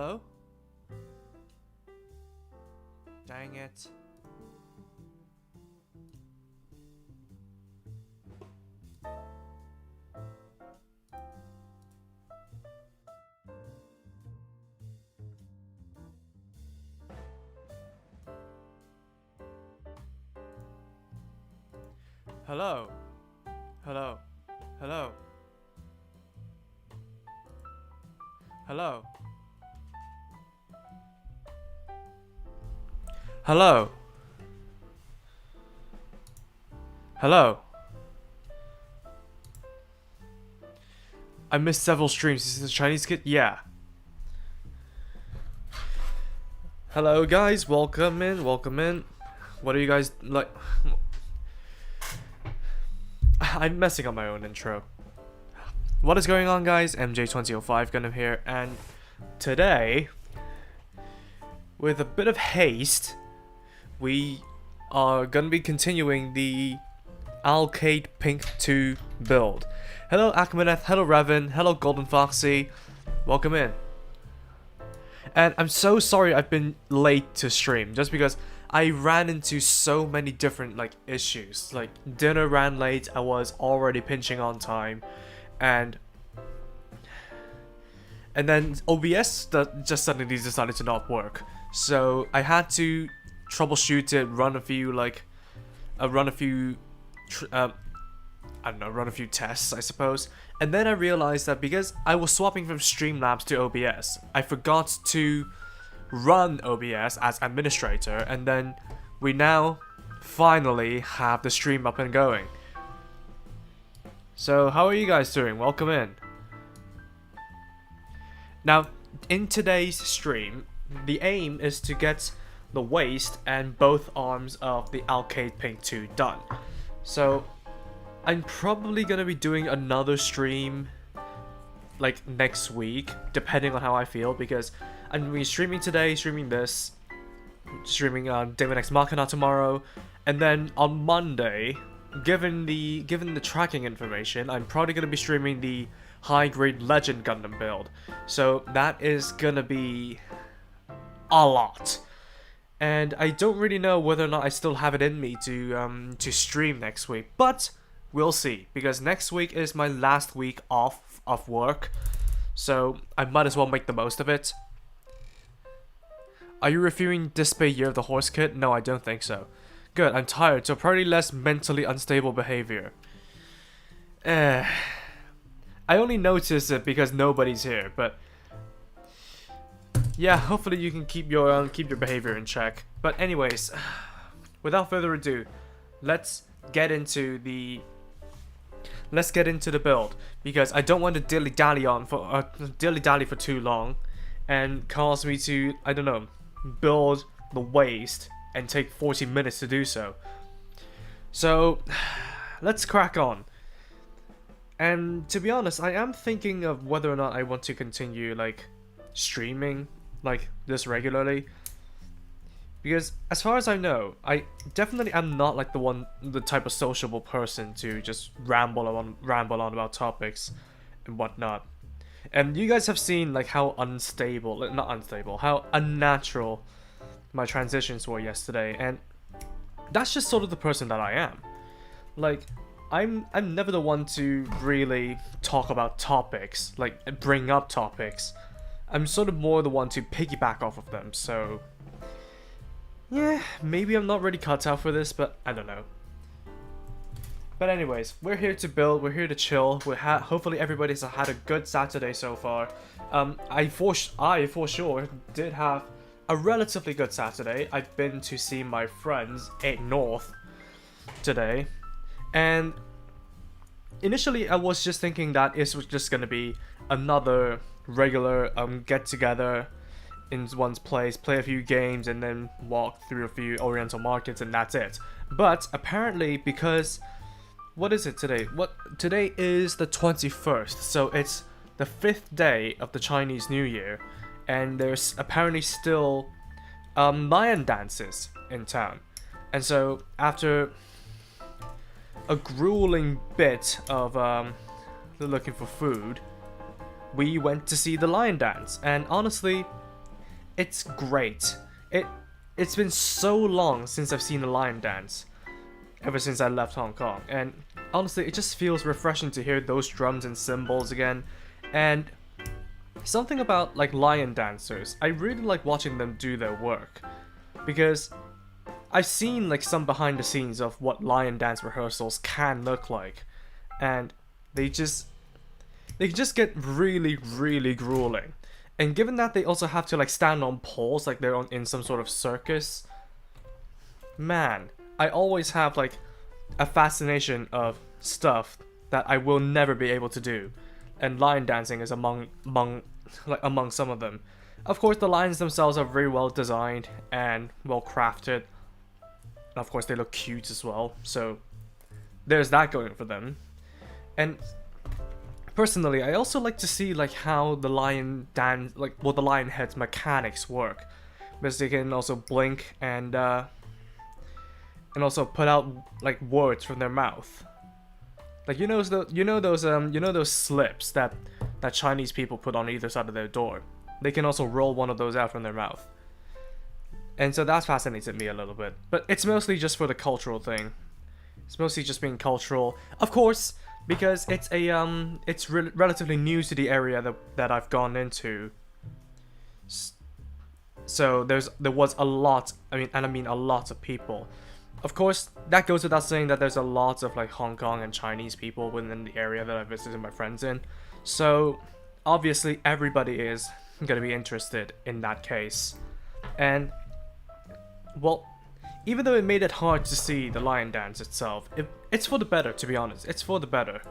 Hello? Dang it. Hello? Hello? Hello? Hello? Hello? Hello? I missed several streams. Is this a Chinese kid? Yeah. Hello guys, welcome in, welcome in. What are you guys like? I'm messing up my own intro. What is going on guys? MJ2005 Gundam here, and today, with a bit of haste, we are gonna be continuing the Alkaid Pink 2 build. Hello Akmaneth, hello Revan, hello Golden Foxy, welcome in. And I'm so sorry I've been late to stream, just because I ran into so many different issues. Like dinner ran late, I was already pinching on time, and then OBS just suddenly decided to not work. So I had to troubleshoot it, run a few tests, I suppose. And then I realized that because I was swapping from Streamlabs to OBS, I forgot to run OBS as administrator, and then we now finally have the stream up and going. So how are you guys doing? Welcome in. Now, in today's stream, the aim is to get the waist and both arms of the Alkaid Pink 2 done. So I'm probably gonna be doing another stream next week, depending on how I feel, because I'm gonna be streaming today, streaming this, streaming David X Machina tomorrow, and then on Monday, given the tracking information, I'm probably gonna be streaming the high-grade Legend Gundam build. So that is gonna be a lot. And I don't really know whether or not I still have it in me to stream next week, but we'll see, because next week is my last week off of work, so I might as well make the most of it. Are you reviewing Display Year of the Horse Kit? No, I don't think so. Good, I'm tired, so probably less mentally unstable behavior. I only noticed it because nobody's here, but yeah, hopefully you can keep your behavior in check. But anyways, without further ado, let's get into the build, because I don't want to dilly-dally for too long and cause me to, I don't know, build the waist and take 40 minutes to do so. So let's crack on. And to be honest, I am thinking of whether or not I want to continue streaming this regularly, because as far as I know, I definitely am not the type of sociable person to just ramble on about topics and whatnot. And you guys have seen how how unnatural my transitions were yesterday, and that's just sort of the person that I am. I'm never the one to really talk about topics, bring up topics. I'm sort of more the one to piggyback off of them, so yeah, maybe I'm not really cut out for this, but I don't know. But anyways, we're here to build, we're here to chill. Hopefully everybody's had a good Saturday so far. I for sure did have a relatively good Saturday. I've been to see my friends at North today, and initially I was just thinking that it was just gonna be another regular get together in one's place, play a few games, and then walk through a few Oriental markets, and that's it. But apparently, because what is it today? Today is the 21st, so it's the 5th day of the Chinese New Year, and there's apparently still lion dances in town. And so after a grueling bit of looking for food, we went to see the lion dance, and honestly, it's great. It's been so long since I've seen a lion dance, ever since I left Hong Kong, and honestly, it just feels refreshing to hear those drums and cymbals again. And something about like lion dancers, I really like watching them do their work, because I've seen like some behind the scenes of what lion dance rehearsals can look like, and they just get really, really grueling. And given that they also have to like stand on poles like they're in some sort of circus, man, I always have like a fascination of stuff that I will never be able to do, and lion dancing is among some of them. Of course, the lions themselves are very well designed and well crafted, and of course they look cute as well, so there's that going for them. And personally, I also like to see like how the lion dance, like what the lion head's mechanics work, because they can also blink and also put out like words from their mouth. Like you know those slips that Chinese people put on either side of their door. They can also roll one of those out from their mouth. And so that's fascinated me a little bit. But it's mostly just for the cultural thing. It's mostly just being cultural. Of course, because it's relatively new to the area that I've gone into. So there was a lot, I mean a lot of people. Of course, that goes without saying that there's a lot of like Hong Kong and Chinese people within the area that I visited my friends in. So obviously everybody is going to be interested in that case. And well, even though it made it hard to see the lion dance itself, it's for the better, to be honest. It's for the better.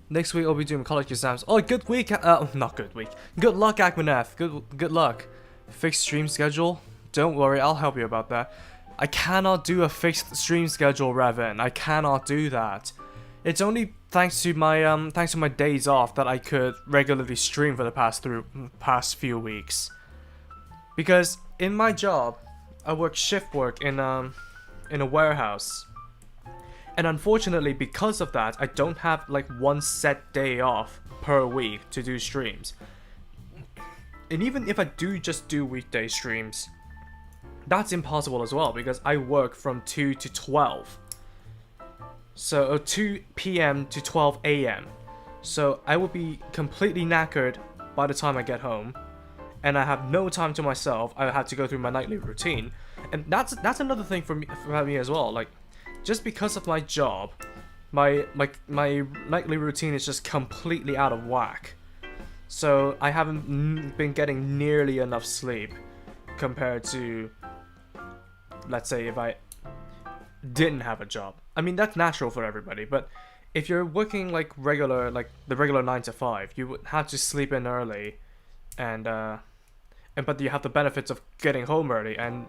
Next week I'll be doing college exams. Oh, good week. Not good week. Good luck, Akmaneth. Good luck. Fixed stream schedule? Don't worry, I'll help you about that. I cannot do a fixed stream schedule, Revan. I cannot do that. It's only thanks to my days off that I could regularly stream for the past few weeks. Because in my job, I work shift work in a warehouse. And unfortunately, because of that, I don't have like one set day off per week to do streams. And even if I just do weekday streams, that's impossible as well, because I work from 2 to 12. So 2 p.m. to 12 a.m. So I will be completely knackered by the time I get home, and I have no time to myself. I have to go through my nightly routine, and that's another thing for me as well. Like, just because of my job, my nightly routine is just completely out of whack. So I haven't been getting nearly enough sleep compared to, let's say, if I didn't have a job. I mean, that's natural for everybody, but if you're working like the regular 9 to 5, you would have to sleep in early, but you have the benefits of getting home early and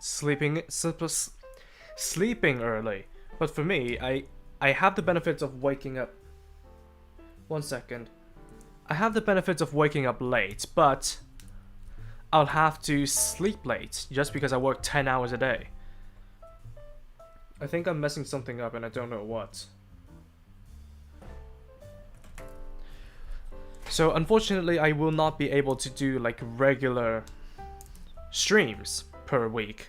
sleeping early. But for me, I have the benefits of waking up. 1 second. I have the benefits of waking up late, but I'll have to sleep late just because I work 10 hours a day. I think I'm messing something up and I don't know what. So unfortunately, I will not be able to do like regular streams per week.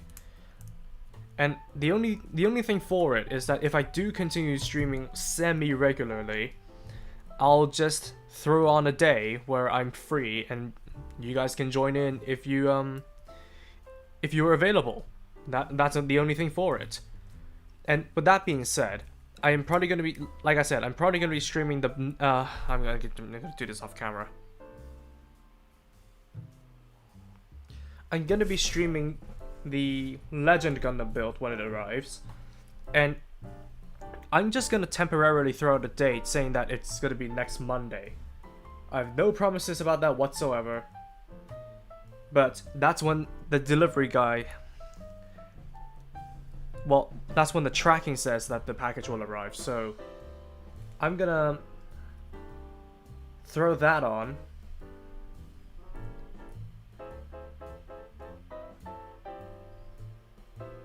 And the only thing for it is that if I do continue streaming semi-regularly, I'll just throw on a day where I'm free and you guys can join in if you're available. That's the only thing for it. And with that being said, I am probably going to be, like I said, I'm probably going to be streaming the I'm going to do this off camera. I'm going to be streaming the Legend Gundam build when it arrives, and I'm just going to temporarily throw out a date saying that it's going to be next Monday. I have no promises about that whatsoever, but that's when the delivery guy, well, that's when the tracking says that the package will arrive, so I'm gonna throw that on.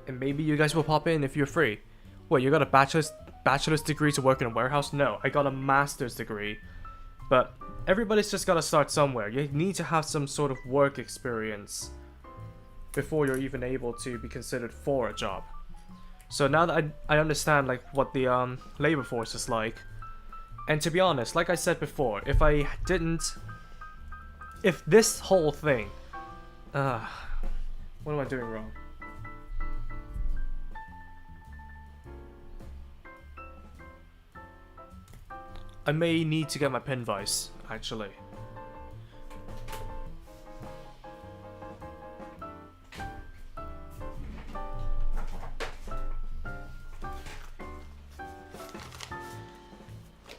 And maybe you guys will pop in if you're free. What, you got a bachelor's degree to work in a warehouse? No, I got a master's degree. But everybody's just gotta start somewhere. You need to have some sort of work experience before you're even able to be considered for a job. So now that I understand like what the labor force is like, and to be honest, like I said before, if this whole thing, what am I doing wrong? I may need to get my pen vise, actually.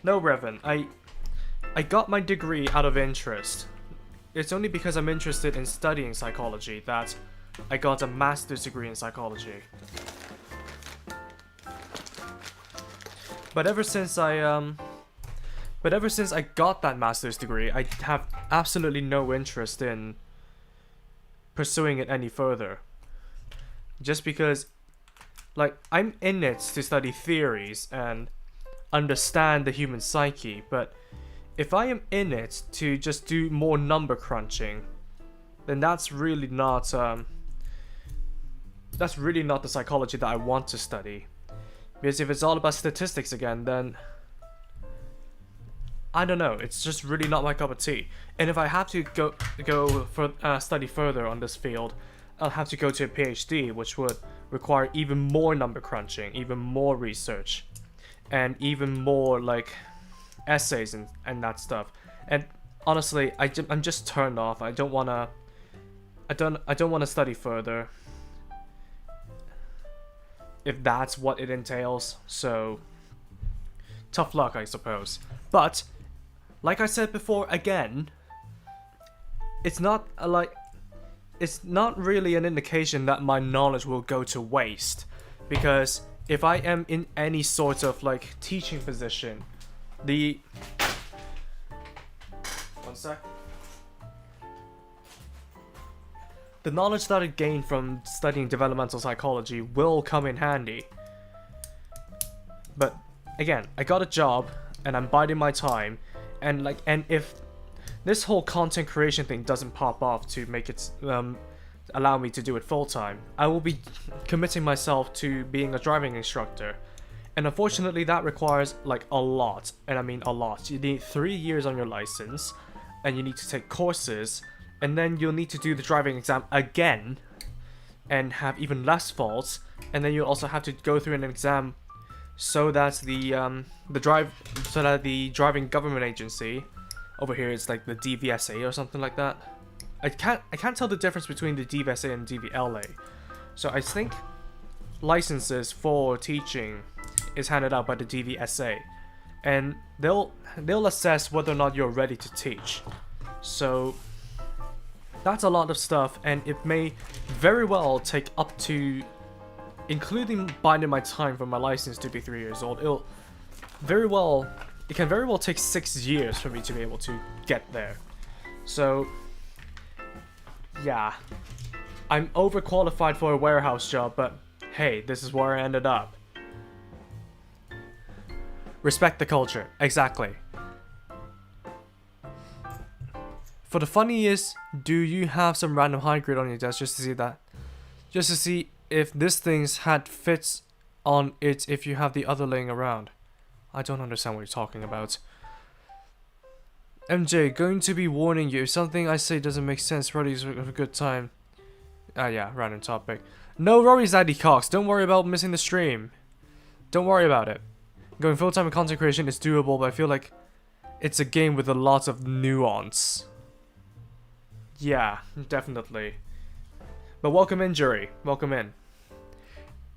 No, Revan, I got my degree out of interest. It's only because I'm interested in studying psychology that I got a master's degree in psychology. But ever since I got that master's degree, I have absolutely no interest in pursuing it any further. Just because, like, I'm in it to study theories and understand the human psyche, but if I am in it to just do more number crunching, then that's really not the psychology that I want to study. Because if it's all about statistics again, then I don't know, it's just really not my cup of tea. And if I have to study further on this field, I'll have to go to a PhD, which would require even more number crunching, even more research, and even more like essays and that stuff. And honestly, I'm just turned off. I don't wanna study further if that's what it entails. So tough luck, I suppose. But like I said before, again, it's not really an indication that my knowledge will go to waste, because if I am in any sort of like teaching position, one sec. The knowledge that I gained from studying developmental psychology will come in handy. But again, I got a job and I'm biding my time, and if this whole content creation thing doesn't pop off to make it allow me to do it full time, I will be committing myself to being a driving instructor. And unfortunately that requires like a lot, and I mean a lot. You need 3 years on your license, and you need to take courses, and then you'll need to do the driving exam again and have even less faults, and then you'll also have to go through an exam so that the driving government agency, over here it's like the DVSA or something like that. I can't tell the difference between the DVSA and DVLA. So I think licenses for teaching is handed out by the DVSA, and they'll assess whether or not you're ready to teach. So that's a lot of stuff, and it may very well take up to, including biding my time for my license to be 3 years old, it can very well take 6 years for me to be able to get there. So yeah, I'm overqualified for a warehouse job, but hey, this is where I ended up. Respect the culture, exactly. For the funniest, do you have some random high grade on your desk just to see that? Just to see if this thing's hat fits on it if you have the other laying around. I don't understand what you're talking about. MJ, going to be warning you, if something I say doesn't make sense, Roddy's have a good time. Yeah, random topic. No worries, Daddy Cox, don't worry about missing the stream. Don't worry about it. Going full-time in content creation is doable, but I feel like it's a game with a lot of nuance. Yeah, definitely. But welcome in, Jury. Welcome in.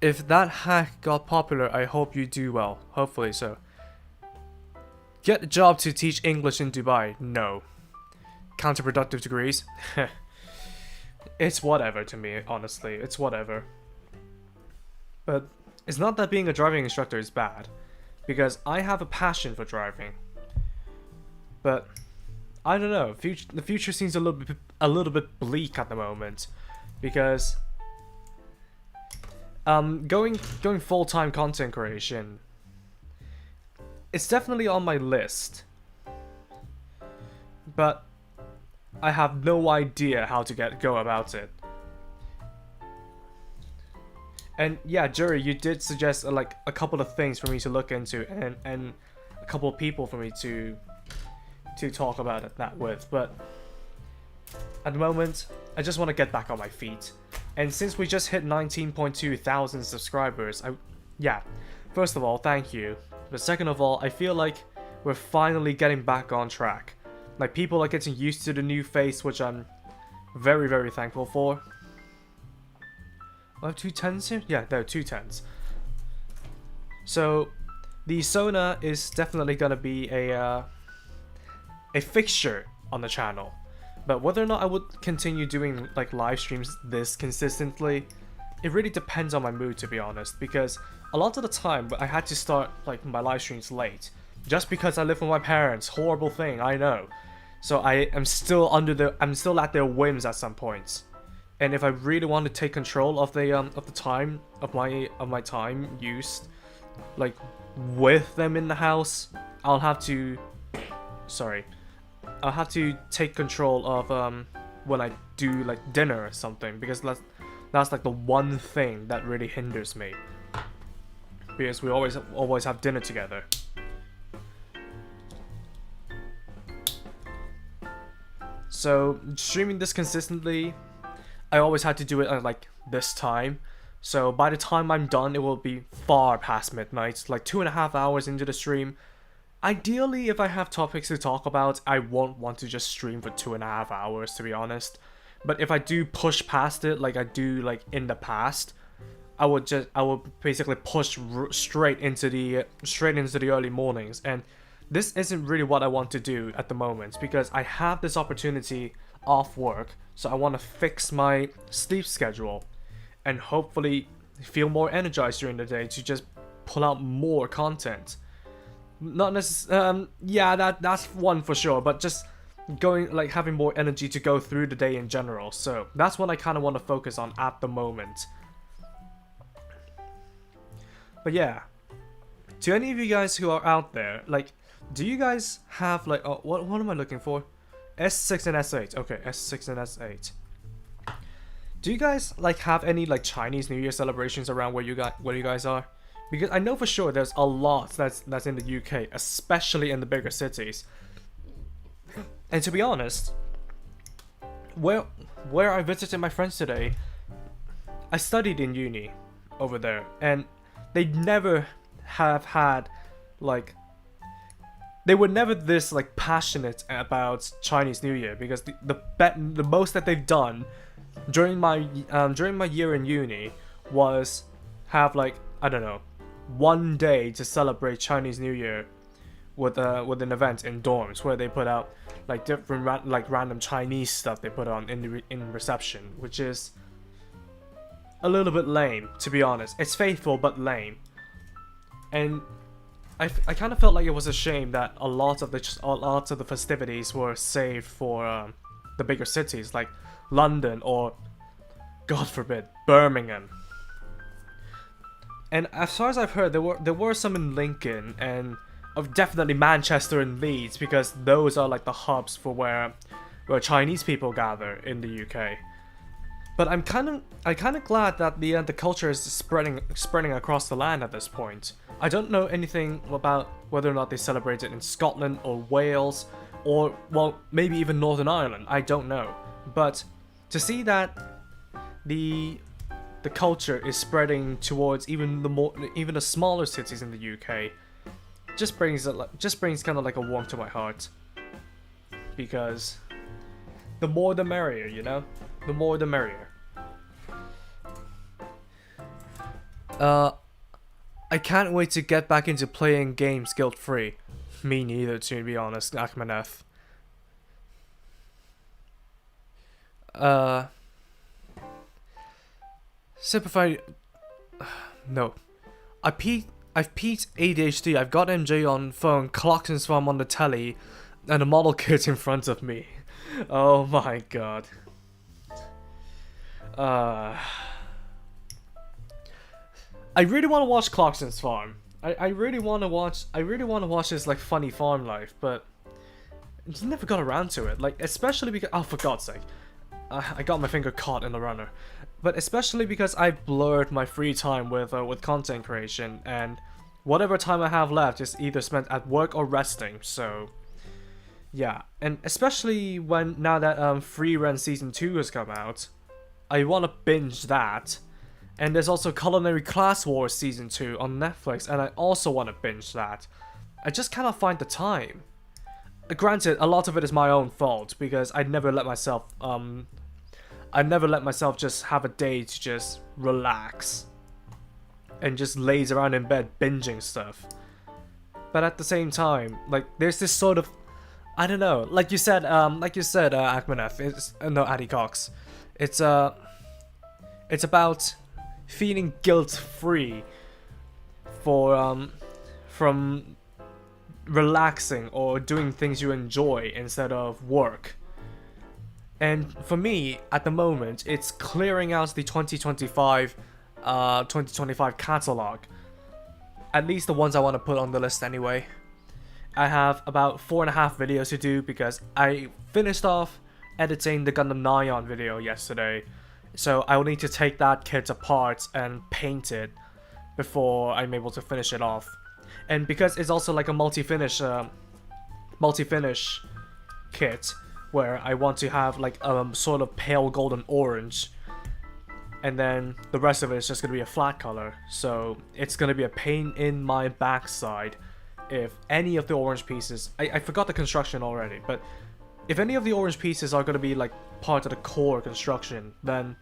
If that hack got popular, I hope you do well. Hopefully so. Get a job to teach English in Dubai. No. Counterproductive degrees. It's whatever to me, honestly. It's whatever. But it's not that being a driving instructor is bad, because I have a passion for driving. But I don't know. The future seems a little bit bleak at the moment, because going full-time content creation, it's definitely on my list. but I have no idea how to go about it. And yeah, Jury, you did suggest like a couple of things for me to look into, and a couple of people for me to talk about that with, but at the moment, I just want to get back on my feet. And since we just hit 19.2 thousand subscribers, yeah, first of all, thank you. But second of all, I feel like we're finally getting back on track. Like, people are getting used to the new face, which I'm very, very thankful for. I have 2 10s here? Yeah, there are 2 10s. So, the Sona is definitely gonna be a fixture on the channel. But whether or not I would continue doing like live streams this consistently, it really depends on my mood, to be honest, because a lot of the time I had to start like my live streams late just because I live with my parents. Horrible thing, I know. So I am still I'm still at their whims at some points. And if I really want to take control of the time of my time used like with them in the house, I'll have to take control of when I do like dinner or something, because that's like the one thing that really hinders me, because we always have dinner together. So streaming this consistently, I always had to do it at like this time. So by the time I'm done, it will be far past midnight, like 2.5 hours into the stream. Ideally, if I have topics to talk about, I won't want to just stream for 2.5 hours, to be honest. But if I do push past it, like I do like in the past, I would basically push straight into the early mornings. And this isn't really what I want to do at the moment, because I have this opportunity off work, so I want to fix my sleep schedule and hopefully feel more energized during the day to just pull out more content. Not necessarily, yeah, that's one for sure, but just having more energy to go through the day in general. So that's what I kind of want to focus on at the moment. But yeah, to any of you guys who are out there, like, do you guys have like, oh, what am I looking for? S6 and S8. Okay, S6 and S8. Do you guys like have any like Chinese New Year celebrations around where you guys are? Because I know for sure there's a lot that's in the UK, especially in the bigger cities. And to be honest, where I visited my friends today, I studied in uni over there, and they never have had like, they were never this like passionate about Chinese New Year, because the most that they've done during my year in uni was have like, I don't know, one day to celebrate Chinese New Year with an event in dorms where they put out like different random Chinese stuff they put on in reception, which is a little bit lame, to be honest. It's faithful but lame. And I kind of felt like it was a shame that a lot of the festivities were saved for the bigger cities like London or, God forbid, Birmingham. And as far as I've heard, there were some in Lincoln and definitely Manchester and Leeds, because those are like the hubs for where Chinese people gather in the UK. But I'm kind of glad that the culture is spreading across the land at this point. I don't know anything about whether or not they celebrate it in Scotland or Wales, or, well, maybe even Northern Ireland. I don't know. But to see that the culture is spreading towards even the smaller cities in the UK, just brings kind of like a warmth to my heart. Because the more the merrier, you know? The more the merrier. I can't wait to get back into playing games guilt-free. Me neither, to be honest, Akmaneth. Simplified. No. I've peaked ADHD. I've got MJ on phone, clocks and swam on the telly, and a model kit in front of me. Oh my god. I really want to watch Clarkson's Farm. I really want to watch his like funny farm life, but just never got around to it. Like, especially because, oh, for God's sake, I got my finger caught in the runner. But especially because I've blurred my free time with content creation, and whatever time I have left is either spent at work or resting. So yeah, and especially now that Free Rent Season 2 has come out, I want to binge that. And there's also Culinary Class Wars Season 2 on Netflix, and I also want to binge that. I just cannot find the time. Granted, a lot of it is my own fault, because I never let myself just have a day to just relax and just laze around in bed binging stuff. But at the same time, like, there's this sort of, I don't know, like you said, Akmaneth, no, Addy Cox, it's about feeling guilt-free from relaxing or doing things you enjoy instead of work. And for me, at the moment, it's clearing out the 2025 catalog. At least the ones I want to put on the list anyway. I have about 4.5 videos to do because I finished off editing the Gundam Nyan video yesterday. So I will need to take that kit apart and paint it before I'm able to finish it off. And because it's also like a multi-finish kit, where I want to have like sort of pale golden orange, and then the rest of it is just going to be a flat color. So it's going to be a pain in my backside if any of the orange pieces, I forgot the construction already, but if any of the orange pieces are going to be like part of the core construction, then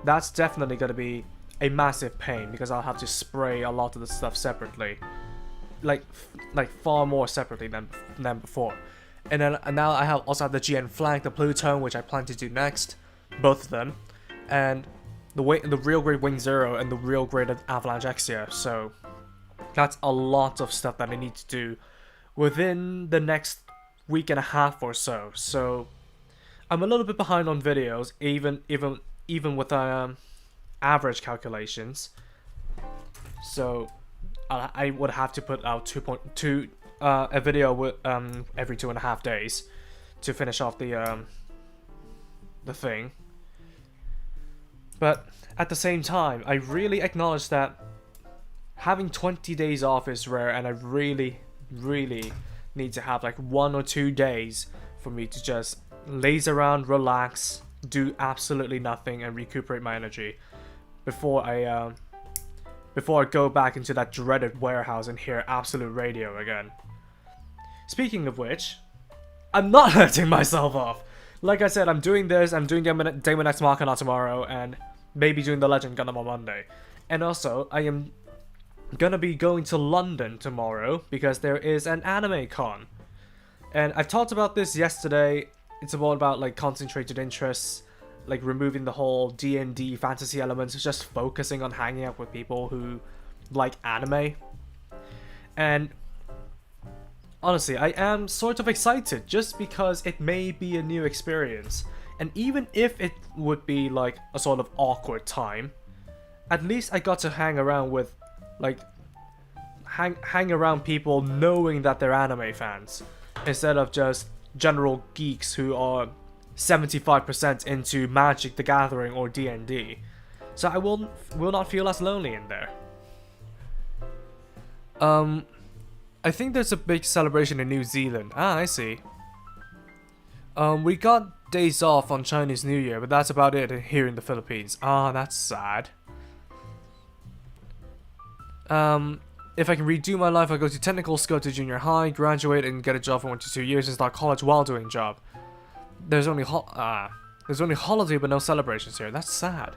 that's definitely going to be a massive pain, because I'll have to spray a lot of the stuff separately, like far more separately than before. And now I also have the GN flank, the Plutone, which I plan to do next, both of them, and the real grade Wing Zero and the real grade Avalanche Exia. So that's a lot of stuff that I need to do within the next week and a half or so. So I'm a little bit behind on videos, even with average calculations. So I would have to put out a video every 2.5 days to finish off the thing. But at the same time, I really acknowledge that having 20 days off is rare, and I really need to have like 1 or 2 days for me to just laze around, relax, do absolutely nothing, and recuperate my energy before I go back into that dreaded warehouse and hear Absolute Radio again. Speaking of which, I'm not hurting myself off. Like I said, I'm doing this, I'm doing Daemon X Machina tomorrow, and maybe doing the Legend Gundam on Monday. And also, I am gonna be going to London tomorrow because there is an anime con. And I've talked about this yesterday. It's all about like concentrated interests, like removing the whole D&D fantasy elements, just focusing on hanging out with people who like anime. And honestly, I am sort of excited just because it may be a new experience. And even if it would be like a sort of awkward time, at least I got to hang around with, like, hang around people knowing that they're anime fans, instead of just general geeks who are 75% into Magic the Gathering or D&D. So I will not feel as lonely in there. I think there's a big celebration in New Zealand. Ah, I see. We got days off on Chinese New Year, but that's about it here in the Philippines. Ah, that's sad. If I can redo my life, I'll go to technical school to junior high, graduate, and get a job for 1 to 2 years and start college while doing job. There's only holiday but no celebrations here. That's sad.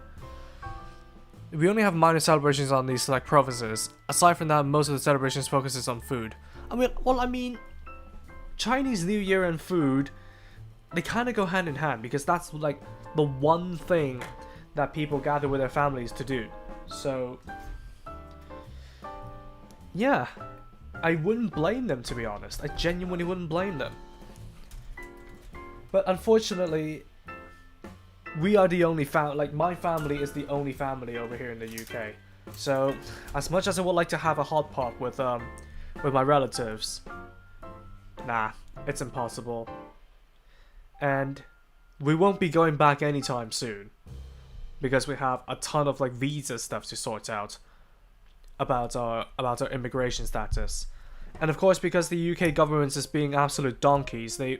We only have minor celebrations on these select provinces. Aside from that, most of the celebrations focuses on food. I mean, Chinese New Year and food, they kind of go hand in hand, because that's like the one thing that people gather with their families to do. So yeah, I wouldn't blame them, to be honest. I genuinely wouldn't blame them. But unfortunately, we are the only my family is the only family over here in the UK. So, as much as I would like to have a hot pot with my relatives, nah, It's impossible. And we won't be going back anytime soon. Because we have a ton of like visa stuff to sort out about our immigration status. And of course, because the UK government is being absolute donkeys, they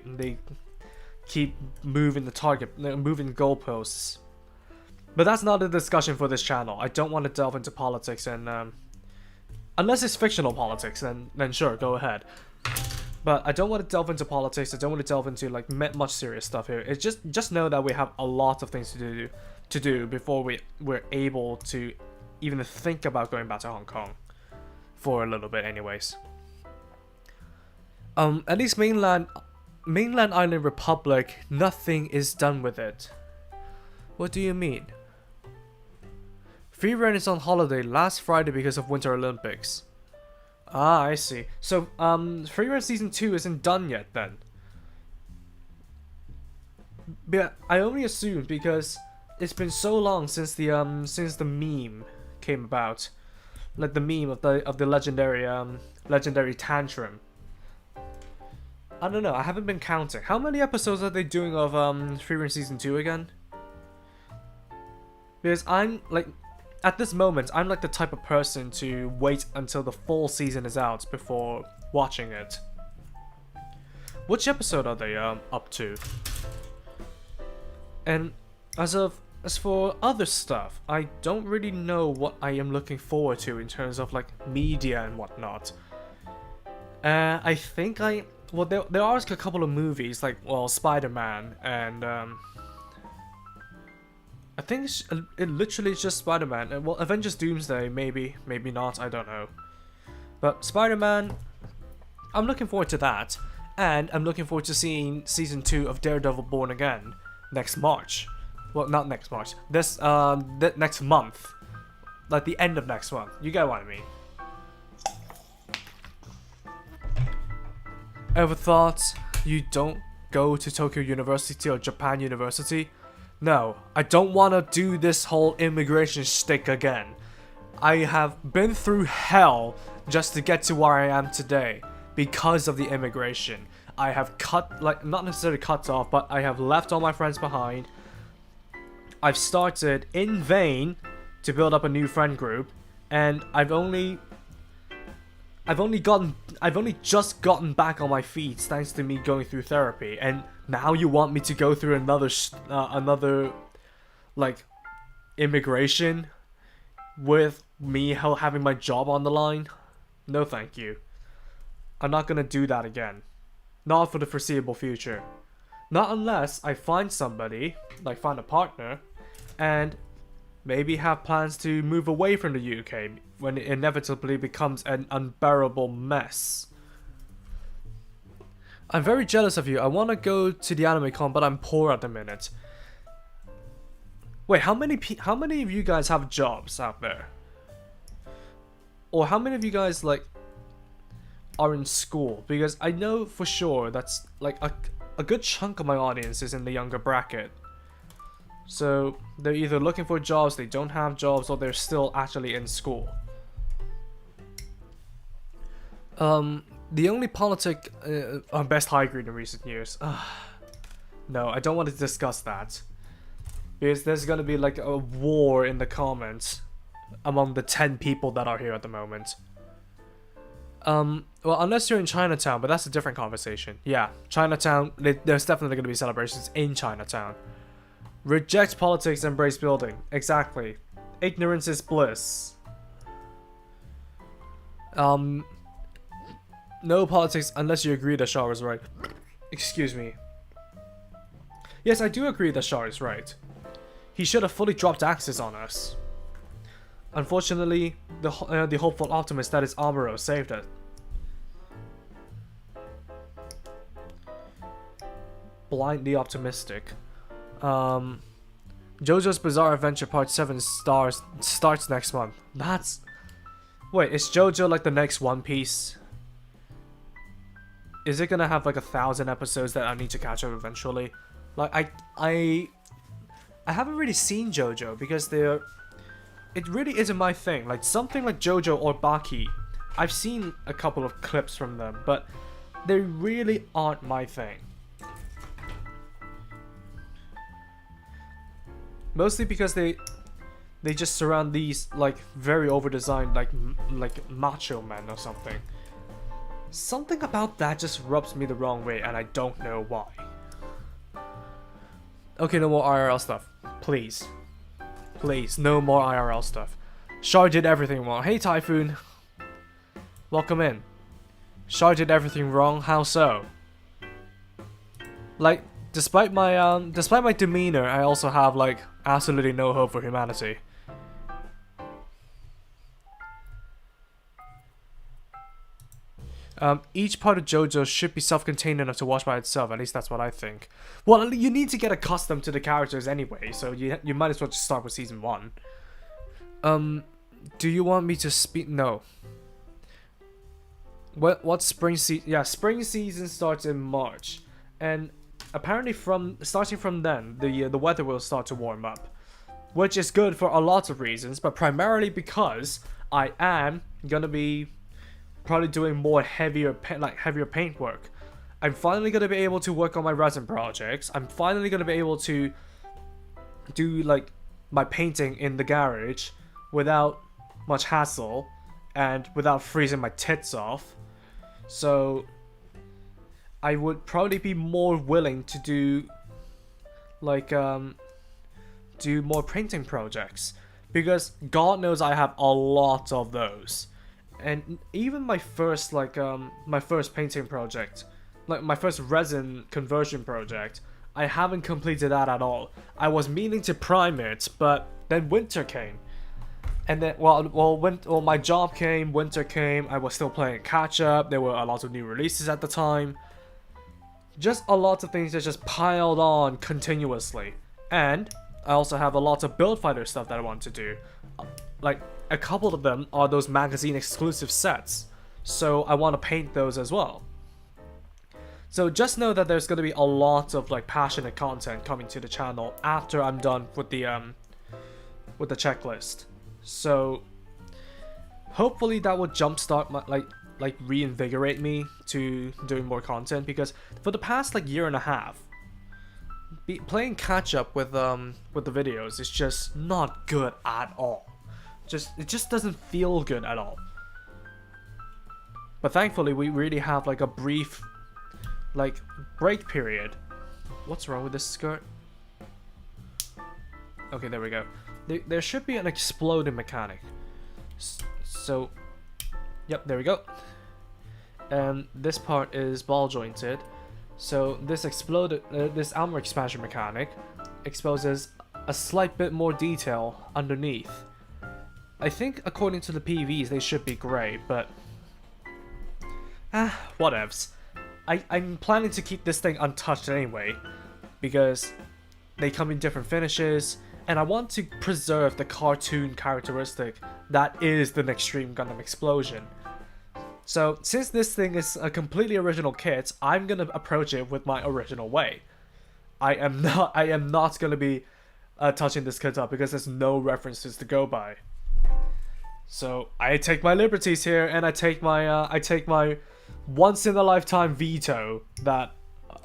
keep moving the target, moving the goalposts. But that's not a discussion for this channel. I don't want to delve into politics, and unless it's fictional politics, then sure, go ahead. But I don't want to delve into politics. I don't want to delve into like much serious stuff here. It's just know that we have a lot of things to do before we're able to even think about going back to Hong Kong for a little bit, anyways. At least mainland Island Republic, nothing is done with it. What do you mean? Freerun is on holiday last Friday because of Winter Olympics. Ah, I see. So, Freerun Season 2 isn't done yet, then? But I only assume because it's been so long since the meme came about. Like the meme of the legendary tantrum. I don't know, I haven't been counting. How many episodes are they doing of Freerun Season 2 again? Because I'm like, at this moment, I'm like the type of person to wait until the full season is out before watching it. Which episode are they up to? And as for other stuff, I don't really know what I am looking forward to in terms of like media and whatnot. I think well, there are a couple of movies, like, well, Spider-Man, and, I think it literally is just Spider-Man. Well, Avengers Doomsday, maybe not, I don't know. But Spider-Man, I'm looking forward to that. And I'm looking forward to seeing Season 2 of Daredevil Born Again next March. Well, not next March. Next month. Like, the end of next month. You get what I mean. Ever thought you don't go to Tokyo University or Japan University? No, I don't want to do this whole immigration shtick again. I have been through hell just to get to where I am today because of the immigration. I have not necessarily cut off, but I have left all my friends behind. I've started in vain to build up a new friend group, and I've only just gotten back on my feet thanks to me going through therapy, and now you want me to go through another like immigration with me having my job on the line? No, thank you. I'm not gonna do that again. Not for the foreseeable future. Not unless I find somebody, like find a partner, and maybe have plans to move away from the UK when it inevitably becomes an unbearable mess. I'm very jealous of you. I want to go to the anime con, but I'm poor at the minute. Wait, how many of you guys have jobs out there? Or how many of you guys like are in school? Because I know for sure that's like a good chunk of my audience is in the younger bracket. So they're either looking for jobs, they don't have jobs, or they're still actually in school. The only politic best high grade in recent years. No, I don't want to discuss that. Because there's gonna be like a war in the comments among the 10 people that are here at the moment. Well, unless you're in Chinatown, but that's a different conversation. Yeah, Chinatown, there's definitely gonna be celebrations in Chinatown. Reject politics, embrace building. Exactly. Ignorance is bliss. No politics unless you agree that Shaw is right. Excuse me. Yes, I do agree that Shaw is right. He should have fully dropped axes on us. Unfortunately, the hopeful optimist that is Amuro saved it. Blindly optimistic. JoJo's Bizarre Adventure Part 7 starts next month. That's... Wait, is JoJo like the next One Piece? Is it gonna have like 1,000 episodes that I need to catch up eventually? Like, I haven't really seen JoJo because it really isn't my thing. Like, something like JoJo or Baki, I've seen a couple of clips from them, but they really aren't my thing. Mostly because they just surround these like very over-designed like macho men or something. Something about that just rubs me the wrong way, and I don't know why. Okay, no more IRL stuff. Please. Please, no more IRL stuff. Char did everything wrong. Hey, Typhoon. Welcome in. Char did everything wrong. How so? Like, despite my demeanor, I also have like absolutely no hope for humanity. Each part of JoJo should be self-contained enough to watch by itself. At least that's what I think. Well, you need to get accustomed to the characters anyway, so you might as well just start with season 1. Do you want me to speak? No. What spring season? Yeah, spring season starts in March, and apparently starting from then, the weather will start to warm up, which is good for a lot of reasons, but primarily because I am gonna be probably doing more heavier paint work. I'm finally gonna be able to work on my resin projects. I'm finally gonna be able to do like my painting in the garage without much hassle and without freezing my tits off. So I would probably be more willing to do like do more painting projects, because God knows I have a lot of those. And even my first my first painting project, like my first resin conversion project, I haven't completed that at all. I was meaning to prime it, but then winter came. And then, well, my job came, winter came, I was still playing catch up, there were a lot of new releases at the time. Just a lot of things that just piled on continuously. And I also have a lot of Build Fighter stuff that I want to do. Like, a couple of them are those magazine exclusive sets, so I want to paint those as well. So just know that there's going to be a lot of like passionate content coming to the channel after I'm done with the checklist. So hopefully that will jumpstart my like reinvigorate me to doing more content, because for the past like year and a half, playing catch up with the videos is just not good at all. It just doesn't feel good at all. But thankfully we really have like a brief like break period. What's wrong with this skirt? Okay, there we go. There should be an exploding mechanic. So, yep, there we go. And this part is ball jointed. So this this armor expansion mechanic exposes a slight bit more detail underneath. I think according to the PVs they should be grey, but whatevs. I'm planning to keep this thing untouched anyway, because they come in different finishes, and I want to preserve the cartoon characteristic that is the Extreme Gundam explosion. So since this thing is a completely original kit, I'm gonna approach it with my original way. I am not gonna be touching this kit up, because there's no references to go by. So I take my liberties here, and I take my once in a lifetime veto that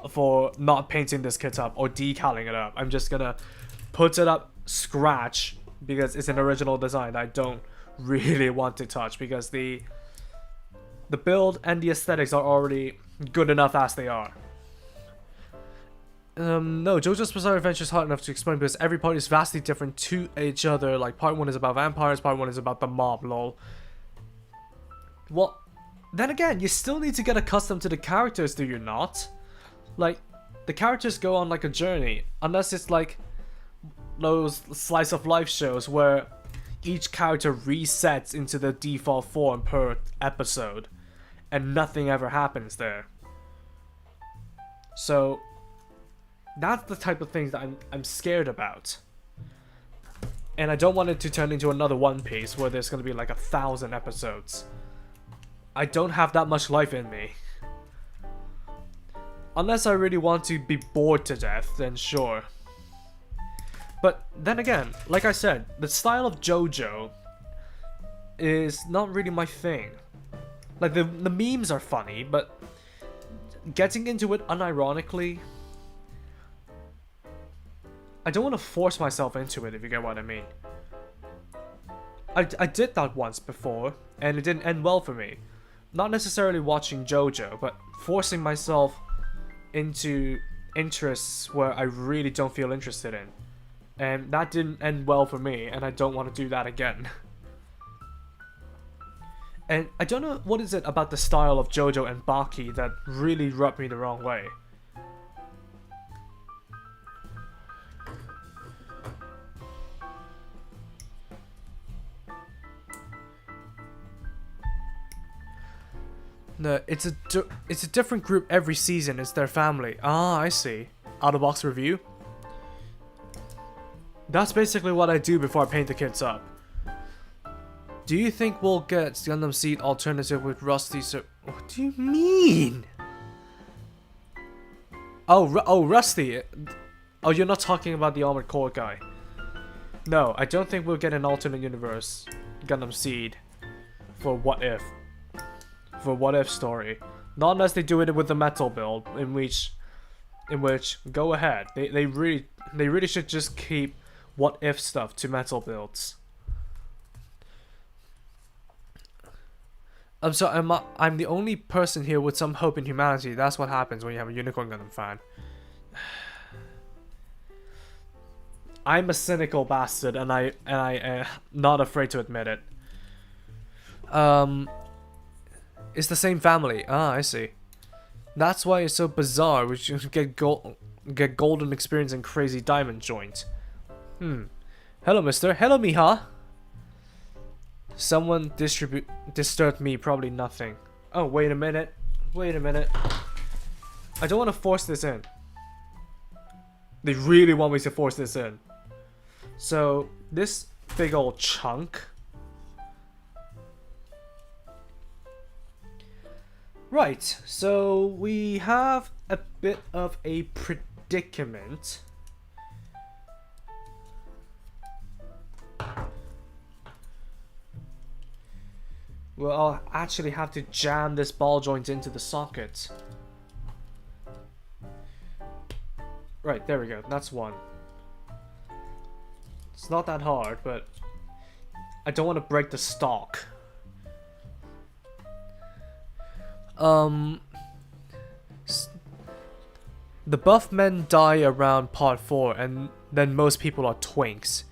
for not painting this kit up or decaling it up. I'm just gonna put it up scratch because it's an original design I don't really want to touch, because the build and the aesthetics are already good enough as they are. No, JoJo's Bizarre Adventure is hard enough to explain, because every part is vastly different to each other. Like, part 1 is about vampires, part 1 is about the mob, lol. Well, then again, you still need to get accustomed to the characters, do you not? Like, the characters go on like a journey, unless it's like those slice of life shows where each character resets into the default form per episode, and nothing ever happens there. So that's the type of things that I'm scared about. And I don't want it to turn into another One Piece where there's going to be like 1,000 episodes. I don't have that much life in me. Unless I really want to be bored to death, then sure. But then again, like I said, the style of JoJo is not really my thing. Like, the memes are funny, but getting into it unironically, I don't want to force myself into it, if you get what I mean. I did that once before, and it didn't end well for me. Not necessarily watching JoJo, but forcing myself into interests where I really don't feel interested in. And that didn't end well for me, and I don't want to do that again. And I don't know what is it about the style of JoJo and Baki that really rubbed me the wrong way. No, it's a different group every season. It's their family. Ah, I see. Out of box review. That's basically what I do before I paint the kids up. Do you think we'll get Gundam Seed alternative with Rusty? What do you mean? Oh, Rusty. Oh, you're not talking about the Armored Core guy. No, I don't think we'll get an alternate universe Gundam Seed for What If. For What If story. Not unless they do it with the metal build, in which go ahead. They really should just keep What If stuff to metal builds. So I'm the only person here with some hope in humanity. That's what happens when you have a Unicorn Gundam fan. I'm a cynical bastard, and I not afraid to admit it. It's the same family. Ah, I see. That's why it's so bizarre. We should get golden experience and crazy diamond joint. Hello, mister. Hello, Miha. Someone disturbed me. Probably nothing. Oh, wait a minute. Wait a minute. I don't want to force this in. They really want me to force this in. So, this big old chunk. Right, so we have a bit of a predicament. Well, I'll actually have to jam this ball joint into the socket. Right, there we go. That's one. It's not that hard, but I don't want to break the stock. The buff men die around part 4, and then most people are twinks.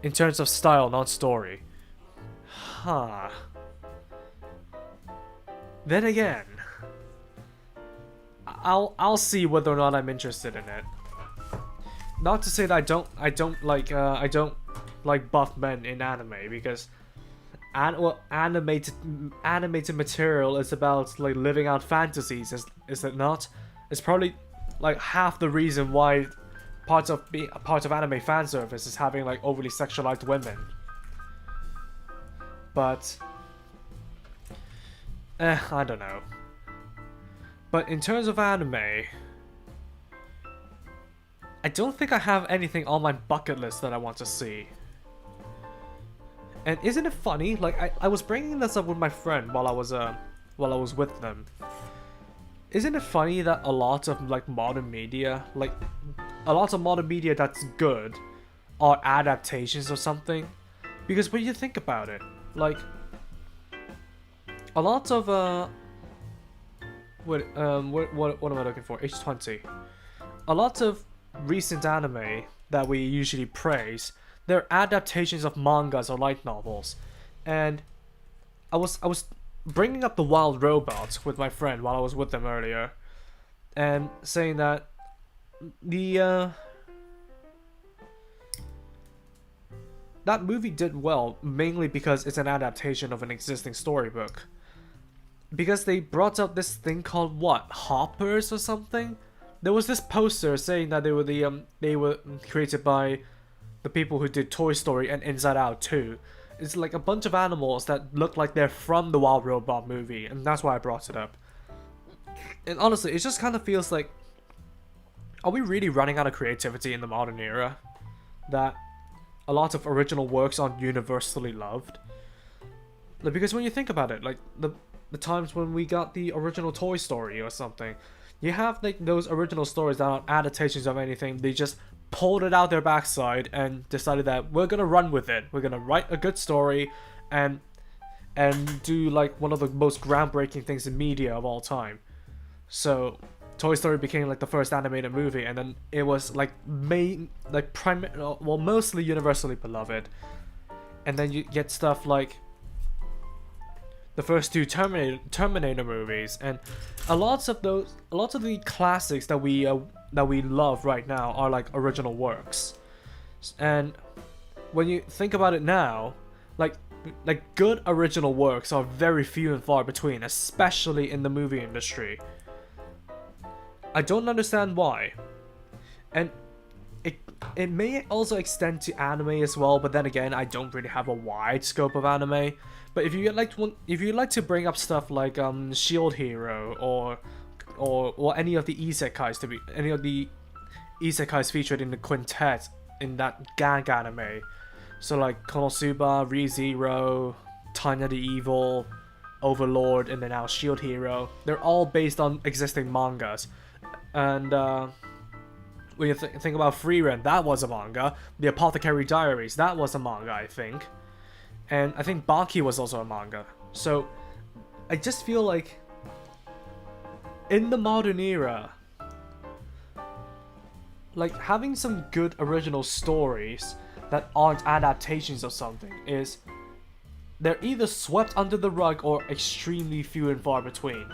In terms of style, not story. Huh. Then again, I'll see whether or not I'm interested in it. Not to say that I don't like buff men in anime, because animated material is about like living out fantasies, is it not? It's probably like half the reason why parts of anime fan service is having like overly sexualized women. But I don't know. But in terms of anime, I don't think I have anything on my bucket list that I want to see. And isn't it funny? Like I was bringing this up with my friend while I was with them. Isn't it funny that a lot of modern media that's good are adaptations or something? Because when you think about it, like a lot of what am I looking for? H20. A lot of recent anime that we usually praise, they're adaptations of mangas or light novels. And I was bringing up the Wild Robots with my friend while I was with them earlier, and saying that that movie did well mainly because it's an adaptation of an existing storybook. Because they brought up this thing called what? Hoppers or something? There was this poster saying that they were created by the people who did Toy Story and Inside Out 2. It's like a bunch of animals that look like they're from the Wild Robot movie, and that's why I brought it up. And honestly, it just kind of feels like, are we really running out of creativity in the modern era? That a lot of original works aren't universally loved? Because when you think about it, like the times when we got the original Toy Story or something, You have like those original stories that aren't adaptations of anything. They just pulled it out their backside and decided that we're gonna run with it. We're gonna write a good story, and do like one of the most groundbreaking things in media of all time. So Toy Story became like the first animated movie, and then it was like mostly universally beloved. And then you get stuff like the first two Terminator movies, and a lot of the classics that we love right now are like original works. And when you think about it now, like good original works are very few and far between, especially in the movie industry. I don't understand why. And it may also extend to anime as well, but then again, I don't really have a wide scope of anime. But if you like to bring up stuff like Shield Hero or any of the isekais featured in the quintet in that gang anime, so like Konosuba, Re:Zero, Tanya the Evil, Overlord, and then now Shield Hero, they're all based on existing mangas. And when you think about Frieren, that was a manga. The Apothecary Diaries, that was a manga, I think. And I think Baki was also a manga. So I just feel like in the modern era, like having some good original stories that aren't adaptations of something is, they're either swept under the rug or extremely few and far between.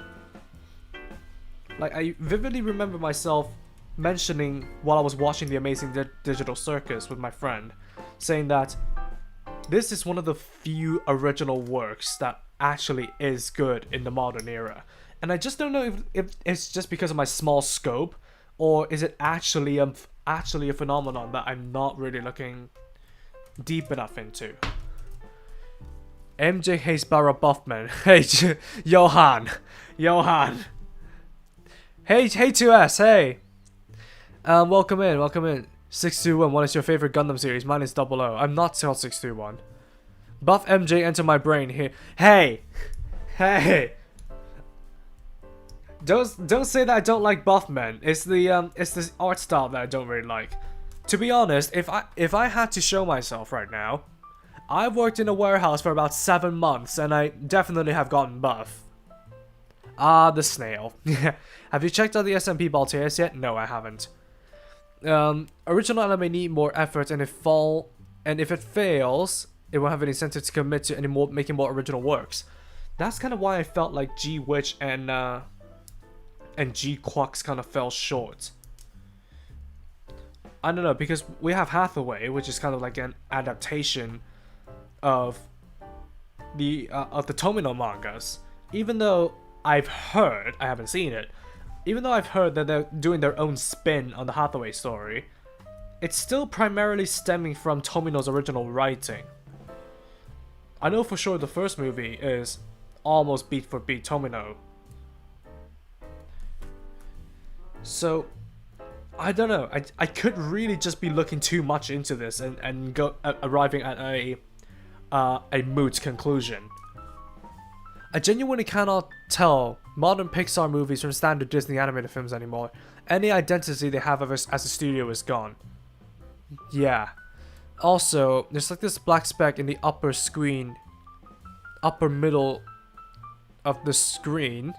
Like, I vividly remember myself mentioning while I was watching The Amazing Digital Circus with my friend, saying that this is one of the few original works that actually is good in the modern era. And I just don't know if it's just because of my small scope, or is it actually a phenomenon that I'm not really looking deep enough into. MJ hates Barra Buffman. Hey, Johan. Hey 2S, hey. Welcome in. 621, what is your favorite Gundam series? Mine is 00. I'm not called 621. Buff MJ enter my brain here. Hey. Don't say that I don't like Buffman. It's the art style that I don't really like. To be honest, if I had to show myself right now, I've worked in a warehouse for about 7 months, and I definitely have gotten buff. Ah, the snail. Have you checked out the SMP Balteus yet? No, I haven't. Original anime need more effort, and if it fails, it won't have an incentive to commit to making more original works. That's kind of why I felt like G-Witch and G-Quux kind of fell short. I don't know, because we have Hathaway, which is kind of like an adaptation of the Tomino mangas. Even though I've heard, I haven't seen it, even though I've heard that they're doing their own spin on the Hathaway story, it's still primarily stemming from Tomino's original writing. I know for sure the first movie is almost beat for beat Tomino. So, I don't know. I could really just be looking too much into this and arriving at a moot conclusion. I genuinely cannot tell modern Pixar movies from standard Disney animated films anymore. Any identity they have of us as a studio is gone. Yeah. Also, there's like this black speck in the upper middle of the screen.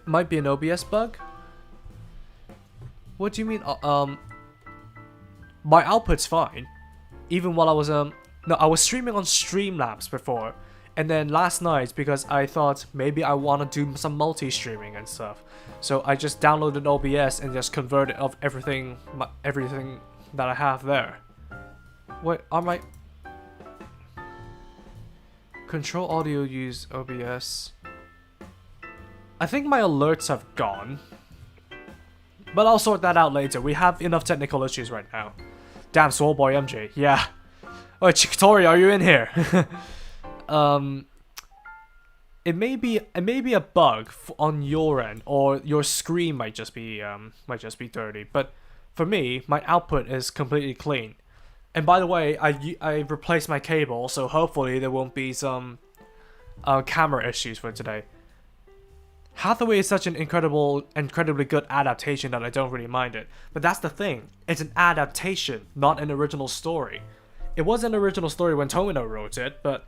Might be an OBS bug? What do you mean? My output's fine. Even while I was no, I was streaming on Streamlabs before, and then last night, because I thought maybe I want to do some multi-streaming and stuff, so I just downloaded OBS and just converted of everything that I have there. Wait, are my control audio use OBS? I think my alerts have gone, but I'll sort that out later. We have enough technical issues right now. Damn, Soul Boy MJ, yeah. Oh, Chiktori, are you in here? It may be a bug on your end, or your screen might just be dirty. But for me, my output is completely clean. And by the way, I replaced my cable, so hopefully there won't be some camera issues for today. Hathaway is such an incredibly good adaptation that I don't really mind it. But that's the thing. It's an adaptation, not an original story. It was an original story when Tomino wrote it, but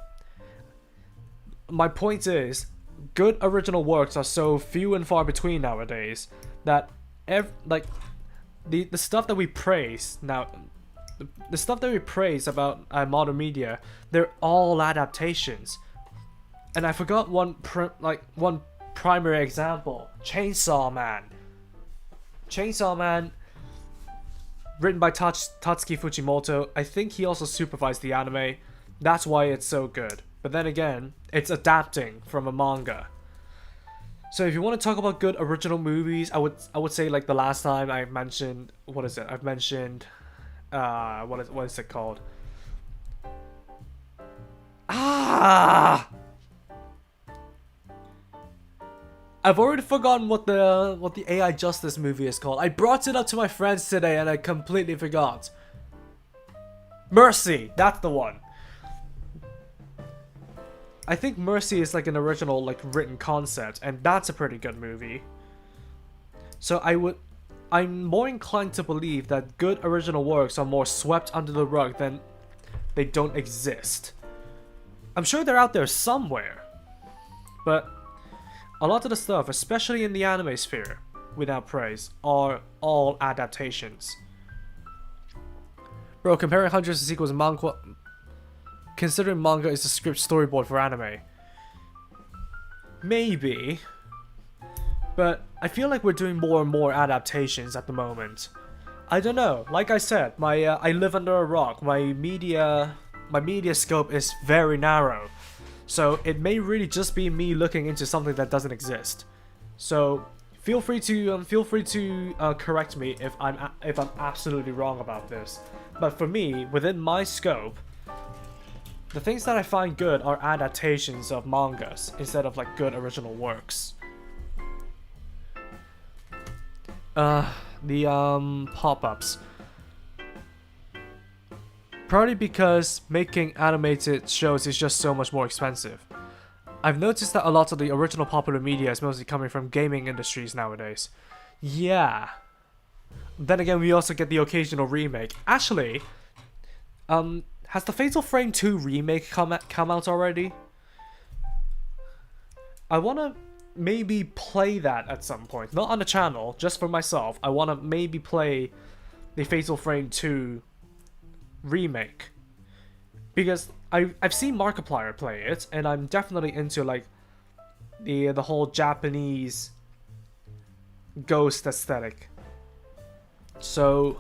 my point is, good original works are so few and far between nowadays that the stuff that we praise now, the stuff that we praise about modern media, they're all adaptations. And I forgot one primary example, Chainsaw Man. Chainsaw Man, written by Tatsuki Fujimoto. I think he also supervised the anime. That's why it's so good. But then again, it's adapting from a manga. So if you want to talk about good original movies, I would say like the last time I mentioned, what is it? I've mentioned what is it called? I've already forgotten what the AI Justice movie is called. I brought it up to my friends today and I completely forgot. Mercy, that's the one. I think Mercy is like an original like written concept, and that's a pretty good movie. So I'm more inclined to believe that good original works are more swept under the rug than they don't exist. I'm sure they're out there somewhere, but a lot of the stuff, especially in the anime sphere, without praise, are all adaptations. Bro, comparing hundreds of sequels and manga, considering manga is the script storyboard for anime. Maybe. But I feel like we're doing more and more adaptations at the moment. I don't know. Like I said, I live under a rock. My media scope is very narrow. So it may really just be me looking into something that doesn't exist. So feel free to correct me if I'm absolutely wrong about this. But for me, within my scope, the things that I find good are adaptations of mangas instead of like good original works. The pop-ups. Probably because making animated shows is just so much more expensive. I've noticed that a lot of the original popular media is mostly coming from gaming industries nowadays. Yeah. Then again, we also get the occasional remake. Actually, has the Fatal Frame 2 remake come out already? I wanna maybe play that at some point. Not on the channel, just for myself. I wanna maybe play the Fatal Frame 2 remake. Because I've seen Markiplier play it, and I'm definitely into like the whole Japanese ghost aesthetic. So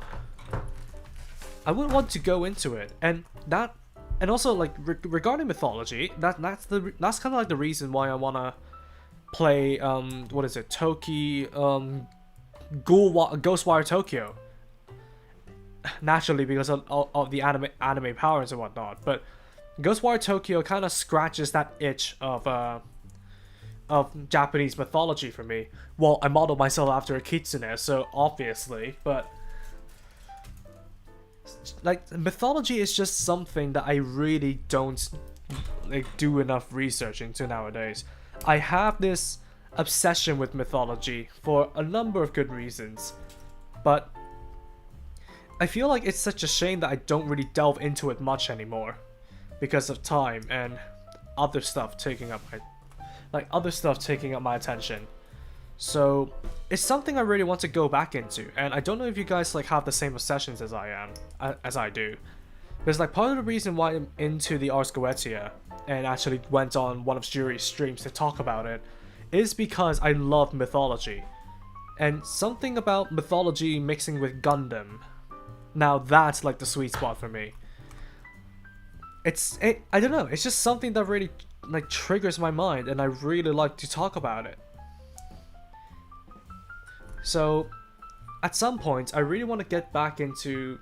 I would want to go into it, and also like regarding mythology, that's kind of like the reason why I wanna play what is it, Ghostwire Tokyo. Naturally, because of the anime powers and whatnot, but Ghostwire Tokyo kind of scratches that itch of Japanese mythology for me. Well, I modeled myself after a kitsune, so obviously, but like mythology is just something that I really don't like do enough research into nowadays. I have this obsession with mythology for a number of good reasons, but I feel like it's such a shame that I don't really delve into it much anymore because of time and other stuff taking up my attention. So it's something I really want to go back into, and I don't know if you guys like have the same obsessions as I do. Because like part of the reason why I'm into the Ars Goetia and actually went on one of Jury's streams to talk about it is because I love mythology. And something about mythology mixing with Gundam, now that's like the sweet spot for me. I don't know, it's just something that really like triggers my mind, and I really like to talk about it. So at some point I really want to get back into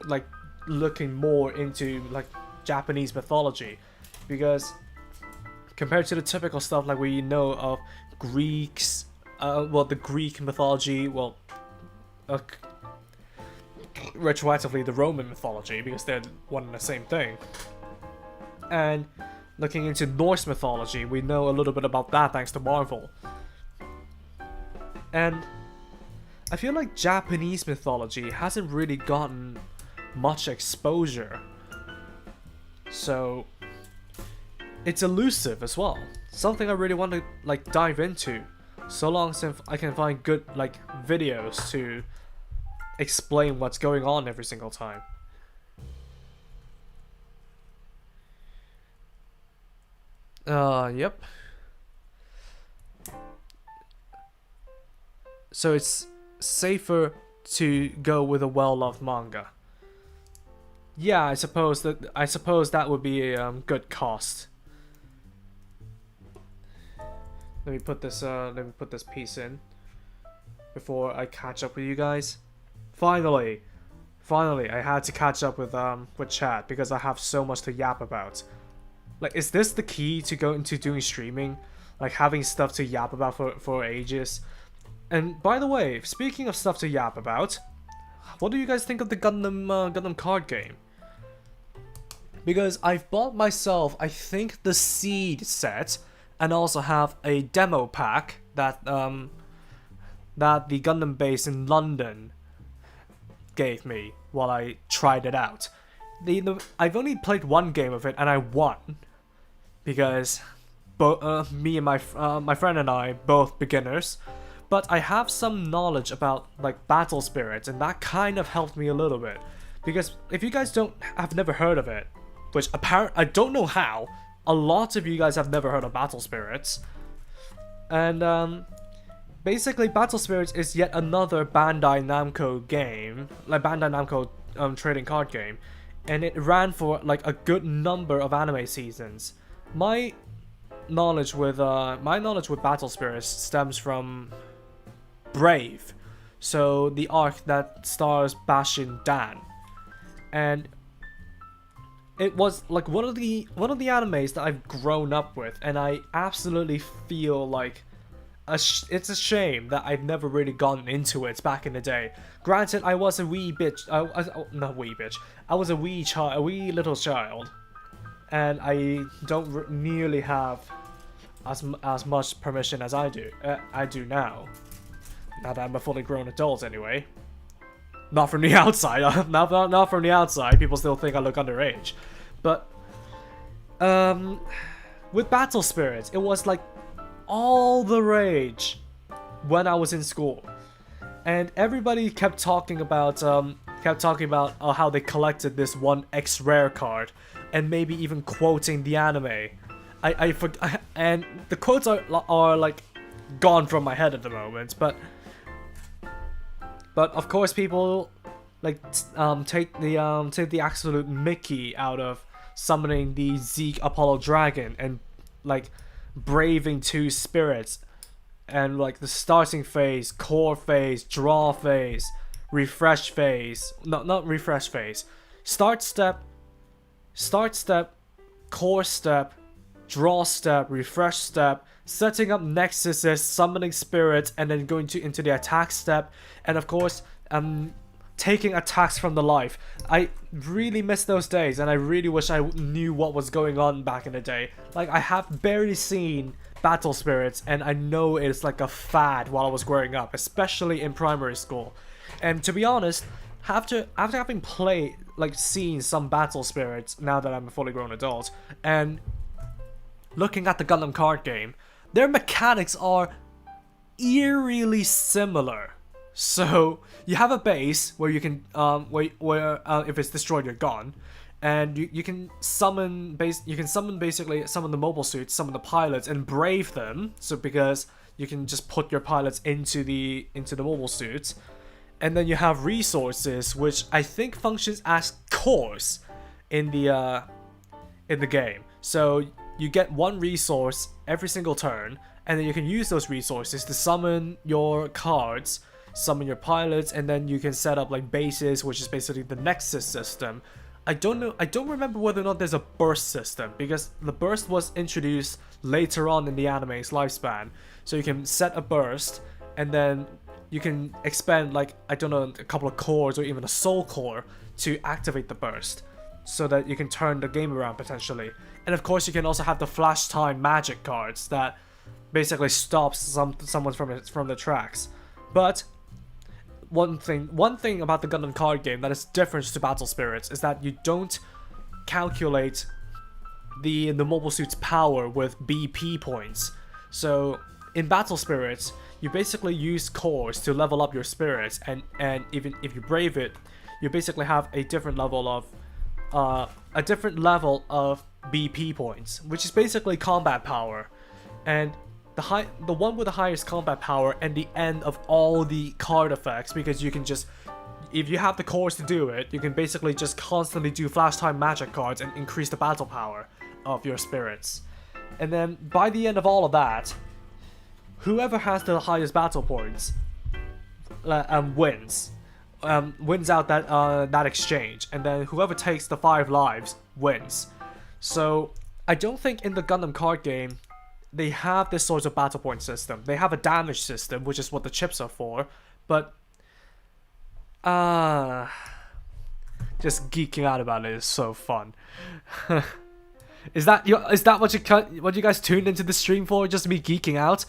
like looking more into like Japanese mythology, because compared to the typical stuff like we know of Greeks, well, the Greek mythology, well, retroactively the Roman mythology, because they're one and the same thing. And looking into Norse mythology, we know a little bit about that thanks to Marvel. And I feel like Japanese mythology hasn't really gotten much exposure. So it's elusive as well. Something I really want to like dive into. So long as I can find good like videos to explain what's going on every single time. Yep. So it's safer to go with a well-loved manga. Yeah, I suppose that would be a good cost. Let me put this piece in before I catch up with you guys. Finally, I had to catch up with chat because I have so much to yap about. Like, is this the key to go into doing streaming? Like having stuff to yap about for ages? And by the way, speaking of stuff to yap about, what do you guys think of the Gundam card game? Because I've bought myself, I think, the seed set, and also have a demo pack that that the Gundam base in London gave me while I tried it out. I've only played one game of it and I won because me and my friend and I, both beginners, but I have some knowledge about like battle spirits, and that kind of helped me a little bit. Because if you guys have never heard of it, which I don't know how, a lot of you guys have never heard of battle spirits, and basically Battle Spirits is yet another Bandai Namco game, like Bandai Namco trading card game, and it ran for like a good number of anime seasons. My knowledge with Battle Spirits stems from Brave, so the arc that stars Bashin Dan, and it was like one of the animes that I've grown up with, and I absolutely feel like it's a shame that I've never really gotten into it back in the day. Granted, I was a wee bitch. Not wee bitch. I was a wee little child, and I don't nearly have as much permission as I do now. Now that I'm a fully grown adult, anyway. Not from the outside. Not from the outside. People still think I look underage. But with Battle Spirits, it was like all the rage when I was in school, and everybody kept talking about how they collected this one X rare card, and maybe even quoting the anime. I forgot, and the quotes are like gone from my head at the moment, but of course people like take the absolute mickey out of summoning the Zeke Apollo Dragon and like braving two spirits, and like the starting phase, core phase, draw phase, refresh phase, not refresh phase, start step, core step, draw step, refresh step, setting up nexuses, summoning spirits, and then going into the attack step, and of course taking attacks from the life. I really miss those days, and I really wish I knew what was going on back in the day. Like, I have barely seen Battle Spirits, and I know it's like a fad while I was growing up, especially in primary school. And to be honest, after having seen some Battle Spirits now that I'm a fully grown adult, and looking at the Gundam card game, their mechanics are eerily similar. So you have a base where you can where if it's destroyed, you're gone, and you can summon basically the mobile suits, summon the pilots, and brave them. So because you can just put your pilots into the mobile suits, and then you have resources, which I think functions as cores in the game. So you get one resource every single turn, and then you can use those resources to summon your cards, summon your pilots, and then you can set up like bases, which is basically the Nexus system. I don't remember whether or not there's a burst system, because the burst was introduced later on in the anime's lifespan. So you can set a burst, and then you can expend like, I don't know, a couple of cores or even a soul core to activate the burst, so that you can turn the game around potentially. And of course you can also have the flash time magic cards that basically stops someone from the tracks. But one thing about the Gundam card game that is different to Battle Spirits is that you don't calculate the mobile suit's power with BP points. So in Battle Spirits, you basically use cores to level up your spirits, and even if you brave it, you basically have a different level of BP points, which is basically combat power. And the one with the highest combat power and the end of all the card effects, because you can just, if you have the cores to do it, you can basically just constantly do flash time magic cards and increase the battle power of your spirits. And then by the end of all of that, whoever has the highest battle points wins out that exchange, and then whoever takes the 5 lives wins. So I don't think in the Gundam card game they have this sort of battle point system. They have a damage system, which is what the chips are for, but just geeking out about it is so fun. Is that what you guys tuned into the stream for? Just me geeking out?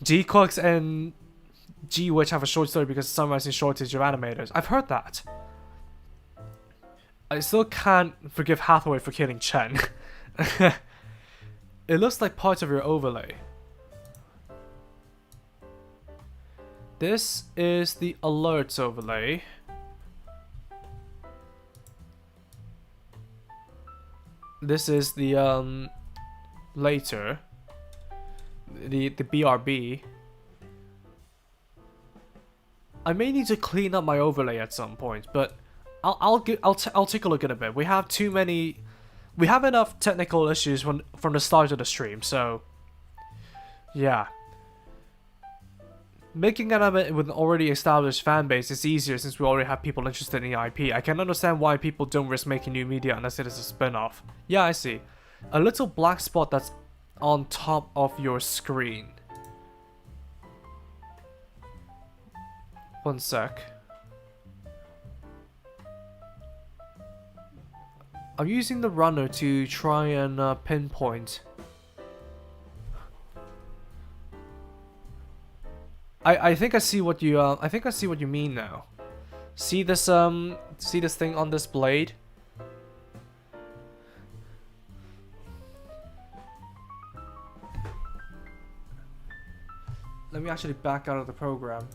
G-Quirks and G-Witch have a short story because of summarizing shortage of animators. I've heard that. I still can't forgive Hathaway for killing Chen. It looks like parts of your overlay. This is the alerts overlay. This is the later. The BRB. I may need to clean up my overlay at some point, but I'll take a look at it a bit. We have enough technical issues from the start of the stream, so yeah. Making an anime with an already established fan base is easier since we already have people interested in the IP. I can understand why people don't risk making new media unless it is a spin-off. Yeah, I see. A little black spot that's on top of your screen. One sec. I'm using the runner to try and pinpoint. I think I see what you mean now. See this thing on this blade? Let me actually back out of the program.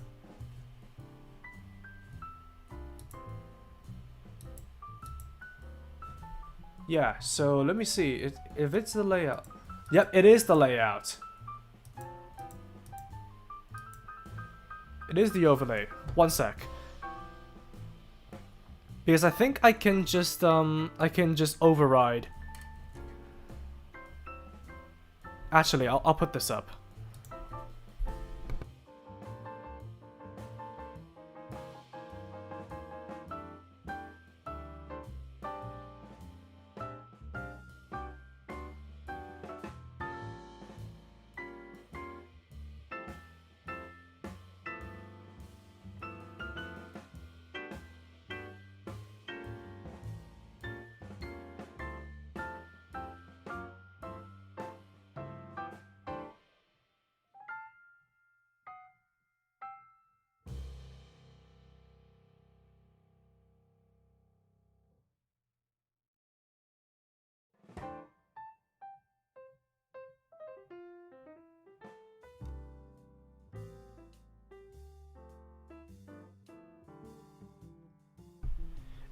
Yeah, so let me see if it's the layout. Yep, it is the layout. It is the overlay. One sec. Because I think I can just override. Actually, I'll put this up.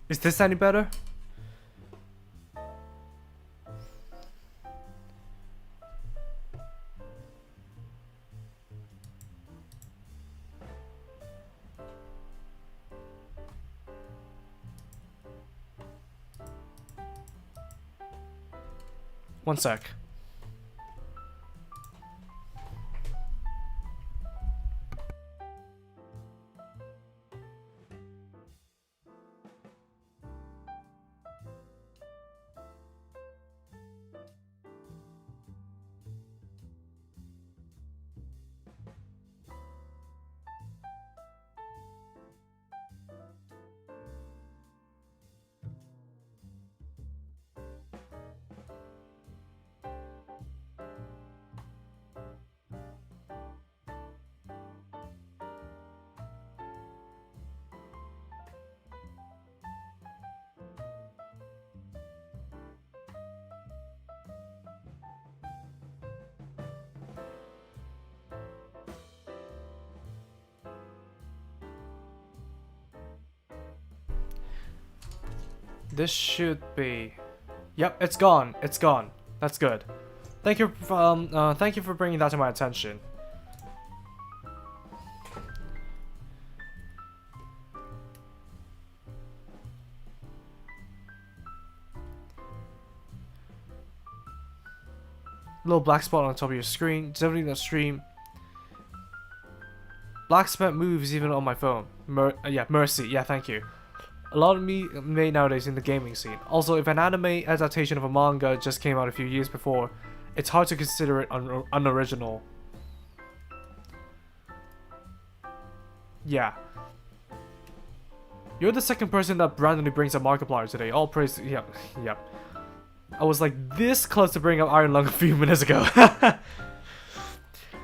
Is this any better? One sec. this should be... Yep, it's gone. It's gone. That's good. Thank you for bringing that to my attention. Little black spot on top of your screen. Definitely not stream. Black spot moves even on my phone. Yeah, mercy. Yeah, thank you. A lot of me made nowadays in the gaming scene. Also, if an anime adaptation of a manga just came out a few years before, it's hard to consider it unoriginal. Yeah. You're the second person that randomly brings up Markiplier today. All praise to, yep. I was like this close to bringing up Iron Lung a few minutes ago.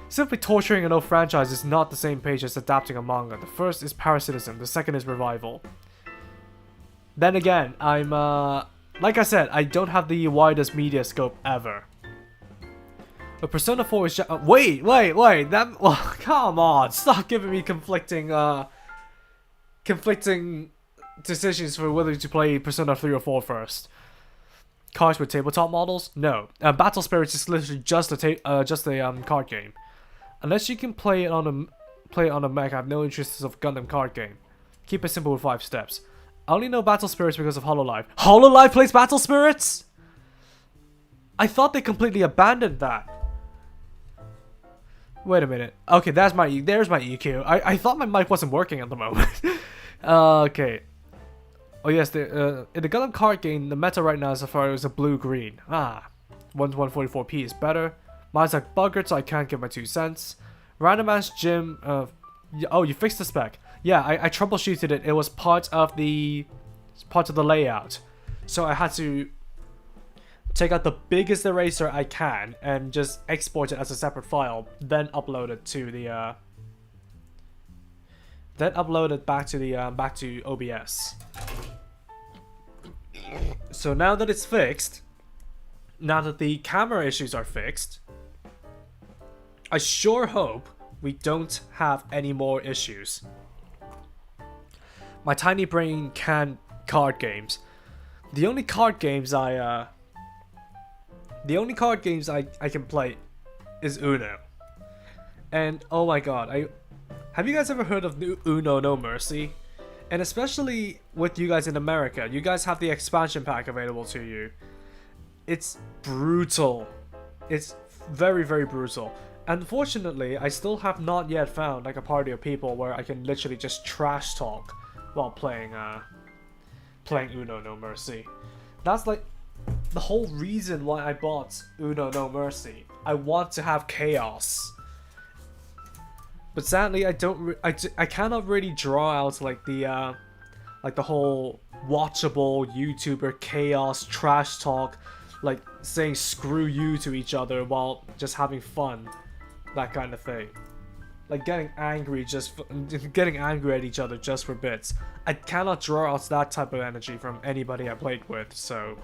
Simply torturing an old franchise is not the same page as adapting a manga. The first is parasitism, the second is revival. Then again, I'm, like I said, I don't have the widest media scope ever. But Persona 4 is wait, that, well, come on, stop giving me conflicting decisions for whether to play Persona 3 or 4 first. Cards with tabletop models? No. Battle Spirits is literally just a card game. Unless you can play it on a Mac, I have no interest of Gundam card game. Keep it simple with 5 steps. I only know Battle Spirits because of HoloLive. HoloLive plays Battle Spirits? I thought they completely abandoned that. Wait a minute. Okay, there's my EQ. I thought my mic wasn't working at the moment. Okay. Oh yes, in the Gundam card game, the meta right now so far is a blue-green. 144p is better. Mine's like buggered, so I can't give my 2 cents. Random ass gym. Oh, you fixed the spec. Yeah, I troubleshooted it. It was part of the layout, so I had to take out the biggest eraser I can and just export it as a separate file, then upload it to the back to OBS. So now that it's fixed, now that the camera issues are fixed, I sure hope we don't have any more issues. My tiny brain can card games. The only card games I can play is Uno. And oh my god, have you guys ever heard of Uno No Mercy? And especially with you guys in America, you guys have the expansion pack available to you. It's brutal. It's very, very brutal. Unfortunately, I still have not yet found like a party of people where I can literally just trash talk while playing Uno No Mercy. That's like the whole reason why I bought Uno No Mercy. I want to have chaos. But sadly, I cannot really draw out like the whole watchable YouTuber chaos trash talk, like saying screw you to each other while just having fun, that kind of thing. Like getting angry at each other just for bits. I cannot draw out that type of energy from anybody I played with, so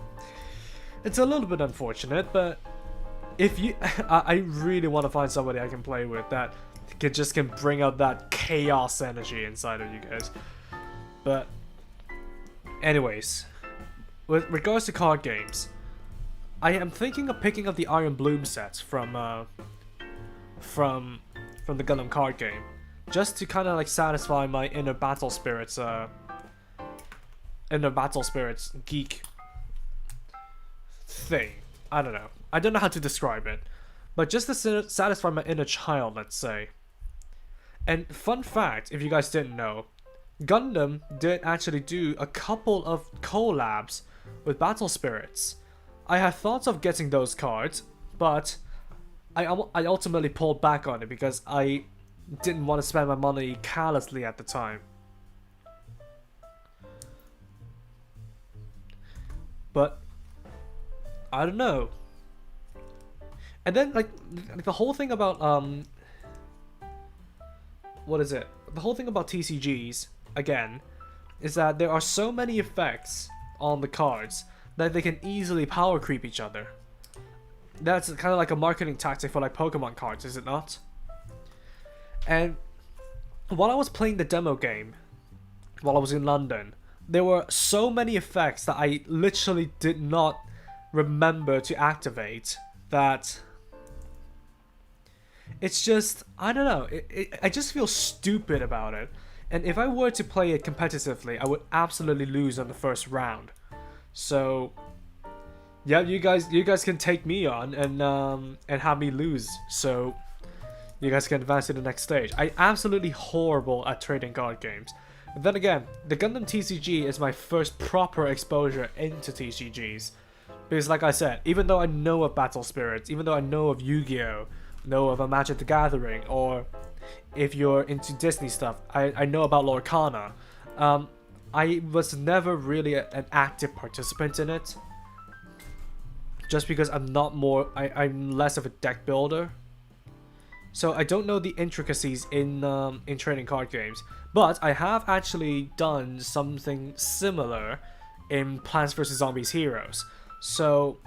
it's a little bit unfortunate. But if you, I really want to find somebody I can play with that can bring out that chaos energy inside of you guys. But anyways, with regards to card games, I am thinking of picking up the Iron Bloom sets from the Gundam card game, just to kind of like satisfy my inner battle spirits geek thing. I don't know how to describe it, but just to satisfy my inner child, let's say. And fun fact, if you guys didn't know, Gundam did actually do a couple of collabs with Battle Spirits. I had thoughts of getting those cards, but I ultimately pulled back on it because I didn't want to spend my money callously at the time. But I don't know. And then like the whole thing about the whole thing about TCGs again is that there are so many effects on the cards that they can easily power creep each other. That's kind of like a marketing tactic for like Pokemon cards, is it not? And while I was playing the demo game, while I was in London, there were so many effects that I literally did not remember to activate that it's just, I don't know, I just feel stupid about it. And if I were to play it competitively, I would absolutely lose on the first round. So yeah, you guys can take me on and have me lose. So you guys can advance to the next stage. I'm absolutely horrible at trading card games. But then again, the Gundam TCG is my first proper exposure into TCGs. Because like I said, even though I know of Battle Spirits, even though I know of Yu-Gi-Oh!, know of a Magic the Gathering, or if you're into Disney stuff, I know about Lorcana. I was never really an active participant in it. Just because I'm less of a deck builder. So I don't know the intricacies in trading card games. But I have actually done something similar in Plants vs. Zombies Heroes. So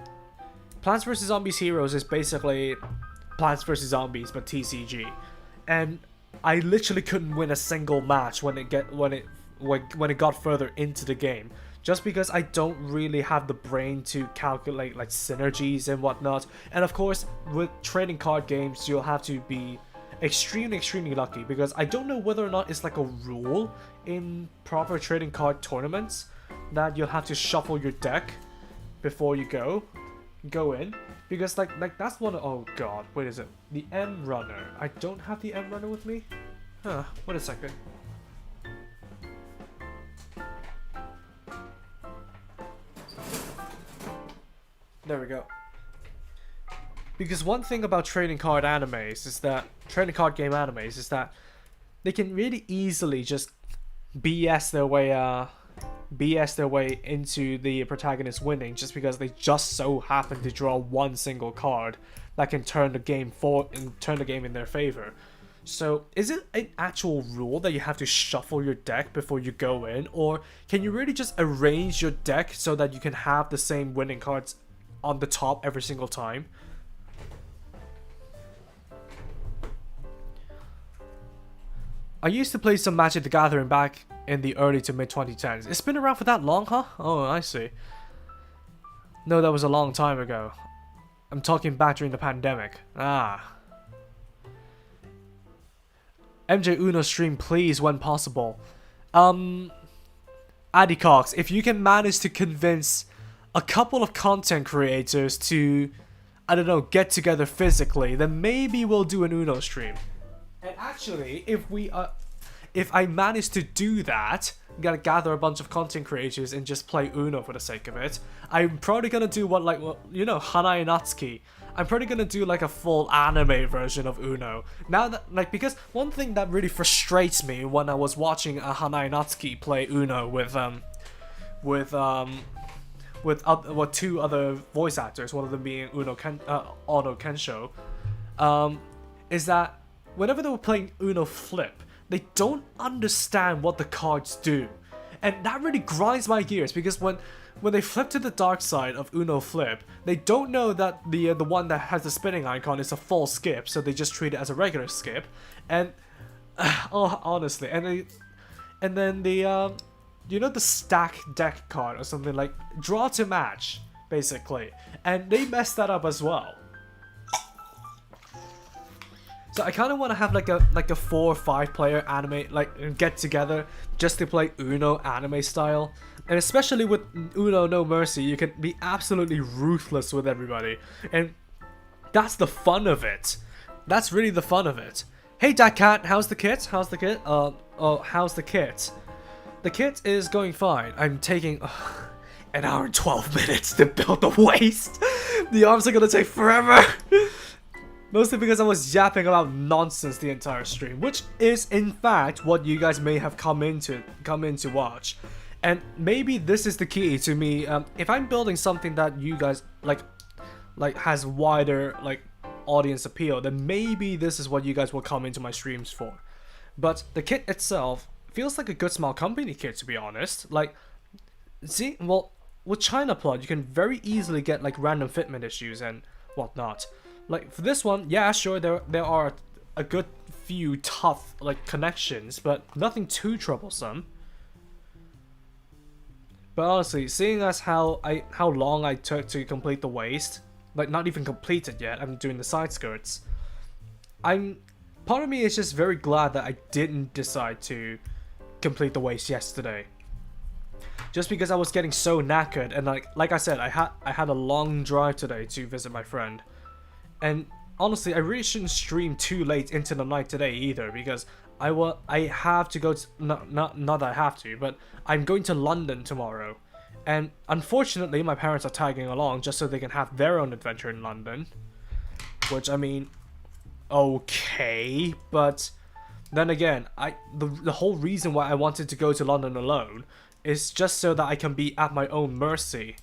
Plants vs. Zombies Heroes is basically Plants vs. Zombies but TCG. And I literally couldn't win a single match when it got further into the game. Just because I don't really have the brain to calculate like synergies and whatnot. And of course, with trading card games, you'll have to be extremely lucky, because I don't know whether or not it's like a rule in proper trading card tournaments that you'll have to shuffle your deck before you go in, because like that's one of, oh god, wait, is it the M runner? I don't have the M runner with me. Wait a second. There we go. Because one thing about trading card game animes is that they can really easily just BS their way into the protagonist winning, just because they just so happen to draw one single card that can turn the game in their favor. So is it an actual rule that you have to shuffle your deck before you go in, or can you really just arrange your deck so that you can have the same winning cards on the top every single time? I used to play some Magic the Gathering back in the early to mid 2010s. It's been around for that long, huh? Oh, I see. No, that was a long time ago. I'm talking back during the pandemic. MJ Uno stream, please, when possible. Addy Cox, if you can manage to convince a couple of content creators to, I don't know, get together physically, then maybe we'll do an Uno stream. And actually, if I manage to do that, I'm gonna gather a bunch of content creators and just play Uno for the sake of it, I'm probably gonna do you know, Hanae Natsuki. I'm probably gonna do like a full anime version of Uno. Now that, because one thing that really frustrates me when I was watching a Hanae Natsuki play Uno with two other voice actors, one of them being Ono Kensho, is that whenever they were playing Uno Flip, they don't understand what the cards do. And that really grinds my gears, because when they flip to the dark side of Uno Flip, they don't know that the one that has the spinning icon is a full skip, so they just treat it as a regular skip. And honestly, and then the you know, the stack deck card or something, like draw to match, basically, and they messed that up as well. So I kind of want to have like a 4 or 5 player anime get together just to play Uno anime style. And especially with Uno No Mercy, you can be absolutely ruthless with everybody, and that's the fun of it. That's really the fun of it. Hey Dad Cat, how's the kit? How's the kit? How's the kit? The kit is going fine. I'm taking an hour and 12 minutes to build the waist. The arms are gonna take forever. Mostly because I was yapping about nonsense the entire stream, which is in fact what you guys may have come in to watch. And maybe this is the key to me. If I'm building something that you guys like has wider audience appeal, then maybe this is what you guys will come into my streams for. But the kit itself feels like a good small company kit, to be honest. See, well, with China Plot, you can very easily get random fitment issues and whatnot. For this one, yeah, sure, there are a good few tough connections, but nothing too troublesome. But honestly, seeing as how long I took to complete the waist, like not even completed yet, I'm doing the side skirts. Part of me is just very glad that I didn't decide to complete the waist yesterday. Just because I was getting so knackered, and like I said, I had a long drive today to visit my friend. And honestly, I really shouldn't stream too late into the night today either, because I have to go to, not that I have to, but I'm going to London tomorrow. And unfortunately, my parents are tagging along just so they can have their own adventure in London. Which, I mean, okay, but then again, the whole reason why I wanted to go to London alone is just so that I can be at my own mercy.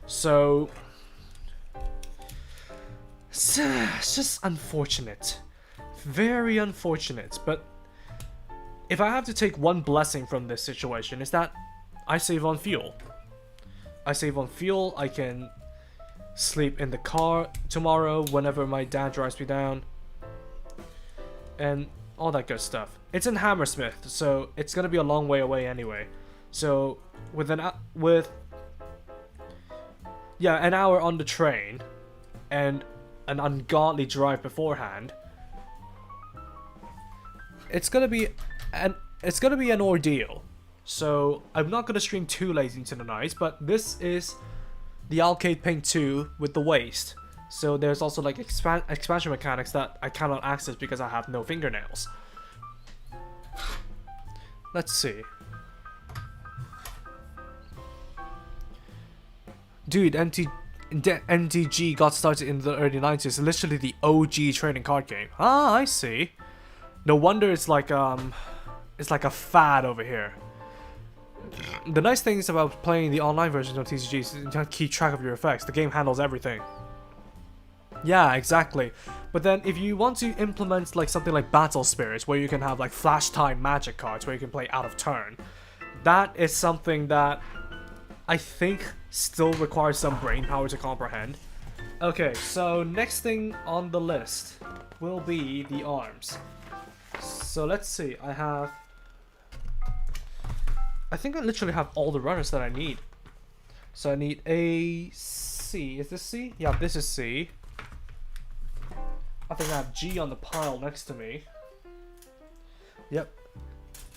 So it's just unfortunate, very unfortunate. But if I have to take one blessing from this situation, is that I save on fuel. I save on fuel. I can sleep in the car tomorrow whenever my dad drives me down, and all that good stuff. It's in Hammersmith, so it's gonna be a long way away anyway. So with an hour on the train and an ungodly drive beforehand, it's gonna be an ordeal. So I'm not gonna stream too late into the night, but this is the Alkaid Paint 2 with the waist. So there's also like expansion mechanics that I cannot access because I have no fingernails. Let's see. Dude, NTG got started in the early 90s, literally the OG trading card game. Ah, I see. No wonder it's like a fad over here. The nice things about playing the online version of TCG is you don't have to keep track of your effects. The game handles everything. Yeah, exactly. But then if you want to implement like something like Battle Spirits, where you can have like flash time magic cards where you can play out of turn, that is something that I think still requires some brain power to comprehend. Okay, so next thing on the list will be the arms. So let's see, I think I literally have all the runners that I need. So I need a C. Is this C? Yeah, this is C. I think I have G on the pile next to me. Yep.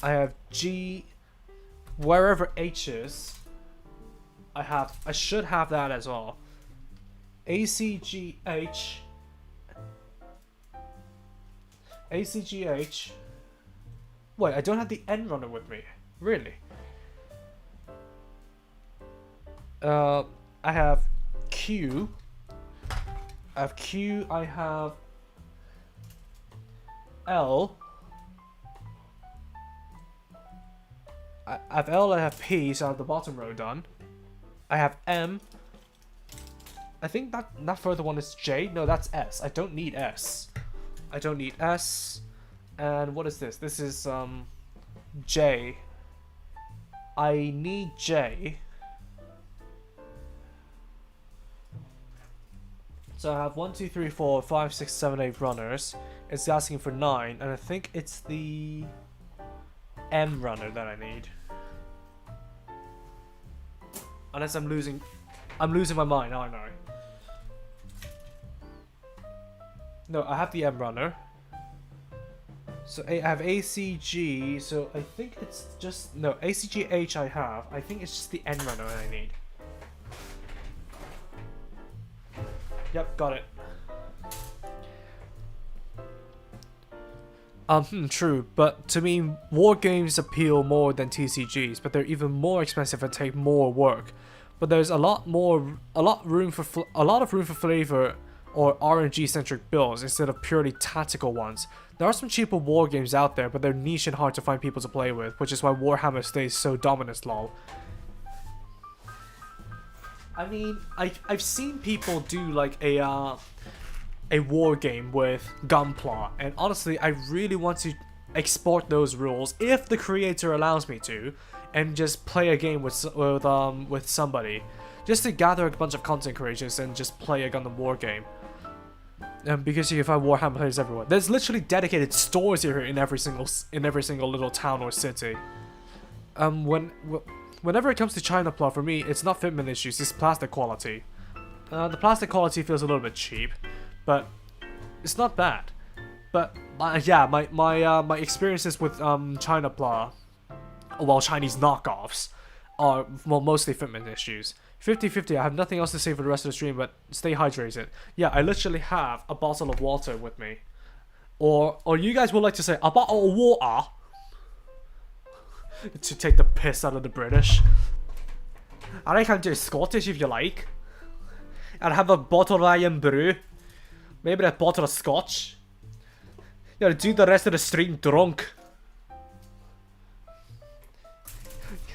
I have G wherever H is. I should have that as well. ACGH. ACGH. Wait, I don't have the N runner with me. Really? I have Q. I have Q. I have L. I have L. I have P. So I have the bottom row done. I have M. I think that further one is J. No, that's S. I don't need S. I don't need S. And what is this? This is J. I need J. So I have 1, 2, 3, 4, 5, 6, 7, 8 runners. It's asking for 9, and I think it's the M runner that I need. Unless I'm losing my mind, aren't I? No, I have the M runner. So I have ACG, so I think it's just, no, ACGH I have. I think it's just the N runner I need. Yep, got it. True, but to me, war games appeal more than TCGs, but they're even more expensive and take more work. But there's a lot of room for flavor or RNG-centric builds instead of purely tactical ones. There are some cheaper war games out there, but they're niche and hard to find people to play with, which is why Warhammer stays so dominant, lol. I mean, I've seen people do like a war game with Gunpla, and honestly, I really want to export those rules if the creator allows me to, and just play a game with somebody, just to gather a bunch of content creators and just play a Gundam war game. Because you can find Warhammer players everywhere. There's literally dedicated stores here in every single little town or city. whenever it comes to China plot, for me, it's not fitment issues, it's plastic quality. The plastic quality feels a little bit cheap, but it's not bad. But yeah, my experiences with China plot, well, Chinese knockoffs, are well mostly fitment issues. 50-50. I have nothing else to say for the rest of the stream, but stay hydrated. Yeah, I literally have a bottle of water with me, or you guys would like to say a bottle of water to take the piss out of the British. I can do Scottish if you like. And have a bottle of Iron Brew. Maybe a bottle of Scotch. Yeah, do the rest of the stream drunk.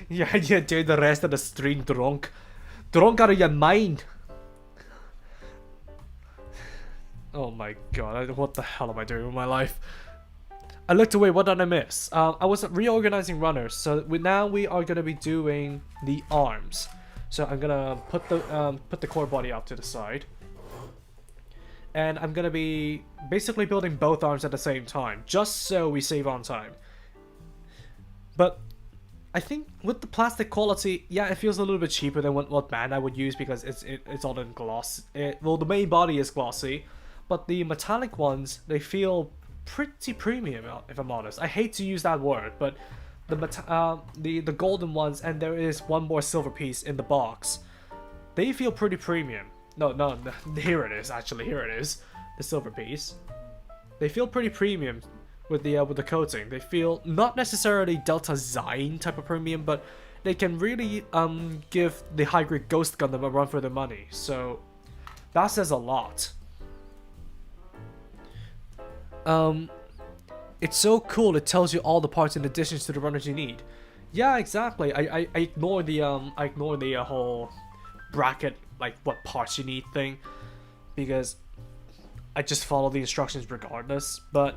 Yeah, do the rest of the stream drunk. Drunk out of your mind. Oh my god, what the hell am I doing with my life? I looked away, what did I miss? I was reorganizing runners, so now we are going to be doing the arms. So I'm going to put the core body up to the side. And I'm going to be basically building both arms at the same time, just so we save on time. But I think with the plastic quality, yeah, it feels a little bit cheaper than what band I would use because it's all in gloss. Well, the main body is glossy, but the metallic ones, they feel pretty premium, if I'm honest. I hate to use that word, but the golden ones, and there is one more silver piece in the box, they feel pretty premium. No, here it is. Actually, here it is, the silver piece. They feel pretty premium with the coating. They feel not necessarily Delta Zine type of premium, but they can really give the high grade Ghost Gundam a run for their money. So that says a lot. It's so cool. It tells you all the parts and additions to the runners you need. Yeah, exactly. I ignore the whole bracket, like what parts you need thing, because I just follow the instructions regardless. But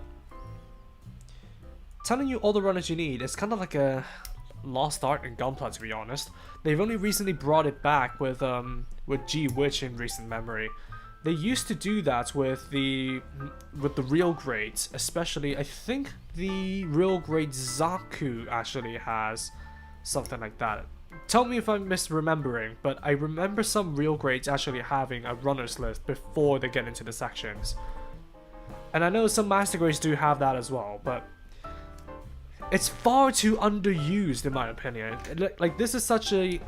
telling you all the runners you need is kind of like a lost art in gunpla, to be honest. They've only recently brought it back with G Witch in recent memory. They used to do that with the real grades, especially I think the real grade Zaku actually has something like that. Tell me if I'm misremembering, but I remember some real grades actually having a runner's list before they get into the sections. And I know some master grades do have that as well, but it's far too underused in my opinion. Like this is such a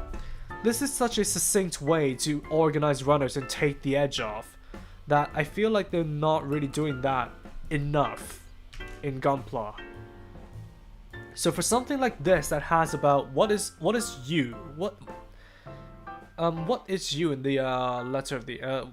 succinct way to organize runners and take the edge off that I feel like they're not really doing that enough in gunpla. So for something like this that has about what is you in the letter of the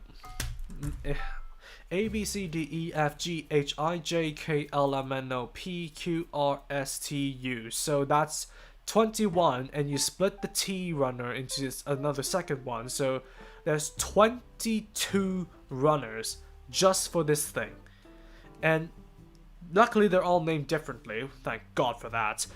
A B C D E F G H I J K L M N O P Q R S T U. So that's 21, and you split the T runner into another second one, so there's 22 runners just for this thing. And luckily they're all named differently, thank God for that.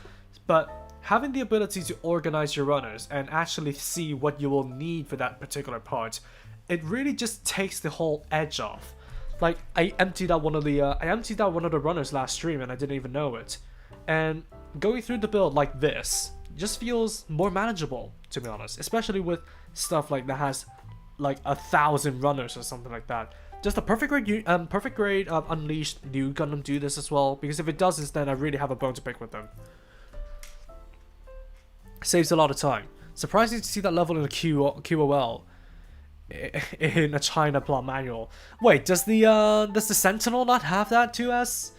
But having the ability to organize your runners and actually see what you will need for that particular part, it really just takes the whole edge off. Like I emptied out one of the runners last stream and I didn't even know it. And going through the build like this just feels more manageable, to be honest, especially with stuff like that has like 1,000 runners or something like that. Just a perfect grade Unleashed new Gundam do this as well, because if it doesn't, then I really have a bone to pick with them. Saves a lot of time. Surprising to see that level in a QOL in a China plot manual. Wait, does the Sentinel not have that 2S?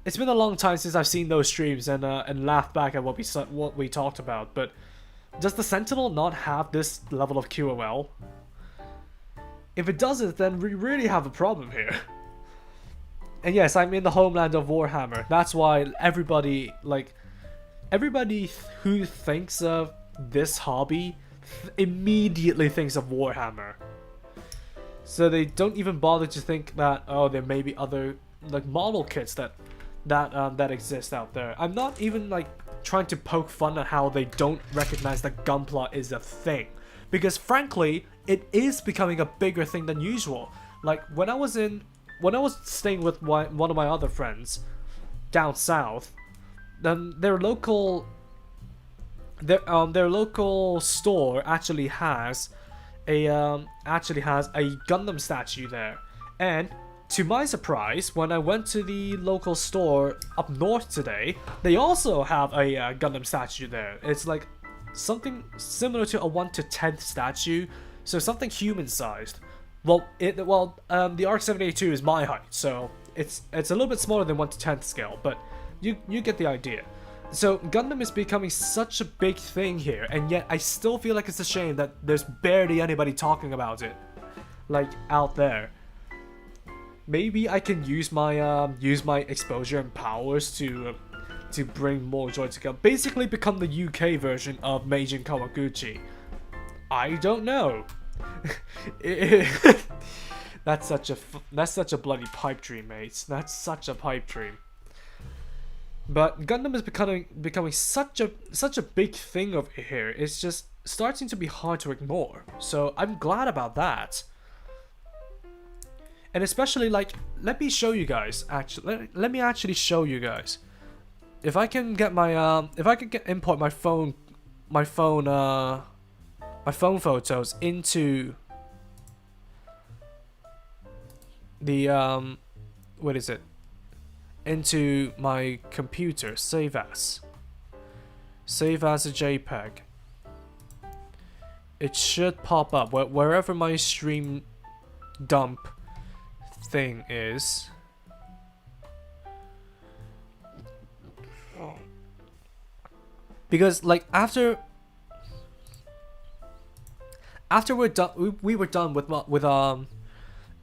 It's been a long time since I've seen those streams and laughed back at what we talked about, but does the Sentinel not have this level of QOL? If it doesn't, then we really have a problem here. And yes, I'm in the homeland of Warhammer. That's why everybody who thinks of this hobby immediately thinks of Warhammer. So they don't even bother to think that, oh, there may be other like model kits that exist out there. I'm not even like trying to poke fun at how they don't recognize that gunpla is a thing, because frankly it is becoming a bigger thing than usual. Like when I was staying with one of my other friends down south, then their local their local store actually has a Gundam statue there. And to my surprise, when I went to the local store up north today, they also have a Gundam statue there. It's like something similar to a 1/10th statue, so something human-sized. Well, the ARC-782 is my height, so it's a little bit smaller than 1/10th scale, but you get the idea. So Gundam is becoming such a big thing here, and yet I still feel like it's a shame that there's barely anybody talking about it, like out there. Maybe I can use my exposure and powers to bring more joy to Gundam. Basically, become the UK version of Meijin Kawaguchi. I don't know. That's such a bloody pipe dream, mates. That's such a pipe dream. But Gundam is becoming such a big thing over here. It's just starting to be hard to ignore. So I'm glad about that. And especially, like, let me show you guys. Actually, let me actually show you guys. If I can get my import my phone photos into the what is it? Into my computer, save as a JPEG. It should pop up wherever my stream dump thing is. Because like after we're done, we were done with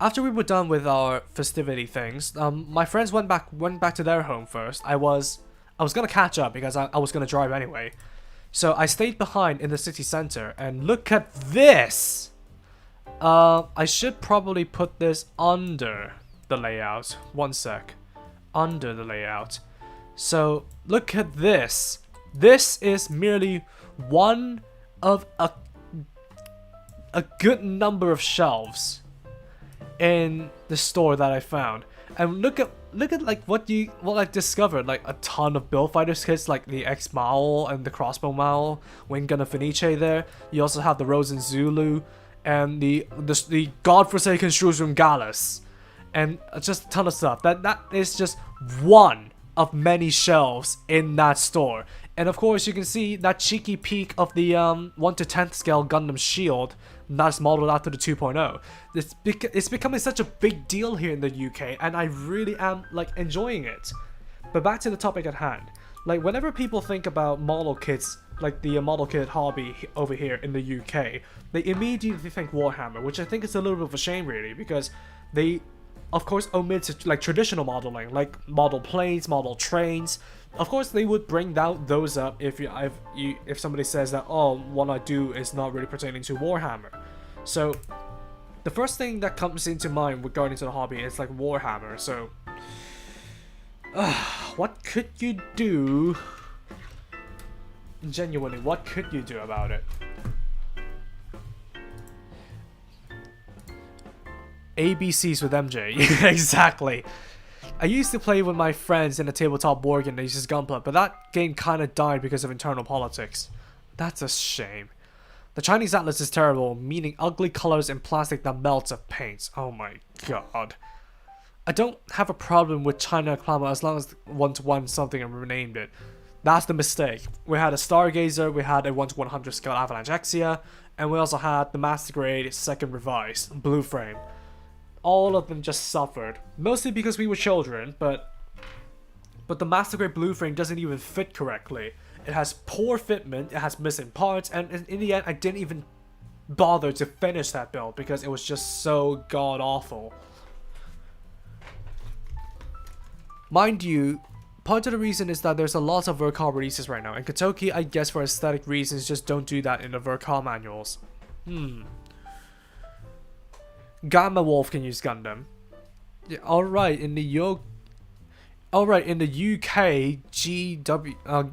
after we were done with our festivity things, my friends went back to their home first. I was gonna catch up because I was gonna drive anyway. So I stayed behind in the city center, and look at this! I should probably put this under the layout. One sec. Under the layout. So look at this. This is merely one of a good number of shelves in the store that I found, and look at like what I discovered, like a ton of Build Fighters kits, like the X Maul and the Crossbow Maul, Wing Gun of Fenice there. You also have the Rosen Zulu and the godforsaken Shrewsbury Gallus, and just a ton of stuff. That is just one of many shelves in that store. And of course, you can see that cheeky peak of the 1/10th scale Gundam shield that's modeled after the 2.0. It's becoming such a big deal here in the UK, and I really am like enjoying it. But back to the topic at hand. Like, whenever people think about model kits, like the model kit hobby over here in the UK, they immediately think Warhammer, which I think is a little bit of a shame, really, because they, of course, omit like traditional modeling, like model planes, model trains. Of course, they would bring those up if somebody says that, oh, what I do is not really pertaining to Warhammer. So the first thing that comes into mind regarding to the hobby is like Warhammer. So what could you do? Genuinely, what could you do about it? ABCs with MJ. Exactly. I used to play with my friends in a tabletop board game that uses gunpla, but that game kind of died because of internal politics. That's a shame. The Chinese Atlas is terrible, meaning ugly colors and plastic that melts of paints. Oh my god. I don't have a problem with China Plamo as long as 1/1 something and renamed it. That's the mistake. We had a Stargazer, we had a 1/100 scale Avalanche Exia, and we also had the Master Grade 2nd Revised, Blue Frame. All of them just suffered, mostly because we were children, but the Master Grade Blue Frame doesn't even fit correctly. It has poor fitment, it has missing parts, and in the end I didn't even bother to finish that build because it was just so god awful. Mind you, part of the reason is that there's a lot of Vercar releases right now, and Kotoki, I guess for aesthetic reasons, just don't do that in the Vercar manuals. Gamma Wolf can use Gundam. Yeah, alright, in the UK,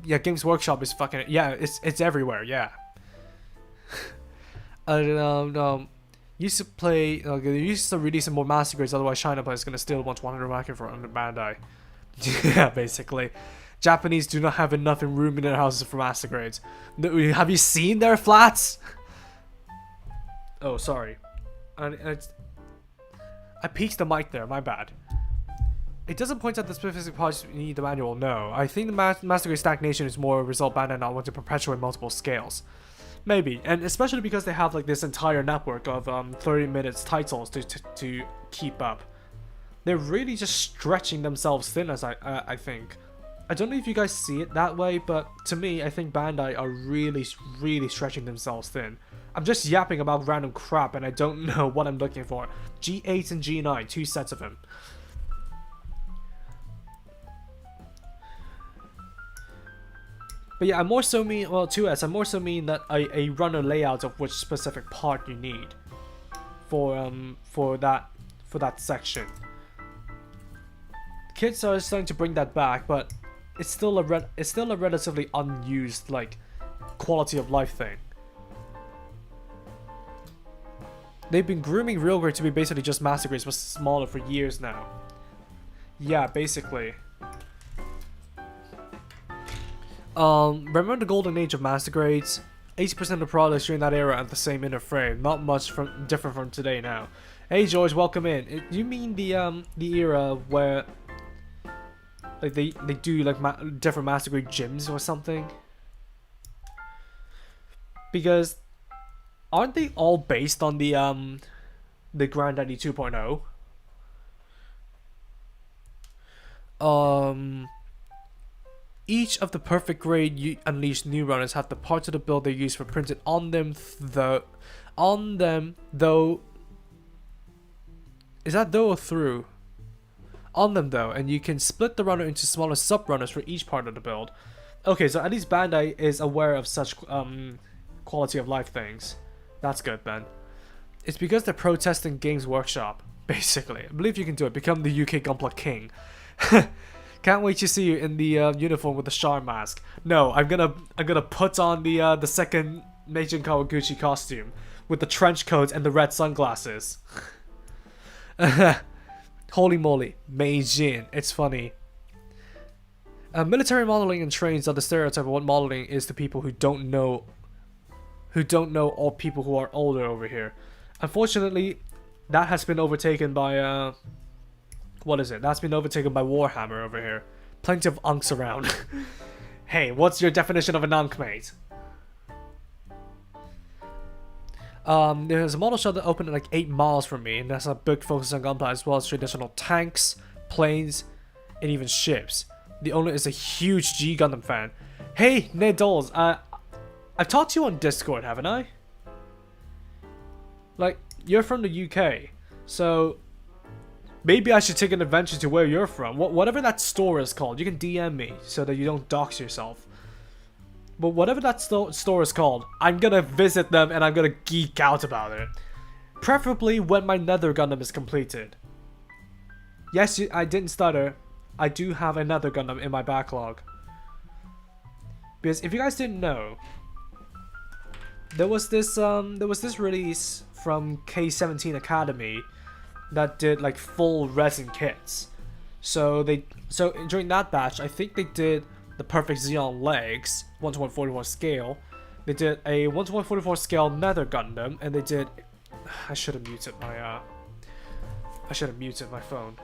yeah, Games Workshop is fucking, yeah, it's everywhere, yeah. Used to play, they used to release some more Master Grades, otherwise China Play is gonna steal 100 market for under Bandai. Yeah, basically. Japanese do not have enough room in their houses for master grades. Have you seen their flats? Oh, sorry. I peaked the mic there, my bad. It doesn't point out the specific parts you need the manual, no. I think the master grade stagnation is more a result Bandai not want to perpetuate multiple scales. Maybe, and especially because they have like this entire network of 30 minutes titles to keep up. They're really just stretching themselves thin, as I think. I don't know if you guys see it that way, but to me, I think Bandai are really stretching themselves thin. I'm just yapping about random crap and I don't know what I'm looking for. G8 and G9, 2 sets of them. But yeah, I more so mean, well, 2S, I more so mean that a runner layout of which specific part you need for that section. Kids are starting to bring that back, but it's still a relatively unused like quality of life thing. They've been grooming real grade to be basically just master grades but smaller for years now. Yeah, basically. Remember the golden age of master grades? 80% of the products during that era at the same inner frame. Not much different from today now. Hey George, welcome in. You mean the era where like they do like different master grade gyms or something? Because aren't they all based on the Granddaddy 2.0? Each of the perfect grade unleashed new runners have the parts of the build they use for printed on them though. Is that though or through? On them though, and you can split the runner into smaller sub-runners for each part of the build. Okay, so at least Bandai is aware of such quality of life things. That's good then. It's because they're protesting Games Workshop, basically. I believe you can do it. Become the UK Gunpla King. Can't wait to see you in the uniform with the Char mask. No, I'm gonna put on the second Meijin Kawaguchi costume with the trench coat and the red sunglasses. Holy moly, Meijin. It's funny. Military modeling and trains are the stereotype of what modeling is to people who don't know or people who are older over here. Unfortunately, that has been overtaken by what is it? That's been overtaken by Warhammer over here. Plenty of unks around. Hey, what's your definition of an unk, mate? There's a model shop that opened like 8 miles from me, and that's a big focus on gunpla as well as traditional tanks, planes, and even ships. The owner is a huge G Gundam fan. Hey, Ned Dolls, I've talked to you on Discord, haven't I? Like, you're from the UK, so maybe I should take an adventure to where you're from. Whatever that store is called, you can DM me so that you don't dox yourself. But whatever that store is called, I'm gonna visit them and I'm gonna geek out about it. Preferably when my Nether Gundam is completed. Yes, I didn't stutter. I do have a Nether Gundam in my backlog. Because if you guys didn't know, there was this release from K17 Academy that did like full resin kits. So during that batch, I think they did the perfect Xeon legs, 1:144 scale. They did a 1:144 scale Nether Gundam, and they did. I should have muted my phone.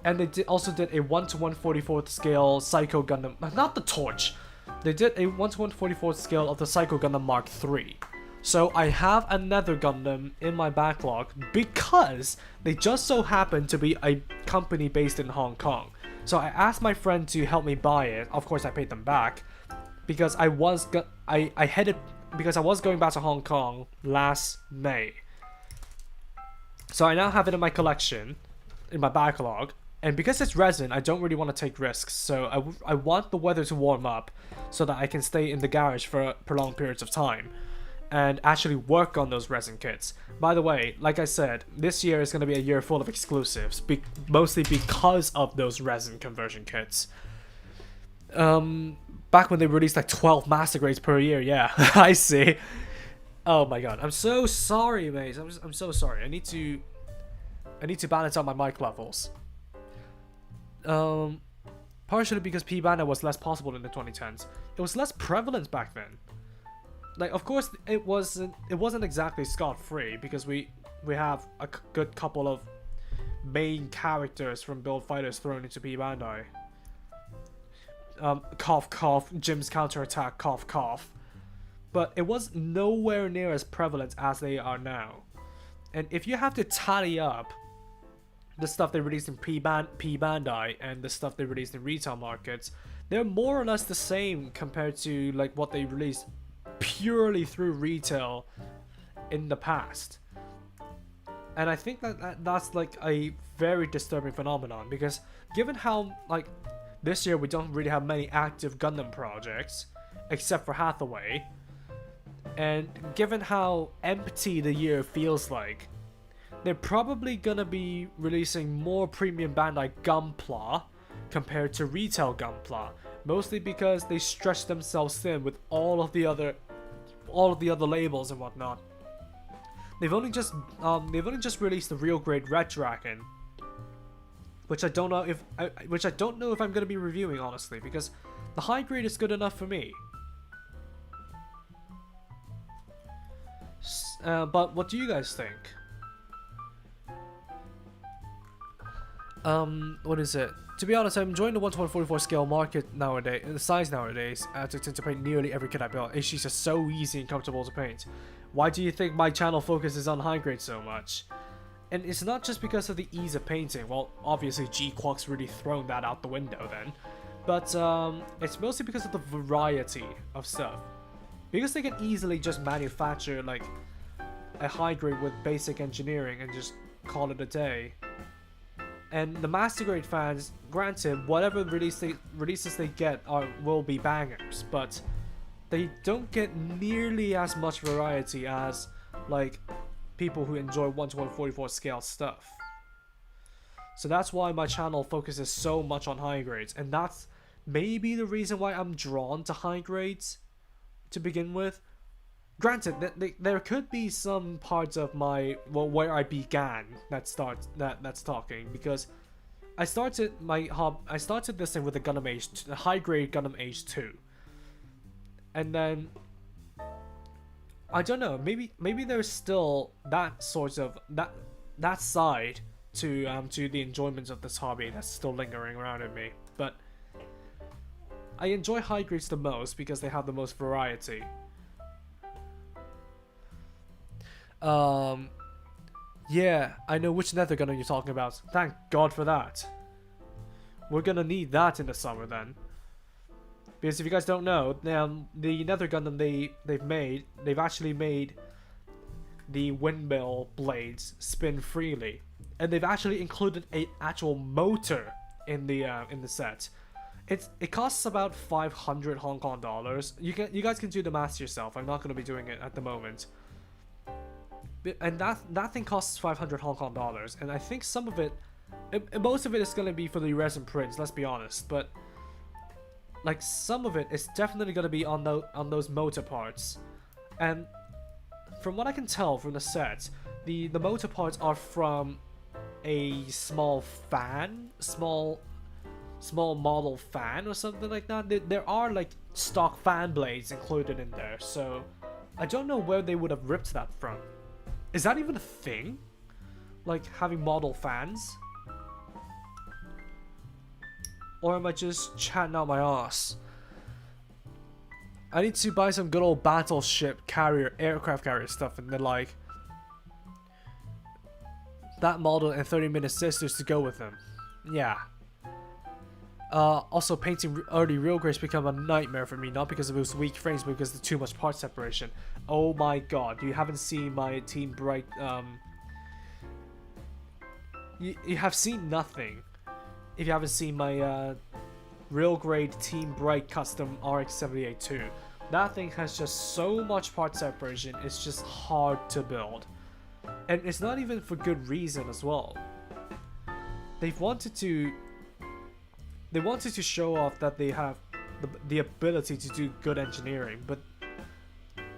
And they also did a 1:144 scale Psycho Gundam. Not the Torch. They did a 1:144 scale of the Psycho Gundam Mark III. So I have a Nether Gundam in my backlog because they just so happen to be a company based in Hong Kong. So I asked my friend to help me buy it. Of course, I paid them back because I was going back to Hong Kong last May. So I now have it in my collection, in my backlog. And because it's resin, I don't really want to take risks. So I want the weather to warm up so that I can stay in the garage for prolonged periods of time and actually work on those resin kits. By the way, like I said, this year is going to be a year full of exclusives, mostly because of those resin conversion kits. Back when they released like 12 master grades per year, yeah, I see. Oh my god, I'm so sorry, mate. I'm so sorry. I need to balance out my mic levels. partially because P-Bandai was less possible in the 2010s. It was less prevalent back then. Like, of course, it wasn't exactly scot-free because we have a good couple of main characters from Build Fighters thrown into P-Bandai. Cough cough, Jim's counterattack, cough cough. But it was nowhere near as prevalent as they are now. And if you have to tally up the stuff they released in P-Bandai and the stuff they released in retail markets, they're more or less the same compared to like what they released purely through retail in the past. And I think that's like a very disturbing phenomenon, because given how like this year we don't really have many active Gundam projects except for Hathaway, and given how empty the year feels like, they're probably gonna be releasing more premium Bandai Gunpla compared to retail Gunpla, mostly because they stretched themselves thin with all of the other labels and whatnot. They've only just released the real grade Red Dragon, which I don't know if I'm gonna be reviewing, honestly, because the high grade is good enough for me. But what do you guys think? What is it? To be honest, I'm enjoying the 1:144 scale market nowadays, the size nowadays, to paint nearly every kit I build. It's just so easy and comfortable to paint. Why do you think my channel focuses on high grade so much? And it's not just because of the ease of painting. Well, obviously G-Quack's really thrown that out the window then. But it's mostly because of the variety of stuff. Because they can easily just manufacture like a high grade with basic engineering and just call it a day. And the master grade fans, granted, whatever releases they get will be bangers, but they don't get nearly as much variety as like people who enjoy 1:144 scale stuff. So that's why my channel focuses so much on high grades, and that's maybe the reason why I'm drawn to high grades to begin with. Granted, there could be some parts of my, well, where I began that's talking, because I started this thing with the high grade Gundam Age 2, and then I don't know, maybe there's still that sort of that side to the enjoyment of this hobby that's still lingering around in me, but I enjoy high grades the most because they have the most variety. Yeah, I know which Nether Gundam you're talking about. Thank God for that. We're gonna need that in the summer then. Because if you guys don't know, the Nether Gundam they've actually made the windmill blades spin freely, and they've actually included an actual motor in the set. It costs about 500 Hong Kong dollars. You guys can do the math yourself. I'm not gonna be doing it at the moment. And that thing costs 500 Hong Kong dollars, and I think some of it, most of it is gonna be for the resin prints. Let's be honest, but like some of it is definitely gonna be on those motor parts. And from what I can tell from the set, the motor parts are from a small model fan or something like that. There are like stock fan blades included in there, so I don't know where they would have ripped that from. Is that even a thing? Like having model fans? Or am I just chatting out my ass? I need to buy some good old battleship carrier, aircraft carrier stuff, and then like that model and 30-minute sisters to go with them. Yeah. Also, painting early real grades become a nightmare for me, not because of those weak frames, but because of too much part separation. Oh my god, you haven't seen my Team Bright, you have seen nothing if you haven't seen my real grade Team Bright custom RX-78-2. That thing has just so much part separation, it's just hard to build. And it's not even for good reason as well. They wanted to show off that they have the ability to do good engineering, but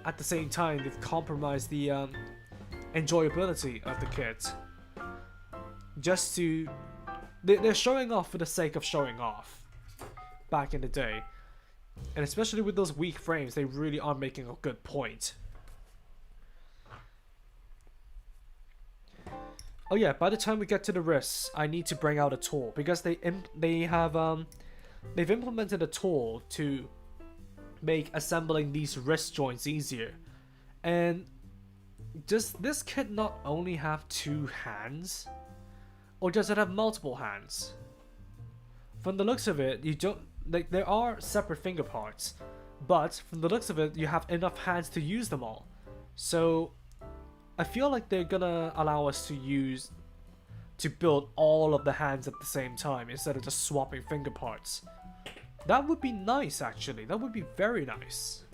at the same time they've compromised the enjoyability of the kit. They're showing off for the sake of showing off. back in the day. And especially with those weak frames, they really are making a good point. Oh yeah, by the time we get to the wrists, I need to bring out a tool because they've implemented a tool to make assembling these wrist joints easier. And does this kit not only have 2 hands? Or does it have multiple hands? From the looks of it, you don't, like, there are separate finger parts, but from the looks of it, you have enough hands to use them all. So I feel like they're gonna allow us to build all of the hands at the same time instead of just swapping finger parts. That would be nice, actually. That would be very nice.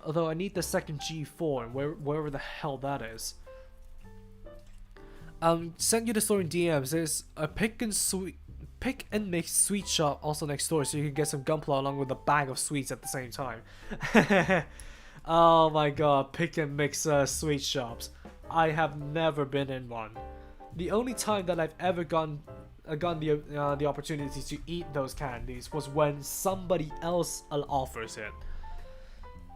Although I need the second G4 and wherever the hell that is. Send you the store in DMs. There's a pick and mix sweet shop also next door, so you can get some gunpla along with a bag of sweets at the same time. Oh my god, pick and mix sweet shops. I have never been in one. The only time that I've ever gotten the opportunity to eat those candies was when somebody else offers it.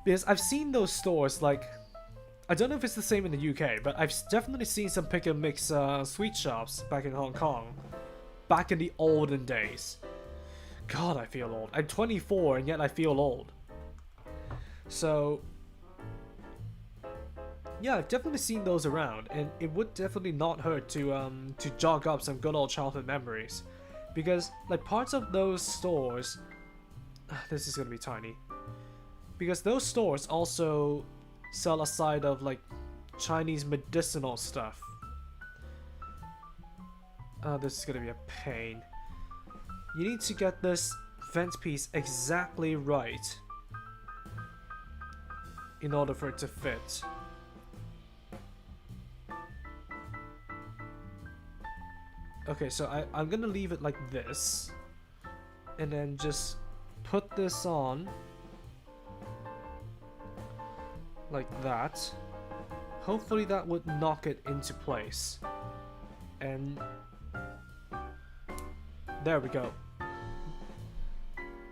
Because I've seen those stores, like, I don't know if it's the same in the UK, but I've definitely seen some pick and mix sweet shops back in Hong Kong, back in the olden days. God, I feel old. I'm 24 and yet I feel old. So yeah, I've definitely seen those around, and it would definitely not hurt to jog up some good old childhood memories, because like parts of those stores, this is gonna be tiny, because those stores also sell a side of like Chinese medicinal stuff. This is gonna be a pain. You need to get this vent piece exactly right in order for it to fit. Okay, so I'm gonna leave it like this, and then just put this on like that. Hopefully that would knock it into place. And there we go.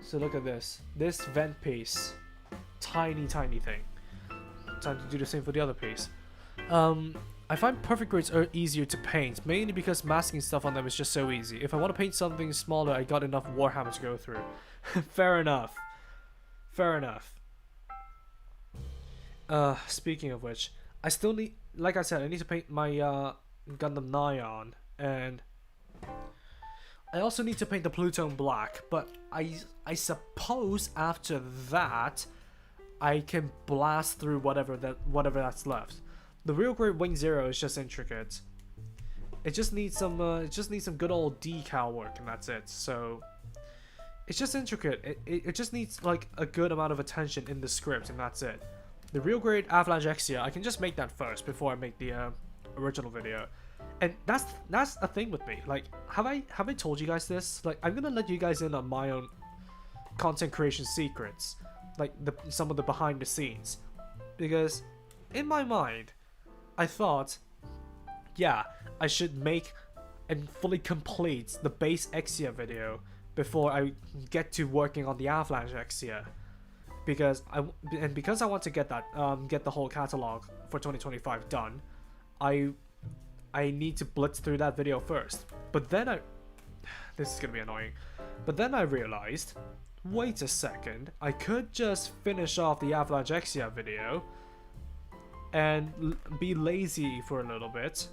So look at this. This vent piece. Tiny thing. Time to do the same for the other piece. I find perfect grids are easier to paint, mainly because masking stuff on them is just so easy. If I want to paint something smaller, I got enough Warhammer to go through. Fair enough. Fair enough. Speaking of which, I still need, like I said, I need to paint my Gundam Nyan, and I also need to paint the Plutone black, but I suppose after that I can blast through whatever that's left. The real grade Wing Zero is just intricate. It just needs some good old decal work, and that's it. So it's just intricate. It just needs like a good amount of attention in the script, and that's it. The real grade Avalanche Exia, I can just make that first before I make the original video. And that's a thing with me. Like, have I told you guys this? Like, I'm gonna let you guys in on my own content creation secrets, like some of the behind the scenes, because in my mind, I thought, yeah, I should make and fully complete the base Exia video before I get to working on the Avalanche Exia, because I want to get that get the whole catalog for 2025 done. I need to blitz through that video first. But then this is gonna be annoying. But then I realized, wait a second, I could just finish off the Avalanche Exia video and be lazy for a little bit,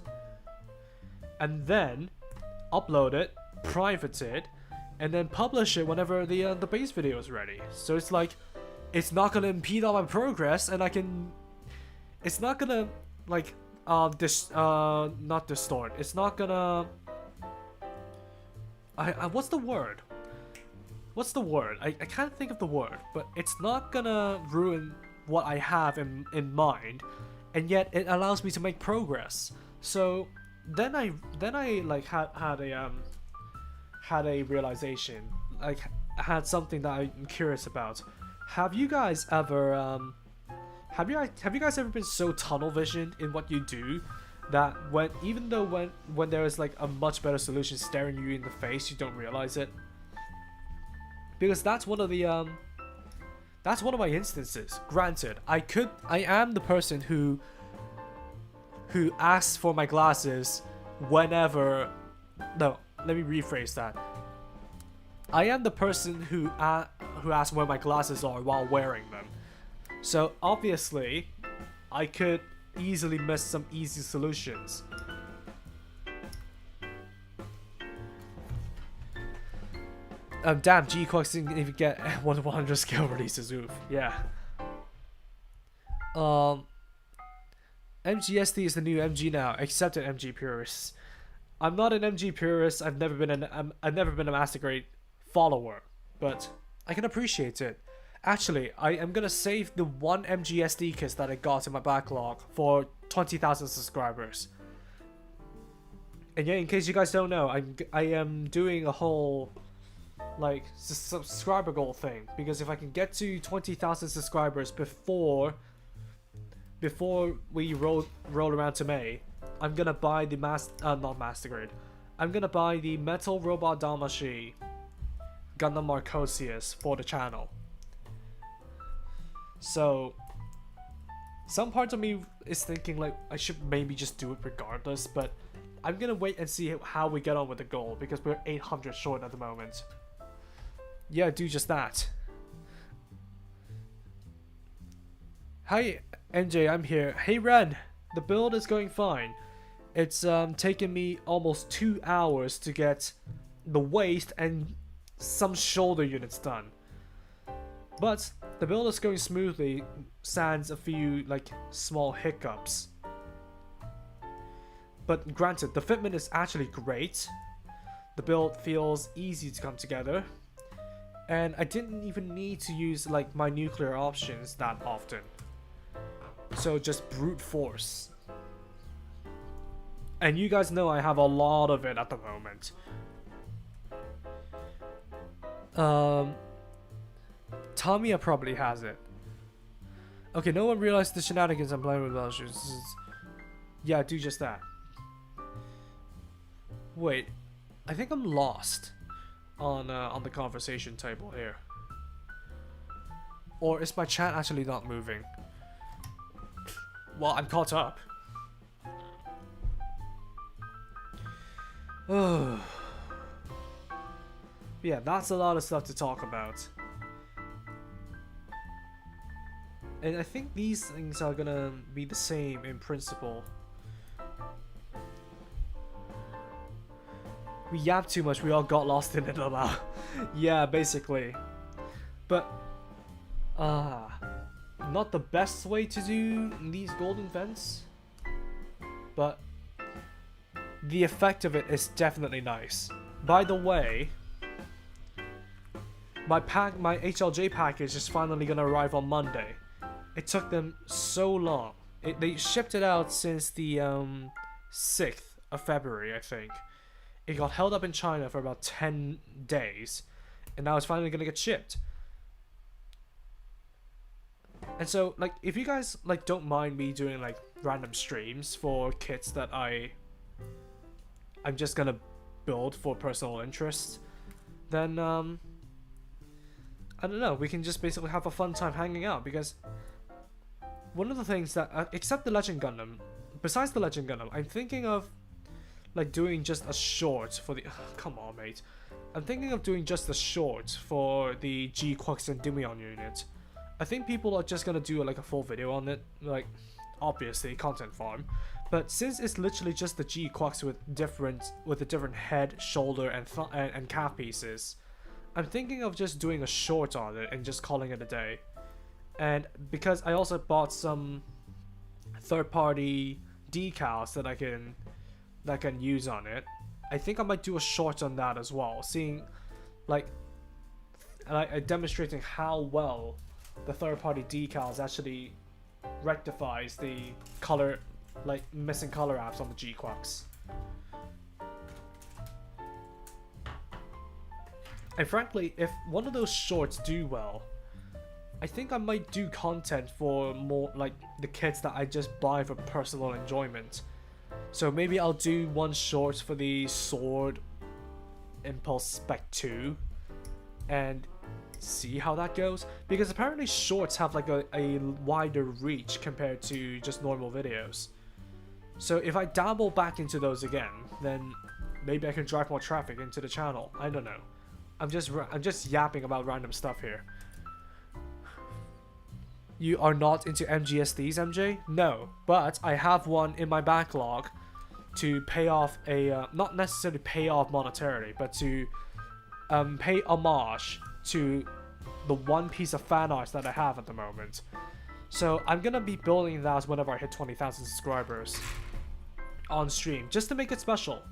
and then upload it, private it, and then publish it whenever the base video is ready. So it's like, it's not gonna impede on my progress, and it's not gonna like not distort. It's not gonna. What's the word? What's the word? I can't think of the word, but it's not gonna ruin what I have in mind, and yet it allows me to make progress. So then I like had a realization, like had something that I'm curious about. Have you guys ever have you guys ever been so tunnel visioned in what you do that even though when there is like a much better solution staring you in the face, you don't realize it? because that's one of the that's one of my instances. Granted, I am the person who asks for my glasses whenever. No, let me rephrase that. I am the person who asks where my glasses are while wearing them. So obviously, I could easily miss some easy solutions. Damn, G-Quacks didn't even get 1 to 100 skill releases. Oof. Yeah. MGSD is the new MG now. Accepted, MG purists. I'm not an MG purist. I've never been a Master Grade follower, but I can appreciate it. Actually, I am gonna save the one MGSD kit that I got in my backlog for 20,000 subscribers. And yeah, in case you guys don't know, I am doing a whole like subscriber goal thing, because if I can get to 20,000 subscribers before we roll around to May, I'm gonna buy the not Master Grade. I'm gonna buy the Metal Robot Damashi Gundam Marcosius for the channel. So some part of me is thinking like I should maybe just do it regardless, but I'm gonna wait and see how we get on with the goal, because we're 800 short at the moment. Yeah, do just that. Hi NJ, I'm here. Hey Ren, the build is going fine. It's taken me almost 2 hours to get the waist and some shoulder units done. But the build is going smoothly, sans a few like small hiccups. But granted, the fitment is actually great. The build feels easy to come together. And I didn't even need to use like my nuclear options that often. So just brute force. And you guys know I have a lot of it at the moment. Tamiya probably has it. Okay, no one realized the shenanigans I'm playing with Belgians. Yeah, do just that. Wait, I think I'm lost on the conversation table here. Or is my chat actually not moving? Well, I'm caught up. Yeah, that's a lot of stuff to talk about. And I think these things are gonna be the same in principle. We yapped too much, we all got lost in it a lot. Yeah, basically. But, not the best way to do these golden vents. But, the effect of it is definitely nice. By the way, my HLJ package is finally gonna arrive on Monday. It took them so long. They shipped it out since the 6th of February, I think. It got held up in China for about 10 days, and now it's finally gonna get shipped. And so, like, if you guys like don't mind me doing like random streams for kits that I'm just gonna build for personal interest, then I don't know, we can just basically have a fun time hanging out, because one of the things that, except the Legend Gundam, besides the Legend Gundam, I'm thinking of like doing just a short for the, come on mate, I'm thinking of doing just a short for the G-Quacks and Dimion unit. I think people are just gonna do like a full video on it, like obviously content farm, but since it's literally just the G-Quacks with a different head, shoulder, and calf pieces, I'm thinking of just doing a short on it and just calling it a day. And because I also bought some third-party decals that I can use on it, I think I might do a short on that as well, seeing like demonstrating how well the third-party decals actually rectifies the color, like missing color apps on the G-Quacks. And frankly, if one of those shorts do well, I think I might do content for more like the kits that I just buy for personal enjoyment. So maybe I'll do one short for the Sword Impulse Spec 2, and see how that goes, because apparently shorts have like a wider reach compared to just normal videos. So if I dabble back into those again, then maybe I can drive more traffic into the channel. I don't know. I'm just yapping about random stuff here. You are not into MGSDs, MJ? No, but I have one in my backlog to pay off a not necessarily pay off monetarily, but to pay homage to the one piece of fan art that I have at the moment. So I'm gonna be building that whenever I hit 20,000 subscribers on stream, just to make it special.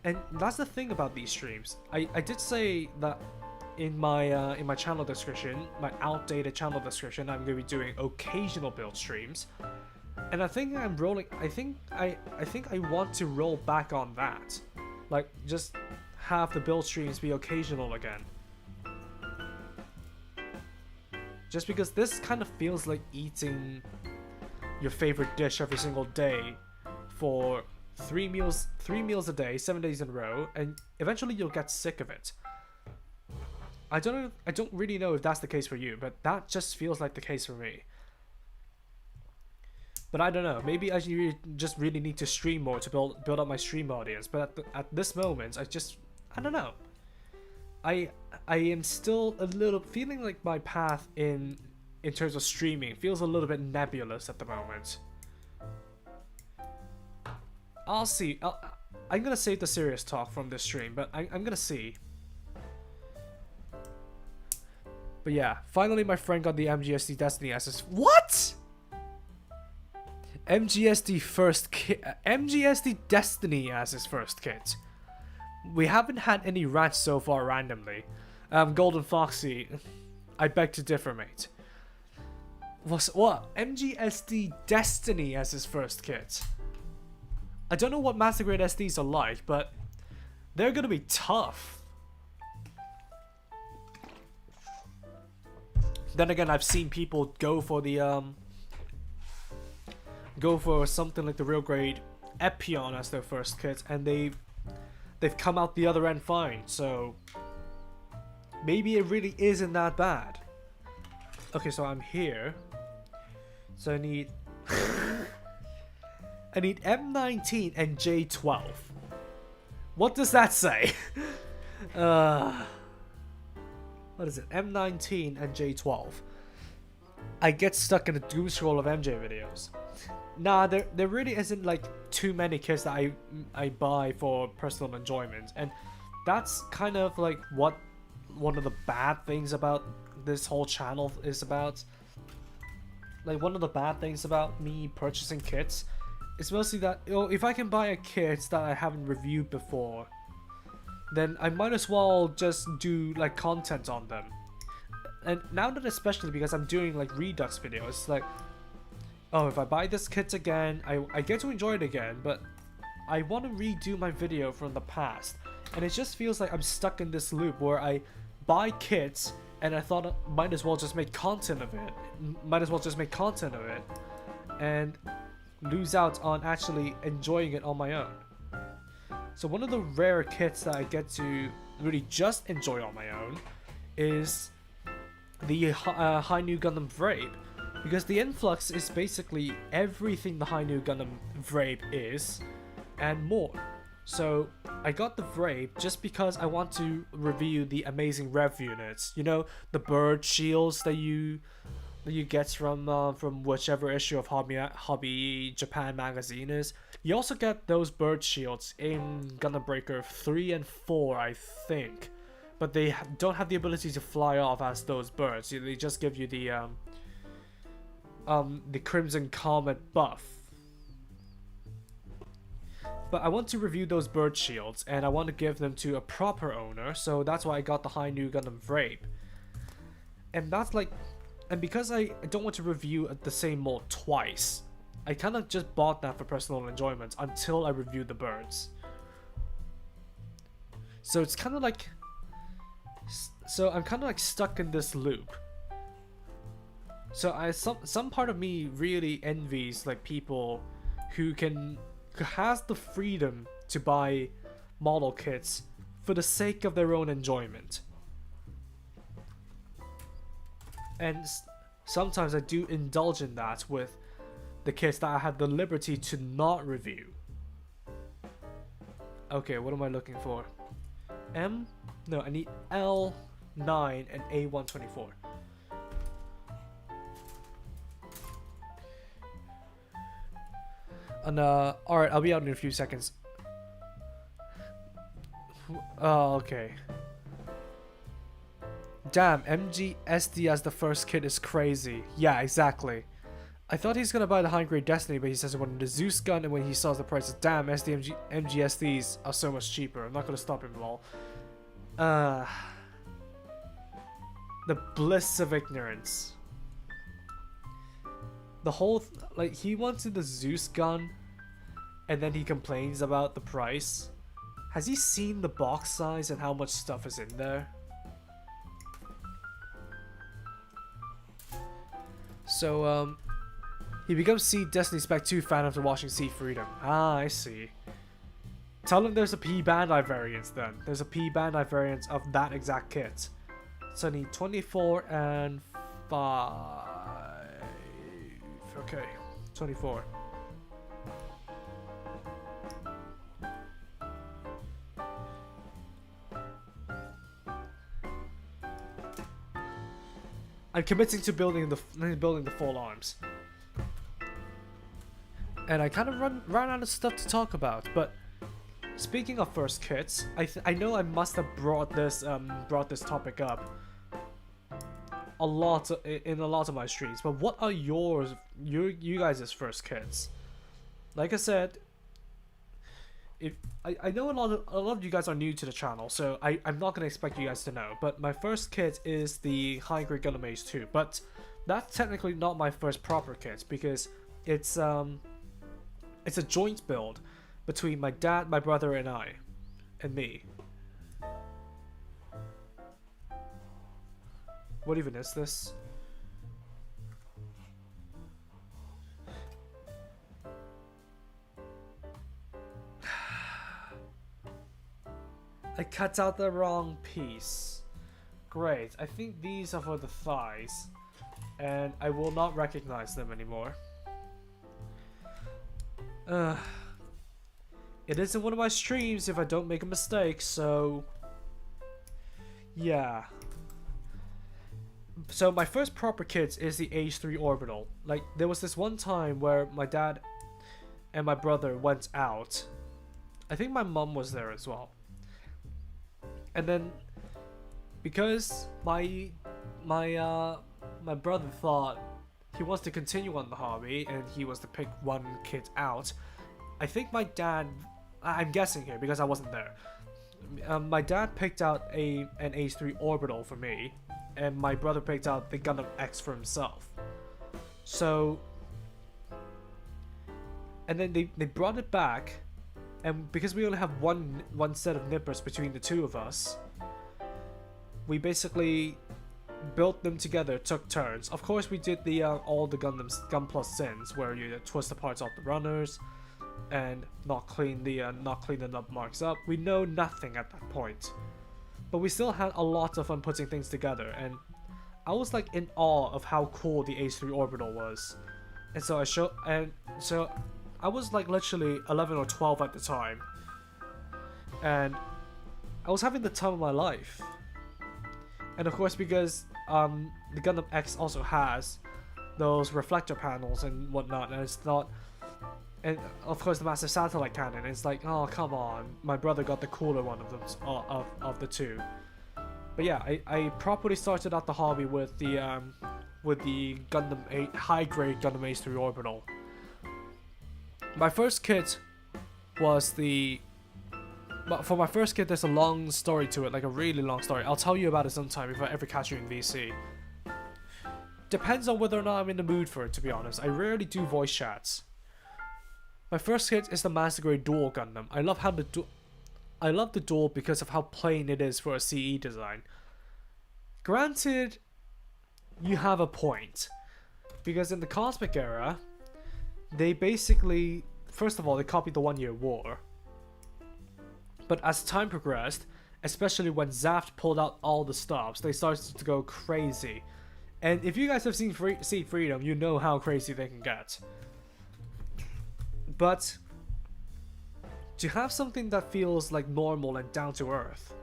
And that's the thing about these streams. I did say that in my channel description, my outdated channel description, I'm gonna be doing occasional build streams. And I think I'm rolling. I think I want to roll back on that, like just have the build streams be occasional again. Just because this kind of feels like eating your favorite dish every single day for three meals a day, 7 days in a row, and eventually you'll get sick of it. I don't really know if that's the case for you, but that just feels like the case for me. But I don't know, maybe I just really need to stream more to build up my stream audience, but at this moment, I don't know. I am still a little feeling like my path in terms of streaming feels a little bit nebulous at the moment. I'll see. I'm gonna save the serious talk from this stream, but I'm gonna see. But yeah, finally my friend got the MGSD Destiny as his— What? MGSD first kit, MGSD Destiny as his first kit. We haven't had any rats so far randomly. Golden Foxy, I beg to differ, mate. What? MGSD Destiny as his first kit. I don't know what Master Grade SDs are like, but they're gonna be tough. Then again, I've seen people go for the something like the real grade Epion as their first kit, and they've come out the other end fine. So maybe it really isn't that bad. Okay, so I'm here. So I need I need M19 and J12. What does that say? What is it? M19 and J12. I get stuck in a doom scroll of MJ videos. Nah, there really isn't like too many kits that I buy for personal enjoyment, and that's kind of like what one of the bad things about this whole channel is about. Like, one of the bad things about me purchasing kits is mostly that, you know, if I can buy a kit that I haven't reviewed before, then I might as well just do like content on them. And now that, especially because I'm doing like Redux videos, it's like, oh, if I buy this kit again, I get to enjoy it again, but I want to redo my video from the past. And it just feels like I'm stuck in this loop where I buy kits and I thought I might as well just make content of it. And lose out on actually enjoying it on my own. So one of the rare kits that I get to really just enjoy on my own is the High New Gundam Vrape, because the Influx is basically everything the High New Gundam Vrape is and more. So I got the Vrape just because I want to review the amazing rev units. You know, the bird shields that you get from whichever issue of Hobby Japan magazine is. You also get those bird shields in Gundam Breaker 3 and 4, I think. But they don't have the ability to fly off as those birds. They just give you the Crimson Comet buff. But I want to review those bird shields, and I want to give them to a proper owner, so that's why I got the High New Gundam Vrape. And that's like, and because I don't want to review the same mold twice, I kind of just bought that for personal enjoyment until I reviewed the birds. So it's kind of like, so I'm kind of like stuck in this loop. So some part of me really envies like people who has the freedom to buy model kits for the sake of their own enjoyment. and sometimes I do indulge in that with the kits that I have the liberty to not review. Okay, what am I looking for? M? No, I need L9 and A124. And alright, I'll be out in a few seconds. Oh, okay. Damn, MGSD as the first kit is crazy. Yeah, exactly. I thought he's gonna buy the high grade Destiny, but he says he wanted the Zeus gun, and when he saw the prices, damn, MGSDs are so much cheaper. I'm not gonna stop him, lol. The bliss of ignorance. The whole like he wanted the Zeus gun, and then he complains about the price. Has he seen the box size and how much stuff is in there? So he becomes C Destiny Spec 2 fan after watching C Freedom. Ah, I see. Tell him there's a P Bandai variant then. There's a P Bandai variant of that exact kit. So I need 24 and 5. Okay, 24. I'm committing to building the full arms. And I kind of ran out of stuff to talk about, but speaking of first kits, I know I must have brought this topic up a lot in a lot of my streams, but what are you guys' first kits? Like I said, I know a lot of you guys are new to the channel, so I'm not gonna expect you guys to know. But my first kit is the high grade Gundam Age 2, but that's technically not my first proper kit because it's a joint build between my dad, my brother, and me. What even is this? I cut out the wrong piece. Great, I think these are for the thighs, and I will not recognize them anymore. It isn't one of my streams if I don't make a mistake, so yeah. So my first proper kit is the H3 orbital. Like, there was this one time where my dad and my brother went out. I think my mom was there as well. And then, because my brother thought he wants to continue on the hobby and he was to pick one kit out, I think my dad, I'm guessing here because I wasn't there, my dad picked out an H3 orbital for me, and my brother picked out the Gundam X for himself. So, and then they brought it back. And because we only have one set of nippers between the two of us, we basically built them together, took turns. Of course, we did the all the gunpla sins, where you twist the parts off the runners and not clean the nub marks up. We know nothing at that point, but we still had a lot of fun putting things together. And I was like in awe of how cool the H3 orbital was, and so I was like literally 11 or 12 at the time, and I was having the time of my life. And of course, because the Gundam X also has those reflector panels and whatnot, and it's not, and of course the massive satellite cannon, it's like, oh come on, my brother got the cooler one of them of the two. But yeah, I properly started out the hobby with the Gundam 8 high grade Gundam H3 orbital. My first kit was but for my first kit, there's a long story to it, like a really long story. I'll tell you about it sometime if I ever catch you in VC. Depends on whether or not I'm in the mood for it, to be honest. I rarely do voice chats. My first kit is the Master Grade Dual Gundam. I love the dual because of how plain it is for a CE design. Granted, you have a point, because in the Cosmic era, they basically, first of all, they copied the 1 Year War. But as time progressed, especially when Zaft pulled out all the stops, they started to go crazy And if you guys have seen Seed Freedom, you know how crazy they can get. But to have something that feels like normal and down to earth,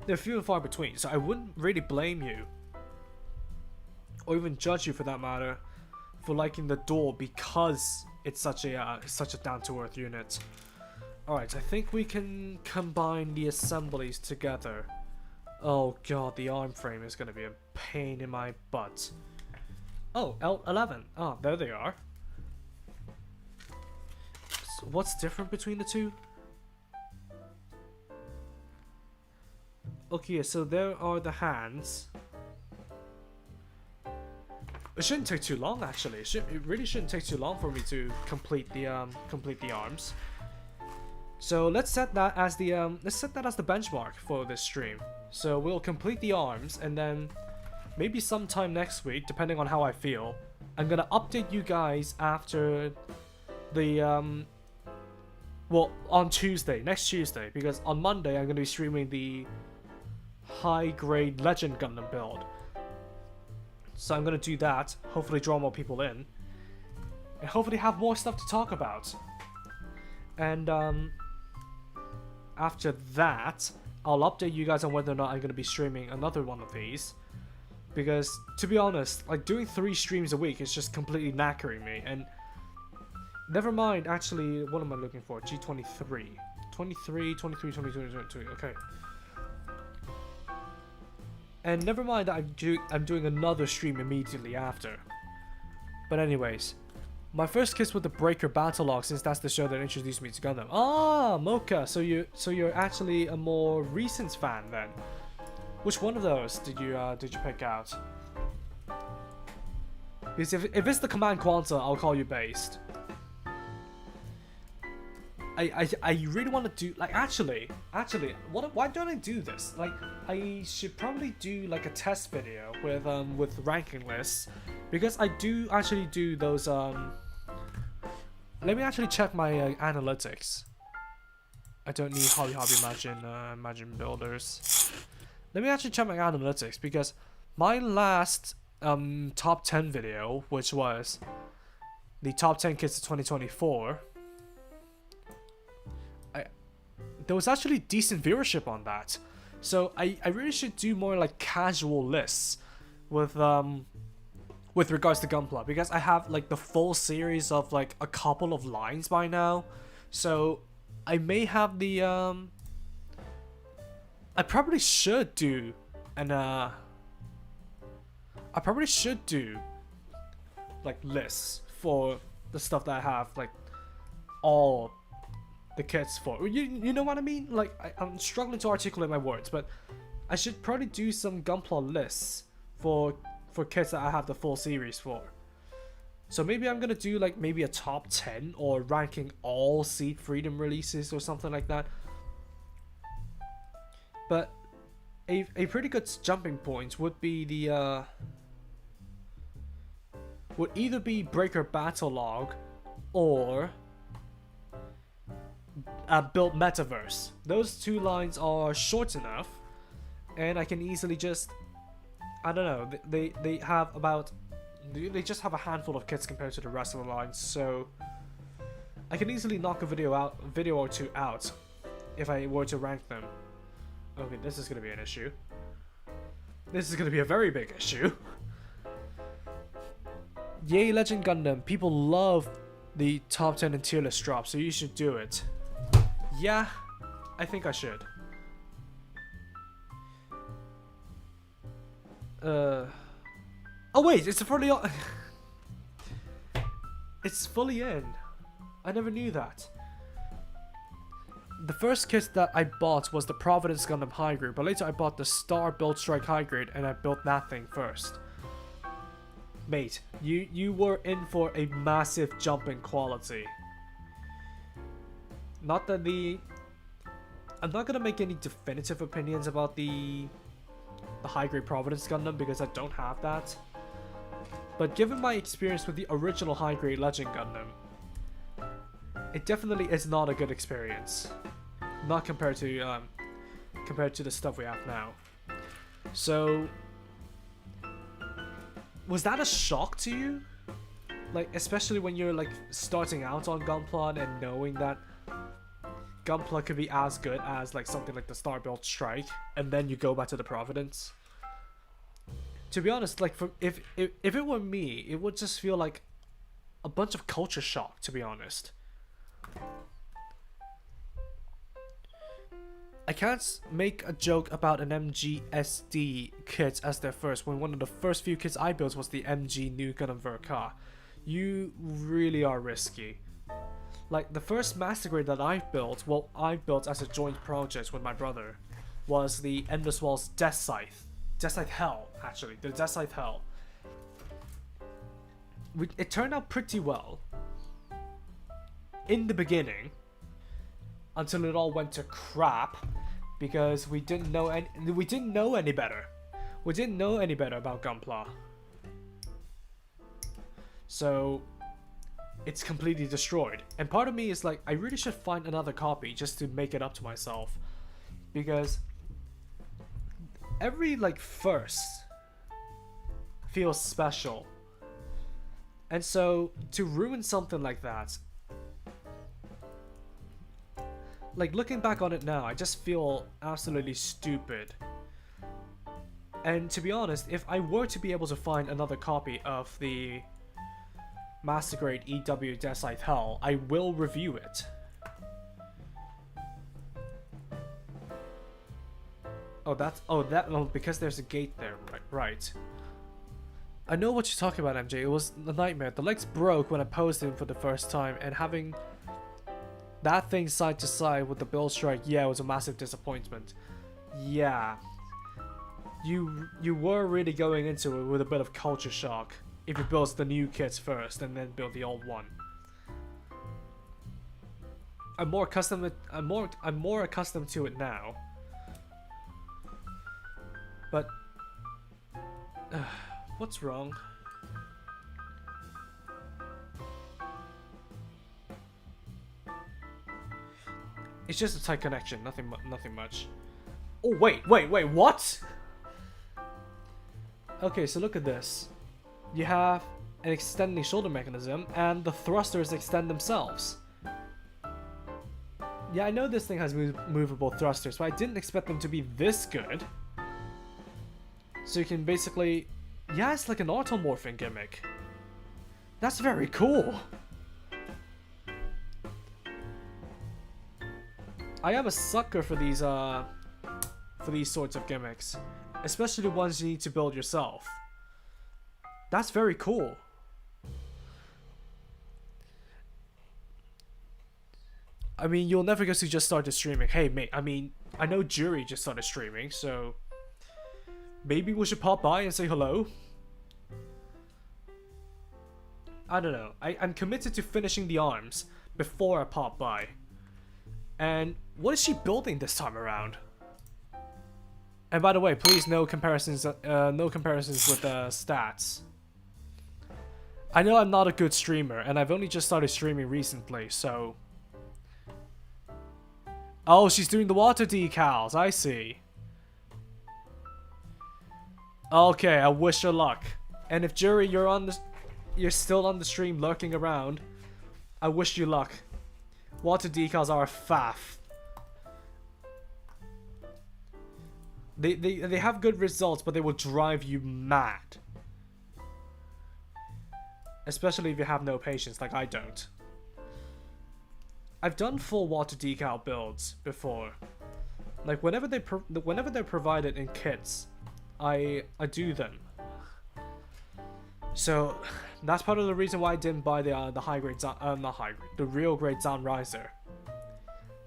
they're few and far between. So I wouldn't really blame you, or even judge you for that matter, for liking the door because it's such a down to earth unit. Alright, I think we can combine the assemblies together. Oh god, the arm frame is gonna be a pain in my butt. Oh, L11. Oh, there they are. So what's different between the two? Okay, so there are the hands. It shouldn't take too long, actually. It really shouldn't take too long for me to complete the arms. So let's set that as the benchmark for this stream. So we'll complete the arms, and then maybe sometime next week, depending on how I feel, I'm gonna update you guys after the well, on Tuesday, next Tuesday, because on Monday I'm gonna be streaming the high-grade Legend Gundam build. So I'm gonna do that, hopefully draw more people in, and hopefully have more stuff to talk about. And after that, I'll update you guys on whether or not I'm gonna be streaming another one of these. Because, to be honest, like doing 3 streams a week is just completely knackering me. And never mind, actually, what am I looking for? G23. 23, 22, okay. And never mind that I'm doing another stream immediately after. But anyways, my first kiss with the Breaker Backlog, since that's the show that introduced me to Gundam. Ah, Mocha, so you're actually a more recent fan then. Which one of those did you pick out? Because if it's the Command Quanta, I'll call you based. I really want to do, like, actually, why don't I do this? Like, I should probably do like a test video with ranking lists, because I do actually do those. Let me actually check my analytics. I don't need Hobby Imagine Builders. Let me actually check my analytics, because my last top 10 video, which was the top 10 kits of 2024. There was actually decent viewership on that, so I really should do more like casual lists with regards to Gunpla, because I have like the full series of like a couple of lines by now, so I may have the I probably should do like lists for the stuff that I have like all the kits for. You know what I mean? Like, I'm struggling to articulate my words, but I should probably do some Gunpla lists for kits that I have the full series for. So maybe I'm gonna do like maybe a top 10 or ranking all Seed Freedom releases or something like that. But a pretty good jumping point would be the would either be Breaker Backlog or Build Metaverse. Those 2 lines are short enough, and I can easily just, I don't know, they have about, they just have a handful of kits compared to the rest of the lines, so I can easily knock a video or 2 out if I were to rank them. Okay, this is gonna be an issue. This is gonna be a very big issue. Yay, Legend Gundam. People love the top 10 and tier list drop, so you should do it. Yeah, I think I should. Oh wait, it's fully on. It's fully in. I never knew that. The first kit that I bought was the Providence Gundam High Grade, but later I bought the Star Build Strike High Grade, and I built that thing first. Mate, you were in for a massive jump in quality. Not that I'm not gonna make any definitive opinions about the high grade Providence Gundam, because I don't have that. But given my experience with the original high grade Legend Gundam, it definitely is not a good experience. Not compared to the stuff we have now. So was that a shock to you? Like, especially when you're like starting out on Gunpla and knowing that Gunpla could be as good as like something like the Starbuilt Strike, and then you go back to the Providence. To be honest, like if it were me, it would just feel like a bunch of culture shock, to be honest. I can't make a joke about an MGSD kit as their first when one of the first few kits I built was the MG New Gundam Verka. You really are risky. Like, the first Master Grade that I built, well, I built as a joint project with my brother, was the Endless Walls Death Scythe. Death Scythe Hell, actually. The Death Scythe Hell. It turned out pretty well in the beginning, until it all went to crap, because we didn't know any better. We didn't know any better about Gunpla. So it's completely destroyed. And part of me is like, I really should find another copy just to make it up to myself, because every like first feels special. And so to ruin something like that, like looking back on it now, I just feel absolutely stupid. And to be honest, if I were to be able to find another copy of the Master Grade EW Death Scythe Hell, I will review it. Oh, because there's a gate there, right. I know what you're talking about, MJ. It was a nightmare. The legs broke when I posed him for the first time, and having that thing side to side with the build strike, yeah, it was a massive disappointment. Yeah. You were really going into it with a bit of culture shock if you build the new kits first and then build the old one. I'm more accustomed to it now. But what's wrong? It's just a tight connection, nothing much. Oh wait, what? Okay, so look at this. You have an extending shoulder mechanism, and the thrusters extend themselves. Yeah, I know this thing has movable thrusters, but I didn't expect them to be this good. So you can basically... Yeah, it's like an automorphing gimmick. That's very cool. I am a sucker for these sorts of gimmicks, especially the ones you need to build yourself. That's very cool. I mean, you'll never guess who just started streaming. Hey, mate, I mean, I know Jury just started streaming, so maybe we should pop by and say hello. I don't know. I'm committed to finishing the arms before I pop by. And what is she building this time around? And by the way, please no comparisons with stats. I know I'm not a good streamer, and I've only just started streaming recently, so... Oh, she's doing the water decals, I see. Okay, I wish her luck. And if Jury, you're still on the stream lurking around, I wish you luck. Water decals are a faff. They have good results, but they will drive you mad. Especially if you have no patience, like I don't. I've done full water decal builds before. Like whenever they're provided in kits, I do them. So that's part of the reason why I didn't buy the high grade, the real grade Zan Riser.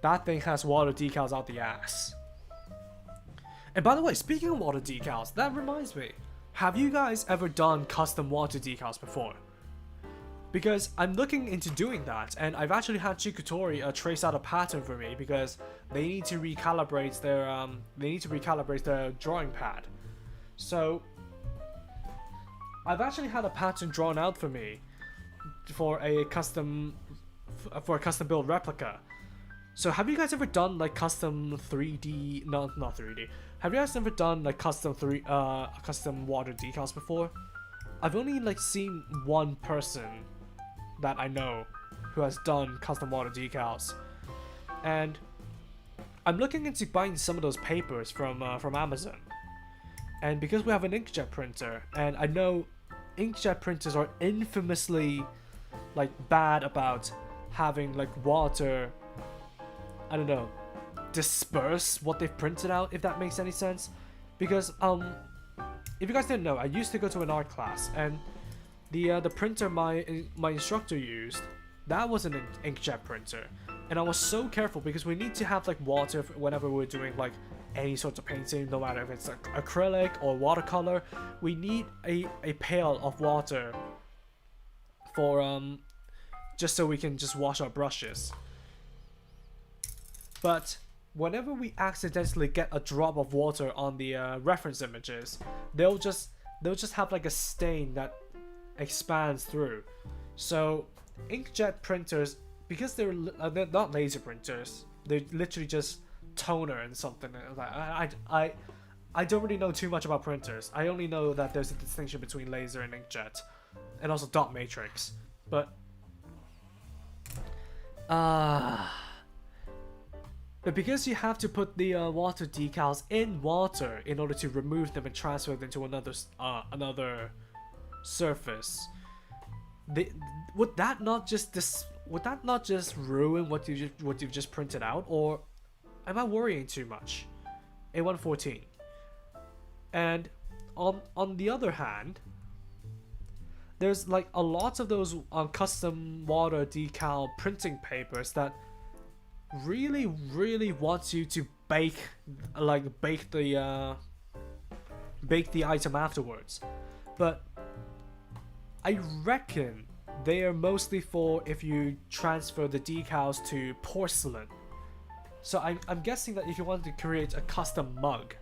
That thing has water decals out the ass. And by the way, speaking of water decals, that reminds me. Have you guys ever done custom water decals before? Because I'm looking into doing that, and I've actually had Chikutori trace out a pattern for me because they need to recalibrate their drawing pad. So I've actually had a pattern drawn out for me for a custom build replica. So have you guys ever done like custom 3D? Not 3D. Have you guys ever done like custom water decals before? I've only like seen one person that I know who has done custom water decals, and I'm looking into buying some of those papers from Amazon. And because we have an inkjet printer, and I know inkjet printers are infamously like bad about having like water, I don't know, disperse what they've printed out, if that makes any sense. Because if you guys didn't know, I used to go to an art class, and the printer my instructor used, that was an inkjet printer, and I was so careful because we need to have like water whenever we're doing like any sort of painting, no matter if it's like acrylic or watercolor. We need a pail of water for just so we can just wash our brushes. But whenever we accidentally get a drop of water on the reference images, they'll just have like a stain that expands through. So inkjet printers, because they're not laser printers, they're literally just toner and something like that. I don't really know too much about printers. I only know that there's a distinction between laser and inkjet, and also dot matrix. But because you have to put the water decals in water in order to remove them and transfer them to another surface, would that not just ruin what you've just printed out, or am I worrying too much? A114. And on the other hand, there's like a lot of those custom water decal printing papers that really wants you to bake the item afterwards. But I reckon they are mostly for if you transfer the decals to porcelain. So I'm guessing that if you want to create a custom mug,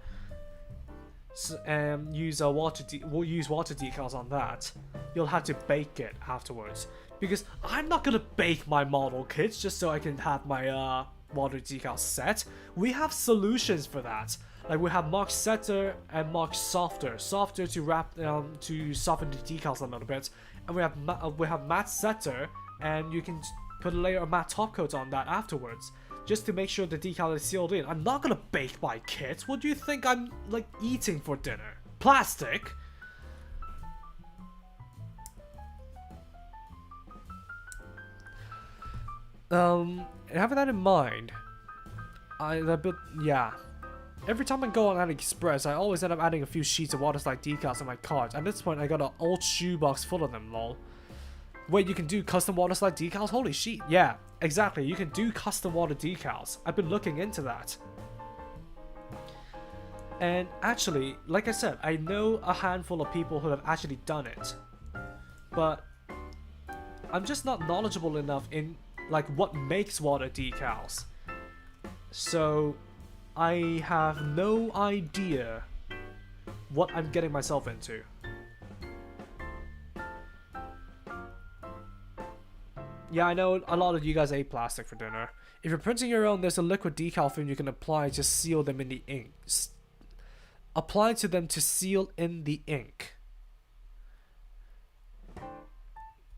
use water decals on that, you'll have to bake it afterwards. Because I'm not gonna bake my model kits just so I can have my water decals set. We have solutions for that. Like we have Mark Setter and Mark Softer to wrap to soften the decals a little bit, and we have Matte Setter, and you can put a layer of matte top coat on that afterwards, just to make sure the decal is sealed in. I'm not gonna bake my kits. What do you think I'm like eating for dinner? Plastic? Having that in mind, every time I go on AliExpress, I always end up adding a few sheets of waterslide decals in my cart. At this point, I got an old shoebox full of them, lol. Wait, you can do custom waterslide decals? Holy shit, yeah, exactly, you can do custom water decals. I've been looking into that. And actually, like I said, I know a handful of people who have actually done it. But I'm just not knowledgeable enough in like what makes water decals. So I have no idea what I'm getting myself into. Yeah, I know a lot of you guys ate plastic for dinner. If you're printing your own, there's a liquid decal film you can apply to seal them in the ink. Apply to them to seal in the ink.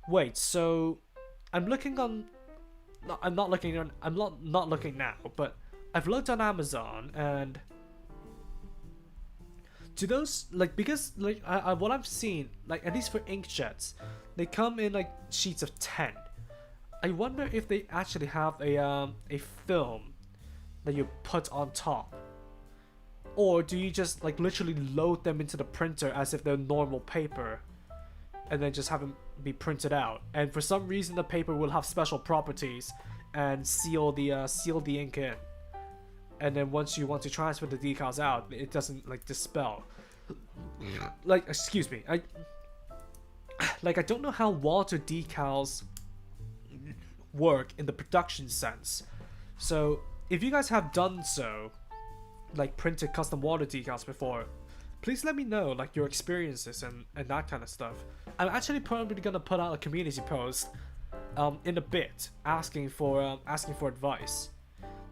Wait, so I'm looking on. No, I'm not looking on. I'm not looking now, but I've looked on Amazon, and to those because what I've seen, like at least for inkjets, they come in like sheets of 10. I wonder if they actually have a film that you put on top, or do you just like literally load them into the printer as if they're normal paper, and then just have them be printed out? And for some reason, the paper will have special properties and seal the ink in. And then once you want to transfer the decals out, it doesn't like dispel. Like, excuse me, I don't know how water decals work in the production sense. So if you guys have done so, like printed custom water decals before, please let me know like your experiences and that kind of stuff. I'm actually probably gonna put out a community post in a bit asking for advice,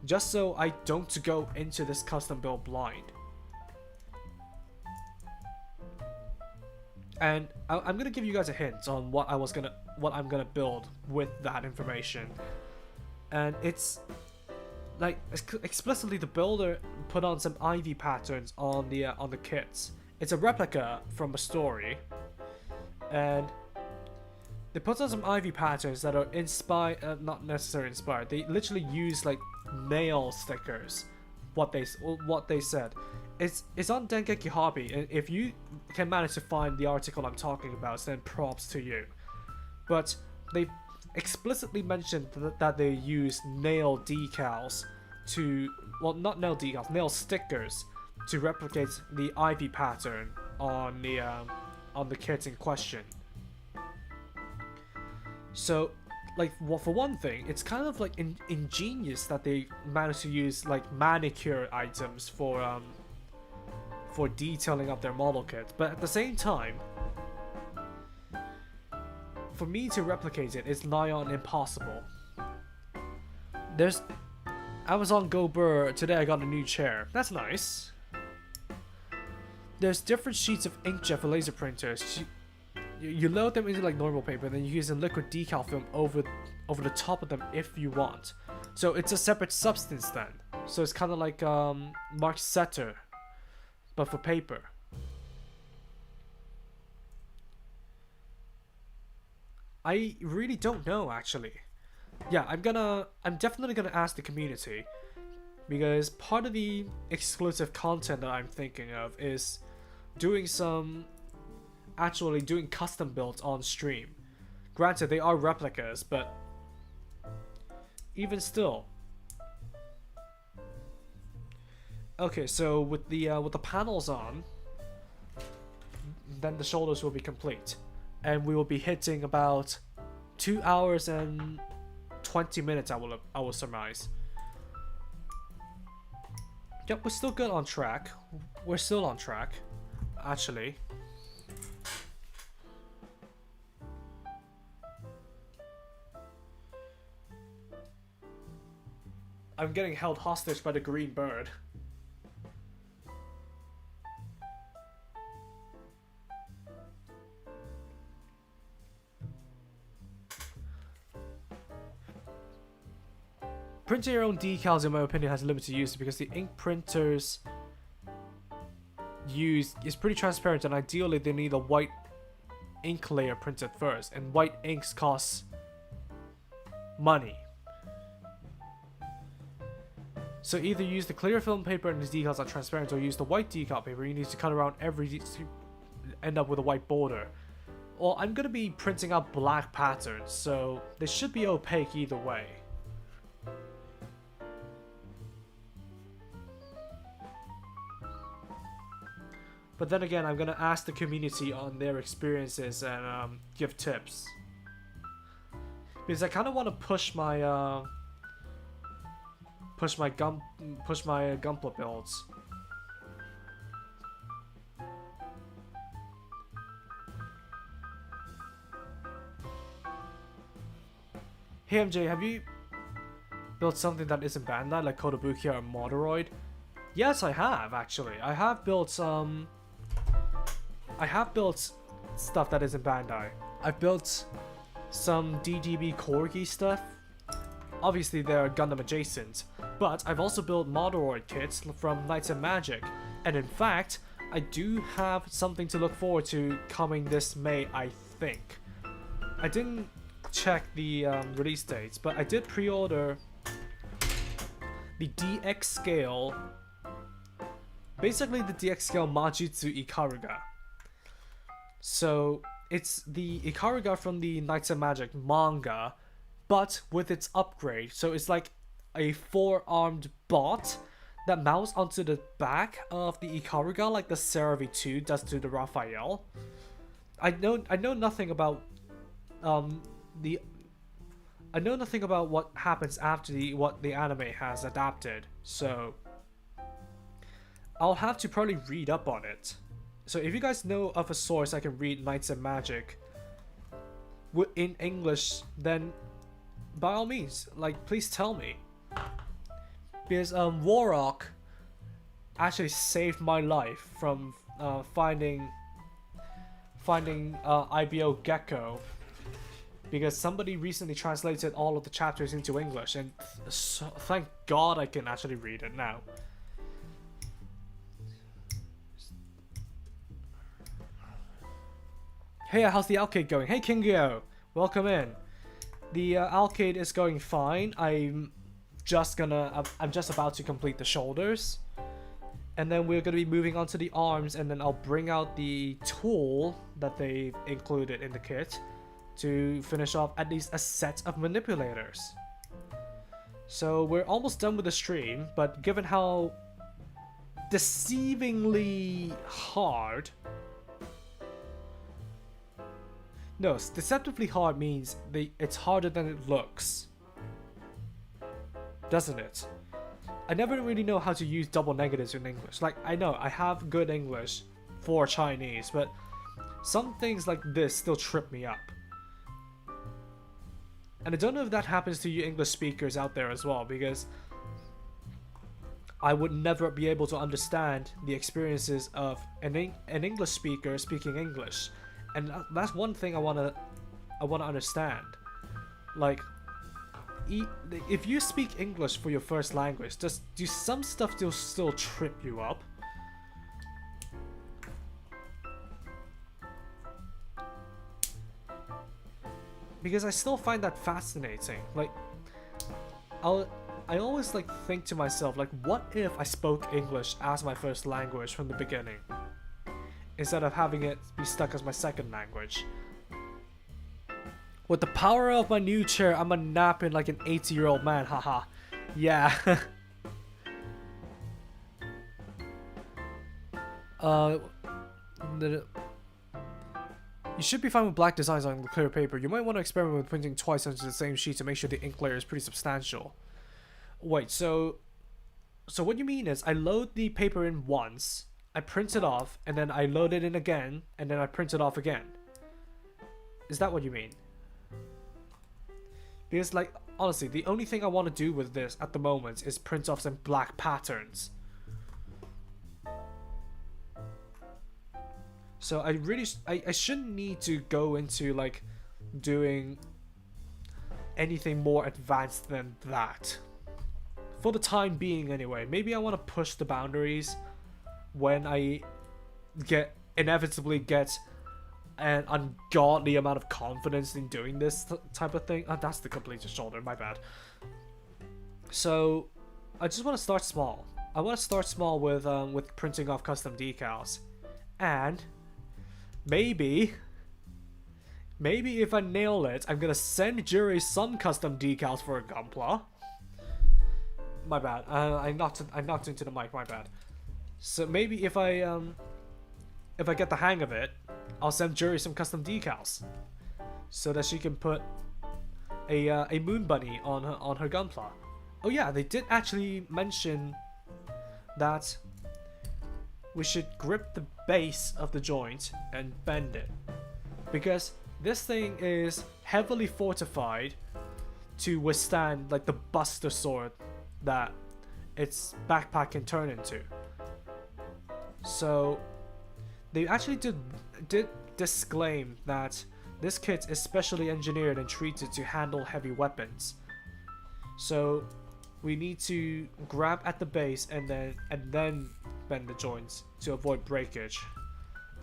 just so I don't go into this custom build blind. And I'm gonna give you guys a hint on what I'm gonna build with that information. And it's like explicitly the builder put on some ivy patterns on the kits. It's a replica from a story, and they put on some ivy patterns that are inspired, not necessarily inspired. They literally use like nail stickers. What they said. It's on Dengeki Hobby, and if you can manage to find the article I'm talking about, then props to you. But they explicitly mentioned that they use nail decals to, well, not nail decals, nail stickers to replicate the ivy pattern on the kit in question. So, like, well, for one thing, it's kind of like ingenious that they managed to use like manicure items for detailing up their model kit, but at the same time, for me to replicate it is nigh on impossible. There's Amazon Go Burr, today I got a new chair. That's nice. There's different sheets of inkjet for laser printers. You load them into like normal paper, and then you use a liquid decal film over the top of them if you want. So it's a separate substance then. So it's kind of like Mark Setter, but for paper. I really don't know, actually. Yeah, I'm definitely gonna ask the community, because part of the exclusive content that I'm thinking of is doing custom builds on stream. Granted, they are replicas, but even still. Okay, so with the panels on, then the shoulders will be complete, and we will be hitting about 2 hours and 20 minutes. I will surmise. Yep, we're still good on track. We're still on track, actually. I'm getting held hostage by the green bird. Printing your own decals, in my opinion, has limited use because the ink printers used is pretty transparent, and ideally they need a white ink layer printed first, and white inks cost money. So either use the clear film paper and the decals are transparent, or use the white decal paper. You need to cut around to end up with a white border. Well, I'm gonna be printing out black patterns, so they should be opaque either way. But then again, I'm gonna ask the community on their experiences and give tips, because I kind of want to push my gunpla builds. Hey MJ, have you built something that isn't Bandai, like Kotobukiya or Motoroid? Yes, I have actually. I have built stuff that isn't Bandai. I've built some DDB Corgi stuff. Obviously they're Gundam adjacent, but I've also built Motoroid kits from Knights of Magic, and in fact, I do have something to look forward to coming this May, I think. I didn't check the release dates, but I did pre-order the DX scale, basically the DX scale Majutsu Ikaruga. So it's the Ikaruga from the Knights of Magic manga, but with its upgrade. So it's like a 4-armed bot that mounts onto the back of the Ikaruga, like the Seravi 2 does to the Raphael. I know nothing about what happens after what the anime has adapted, so I'll have to probably read up on it. So if you guys know of a source I can read Knights of Magic in English, then by all means, like, please tell me. Because Warrock actually saved my life from finding finding IBO Gecko, because somebody recently translated all of the chapters into English, and so, thank God I can actually read it now. Hey, how's the Alkaid going? Hey, Kingyo! Welcome in. The Alkaid is going fine. I'm just about to complete the shoulders. And then we're going to be moving on to the arms, and then I'll bring out the tool that they included in the kit to finish off at least a set of manipulators. So we're almost done with the stream, but given how deceivingly hard... No, deceptively hard means it's harder than it looks. Doesn't it? I never really know how to use double negatives in English. Like, I know, I have good English for Chinese, but some things like this still trip me up. And I don't know if that happens to you English speakers out there as well, because I would never be able to understand the experiences of an English speaker speaking English. And that's one thing I wanna understand. Like, if you speak English for your first language, do some stuff still trip you up? Because I still find that fascinating. Like, I always like think to myself, like, what if I spoke English as my first language from the beginning, instead of having it be stuck as my second language? With the power of my new chair, I'm a napping like an 80-year-old man, haha. Yeah. You should be fine with black designs on clear paper. You might want to experiment with printing twice onto the same sheet to make sure the ink layer is pretty substantial. Wait, so what you mean is I load the paper in once, I print it off, and then I load it in again, and then I print it off again. Is that what you mean? Because, like, honestly, the only thing I want to do with this at the moment is print off some black patterns. So I shouldn't need to go into, like, doing anything more advanced than that. For the time being, anyway. Maybe I want to push the boundaries when I inevitably get an ungodly amount of confidence in doing this type of thing. Oh, that's the completed shoulder, my bad. So I just want to start small. I want to start small with printing off custom decals, and maybe if I nail it, I'm gonna send Jury some custom decals for a gunpla. My bad. I knocked into the mic. My bad. So maybe if I get the hang of it, I'll send Jury some custom decals, so that she can put a moon bunny on her gunpla. Oh yeah, they did actually mention that we should grip the base of the joint and bend it, because this thing is heavily fortified to withstand, like, the Buster Sword that its backpack can turn into. So they actually did disclaim that this kit is specially engineered and treated to handle heavy weapons. So we need to grab at the base and then bend the joints to avoid breakage.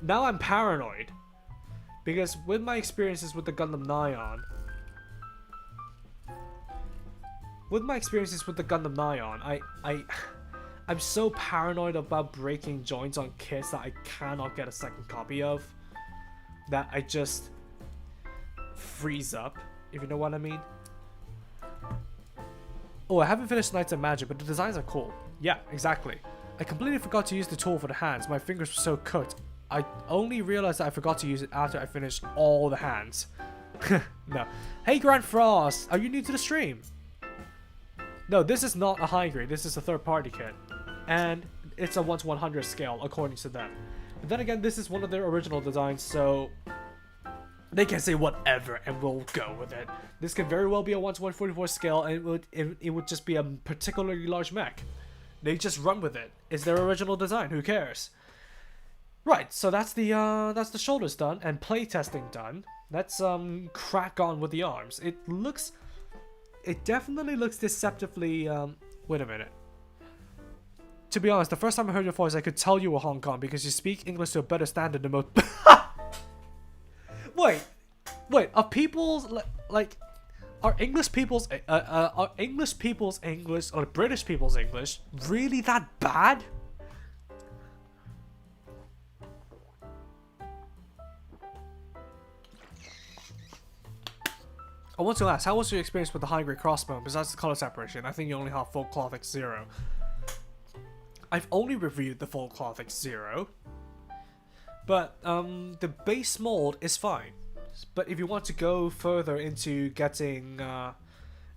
Now I'm paranoid, because with my experiences with the Gundam Nyan, I'm so paranoid about breaking joints on kits that I cannot get a second copy of, that I just freeze up, if you know what I mean. Oh, I haven't finished Knights of Magic, but the designs are cool. Yeah, exactly. I completely forgot to use the tool for the hands. My fingers were so cooked. I only realized that I forgot to use it after I finished all the hands. No. Hey, Grant Frost! Are you new to the stream? No, this is not a high grade. This is a third-party kit. And it's a 1/100 scale, according to them. But then again, this is one of their original designs, so they can say whatever and we'll go with it. This could very well be a 1/144 scale, and it would just be a particularly large mech. They just run with it. It's their original design. Who cares? Right, so that's the shoulders done and playtesting done. Let's crack on with the arms. It definitely looks deceptively wait a minute. To be honest, the first time I heard your voice, I could tell you were Hong Kong because you speak English to a better standard than most. Wait, are people's like are English people's English or British people's English really that bad? I want to ask, how was your experience with the high grade crossbow? Besides the color separation, I think you only have full cloth X0. I've only reviewed the full cloth X0, but the base mold is fine. But if you want to go further into getting a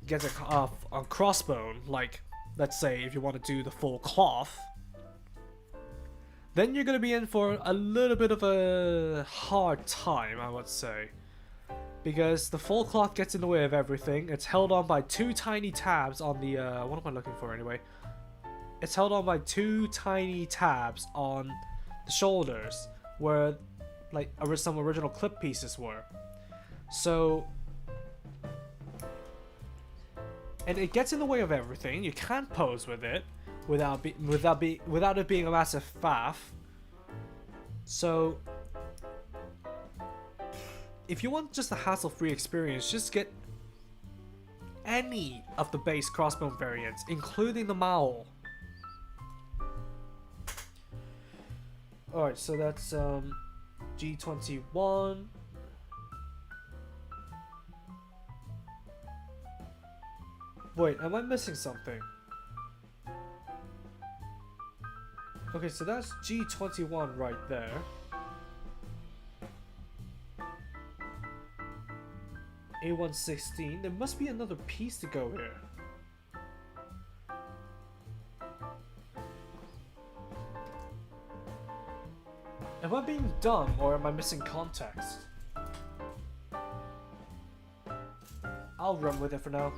crossbone, like let's say if you want to do the full cloth, then you're gonna be in for a little bit of a hard time, I would say. Because the full cloth gets in the way of everything. It's held on by two tiny tabs on the, what am I looking for anyway? It's held on by two tiny tabs on the shoulders, where, like, some original clip pieces were. So, and it gets in the way of everything. You can't pose with it without it being a massive faff. So, if you want just a hassle-free experience, just get any of the base crossbone variants, including the Maul. Alright, so that's G21. Wait, am I missing something? Okay, so that's G21 right there. A116, there must be another piece to go here. Am I being dumb or am I missing context? I'll run with it for now.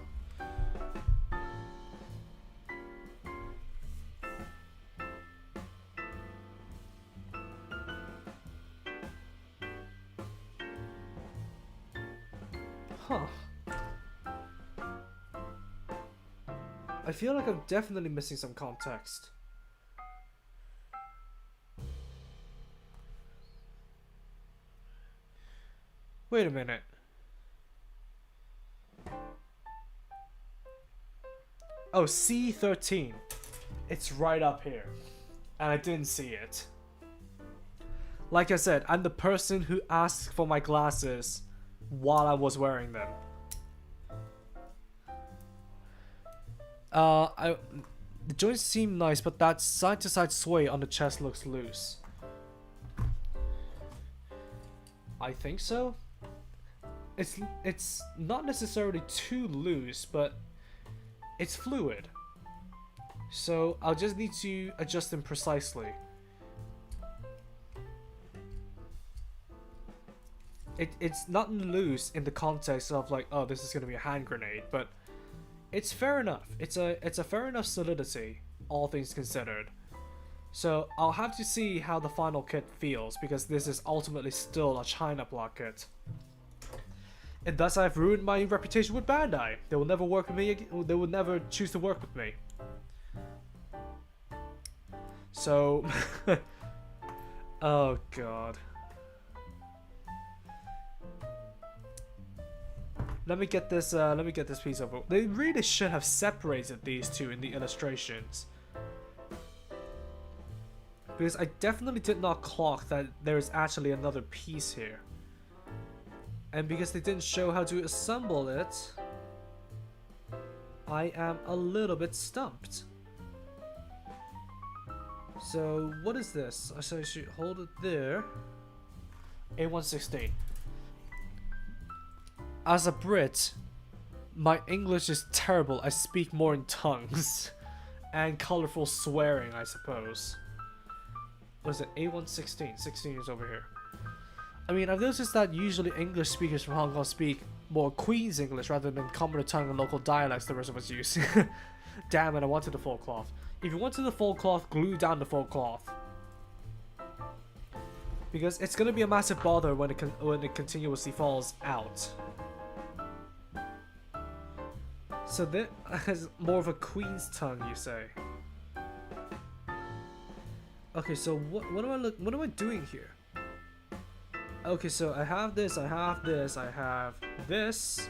Huh. I feel like I'm definitely missing some context. Wait a minute. Oh, C13. It's right up here. And I didn't see it. Like I said, I'm the person who asked for my glasses while I was wearing them. The joints seem nice, but that side-to-side sway on the chest looks loose. I think so. It's not necessarily too loose, but it's fluid. So I'll just need to adjust them precisely. It's not loose in the context of like, oh, this is gonna be a hand grenade, but it's fair enough. It's a fair enough solidity, all things considered. So I'll have to see how the final kit feels, because this is ultimately still a China block kit. And thus I've ruined my reputation with Bandai. They will never work with me. They will never choose to work with me. So, oh god. Let me get this piece over. They really should have separated these two in the illustrations. Because I definitely did not clock that there is actually another piece here. And because they didn't show how to assemble it, I am a little bit stumped. So what is this? So I should hold it there. A116. As a Brit, my English is terrible. I speak more in tongues and colorful swearing, I suppose. What is it? A116. 16 is over here. I mean, I've noticed that usually English speakers from Hong Kong speak more Queen's English rather than common tongue and local dialects the rest of us use. Damn it, I wanted the full cloth. If you wanted the full cloth, glue down the full cloth. because it's gonna be a massive bother when it continuously falls out. So that has more of a queen's tongue, you say? Okay, so what am I doing here? Okay, so I have this, I have this, I have this.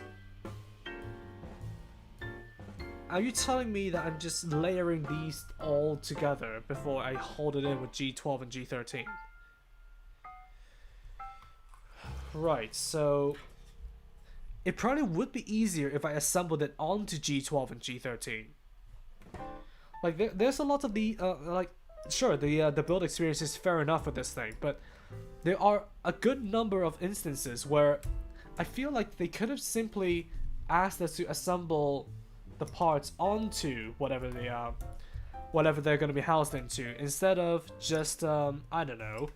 Are you telling me that I'm just layering these all together before I hold it in with G12 and G13? Right, so it probably would be easier if I assembled it onto G12 and G13. Like there's a lot of the like, sure, the build experience is fair enough with this thing, but there are a good number of instances where I feel like they could have simply asked us to assemble the parts onto whatever they're going to be housed into, instead of just I don't know,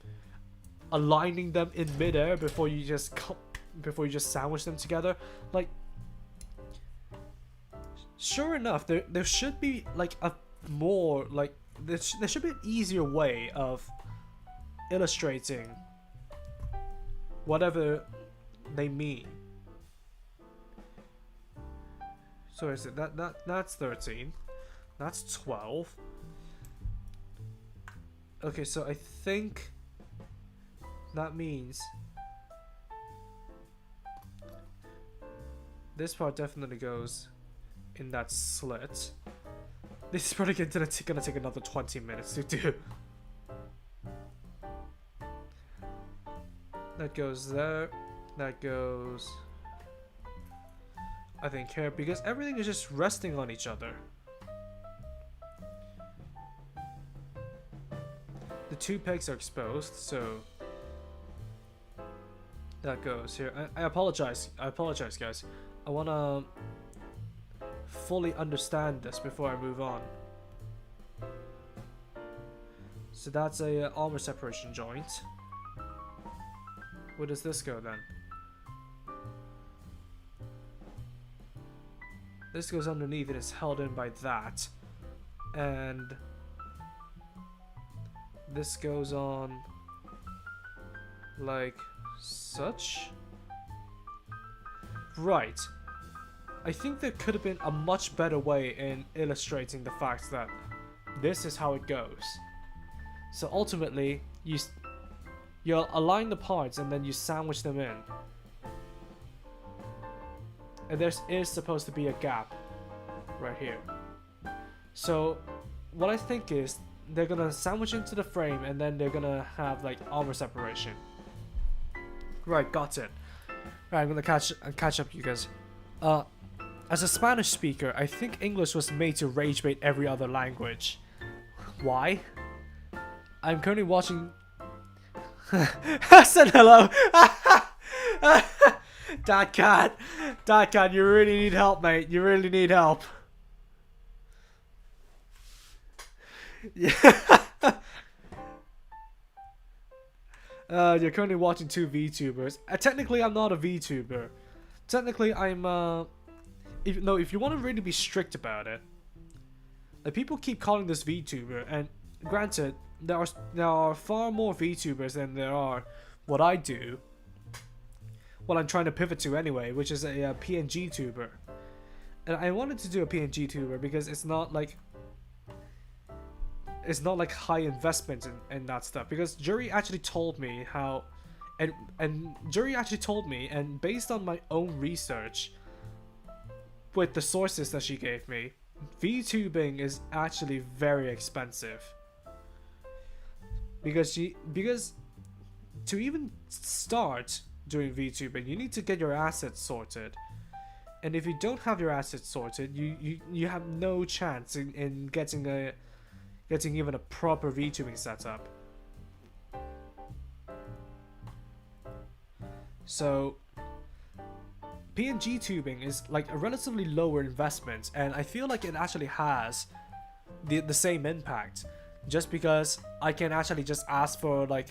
aligning them in midair before you just sandwich them together. Like, sure enough, there should be like a more like there should be an easier way of illustrating whatever they mean. So is it that's 13, that's 12. Okay, so I think that means this part definitely goes in that slit. This is probably gonna take another 20 minutes to do. That goes there, that goes, I think, here, because everything is just resting on each other. The two pegs are exposed, so that goes here. I apologize, guys. I wanna fully understand this before I move on. So that's a armor separation joint. Where does this go then? This goes underneath and is held in by that. And this goes on like such. Right. I think there could have been a much better way in illustrating the fact that this is how it goes. So ultimately, you'll align the parts and then you sandwich them in. And there is supposed to be a gap right here. So what I think is they're gonna sandwich into the frame and then they're gonna have like armor separation. Right, got it. Right, I'm gonna catch up, you guys. As a Spanish speaker, I think English was made to rage bait every other language. Why? I'm currently watching. I said hello. Dad cat, you really need help, mate. You really need help. Yeah. You're currently watching two VTubers. Technically, I'm not a VTuber. Technically, I'm if you want to really be strict about it, like, people keep calling this VTuber, and granted, there are far more VTubers than there are what I do. What I'm trying to pivot to anyway, which is a PNG tuber. And I wanted to do a PNG tuber because it's not like high investment in that stuff. Because Jury actually told me how, and Jury actually told me, and based on my own research with the sources that she gave me, VTubing is actually very expensive. Because to even start doing VTubing, you need to get your assets sorted, and if you don't have your assets sorted, you have no chance in getting even a proper VTubing setup. So PNG tubing is like a relatively lower investment, and I feel like it actually has the same impact, just because I can actually just ask for, like,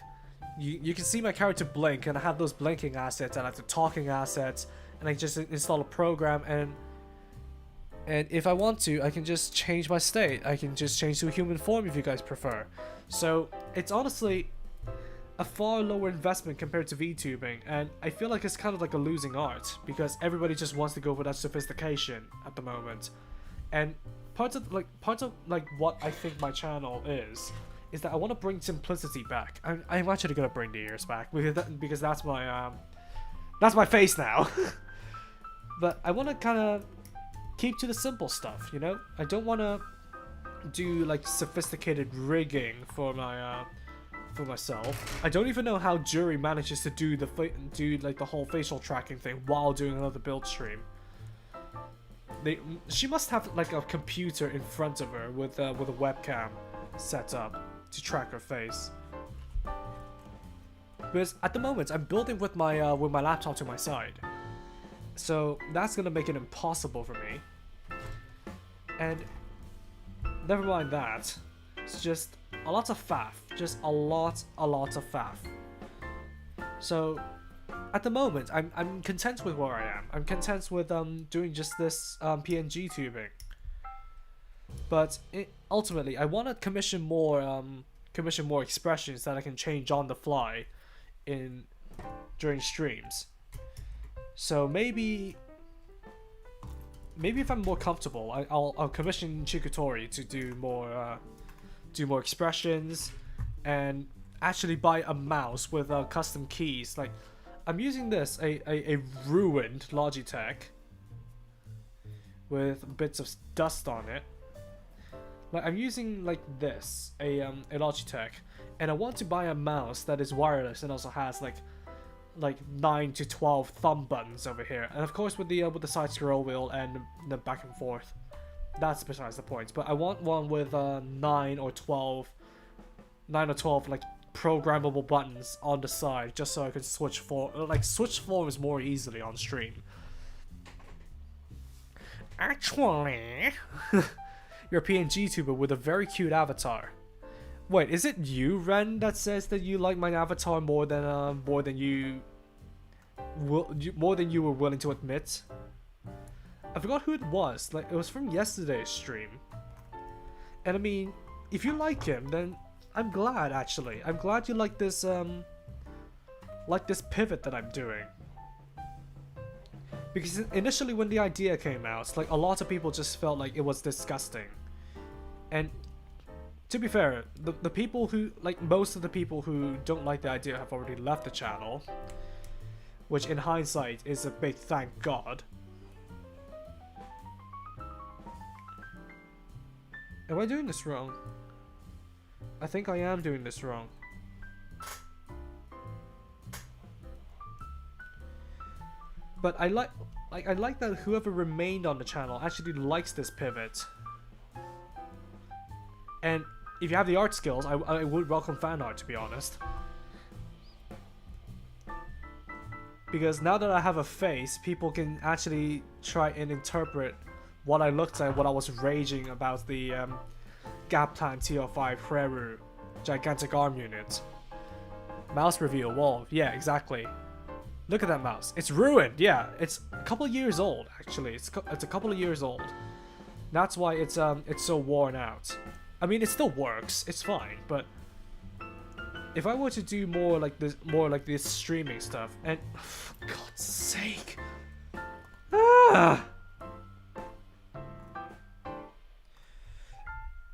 you can see my character blink, and I have those blinking assets and I have the talking assets, and I just install a program, and if I want to, I can just change my state. I can just change to a human form if you guys prefer. So it's honestly a far lower investment compared to VTubing, and I feel like it's kind of like a losing art because everybody just wants to go for that sophistication at the moment. And parts of what I think my channel is that I want to bring simplicity back. I'm actually gonna bring the ears back because that's my face now. But I want to kind of keep to the simple stuff, you know. I don't want to do like sophisticated rigging for my for myself. I don't even know how Jury manages to do the whole facial tracking thing while doing another build stream. She must have like a computer in front of her with a webcam set up to track her face. Because at the moment I'm building with my laptop to my side, so that's gonna make it impossible for me. And never mind that, it's just a lot of faff, just a lot of faff. So at the moment I'm content with where I am. I'm content with doing just this PNG tubing. But ultimately, I want to commission more expressions that I can change on the fly during streams. So maybe if I'm more comfortable, I'll commission Chikutori to do more expressions, and actually buy a mouse with custom keys. Like I'm using this a ruined Logitech with bits of dust on it. Like I'm using like this a Logitech, and I want to buy a mouse that is wireless and also has like 9 to 12 thumb buttons over here, and of course with the side scroll wheel and the back and forth. That's besides the point. But I want one with 9 or 12 like programmable buttons on the side, just so I can switch forms more easily on stream. Actually. You're a PNG tuber with a very cute avatar. Wait, is it you, Ren, that says that you like my avatar more than you were willing to admit? I forgot who it was. Like it was from yesterday's stream. And I mean, if you like him, then I'm glad. Actually, I'm glad you like this pivot that I'm doing. Because initially when the idea came out, like a lot of people just felt like it was disgusting. And to be fair, the people who, like most of the people who don't like the idea have already left the channel. Which in hindsight is a big thank God. Am I doing this wrong? I think I am doing this wrong. But I like that whoever remained on the channel actually likes this pivot. And if you have the art skills, I would welcome fan art, to be honest. Because now that I have a face, people can actually try and interpret what I looked like when I was raging about the Gaptan TO5 Preru gigantic arm unit. Mouse reveal, whoa, yeah, exactly. Look at that mouse. It's ruined, yeah. It's a couple of years old, actually. It's a couple of years old. That's why it's so worn out. I mean, it still works. It's fine, but if I were to do more like this streaming stuff, and for God's sake,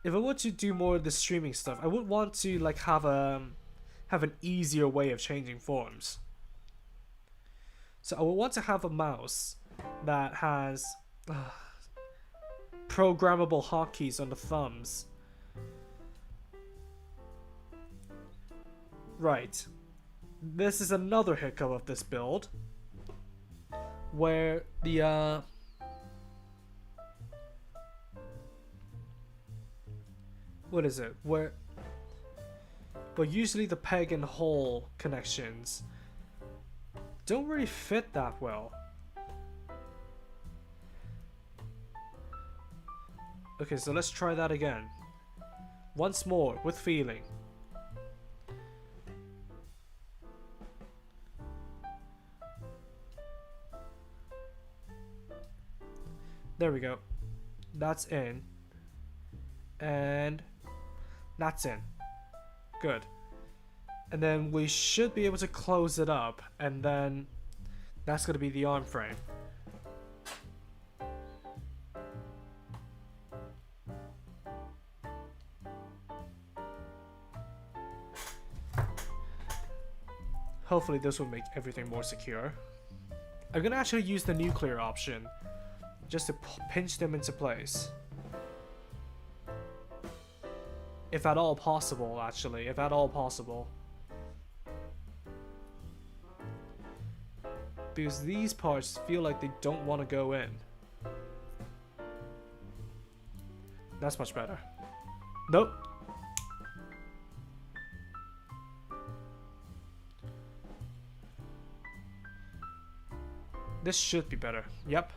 if I were to do more of the streaming stuff, I would want to like have an easier way of changing forms. So I would want to have a mouse that has programmable hotkeys on the thumbs. Right. This is another hiccup of this build, where the what is it? But usually the peg and hole connections don't really fit that well. Okay, so let's try that again. Once more, with feeling. There we go. That's in. And that's in. Good. And then we should be able to close it up, and then that's going to be the arm frame. Hopefully this will make everything more secure. I'm going to actually use the nuclear option just to pinch them into place. If at all possible, actually. If at all possible. Because these parts feel like they don't want to go in. That's much better. Nope. This should be better. Yep.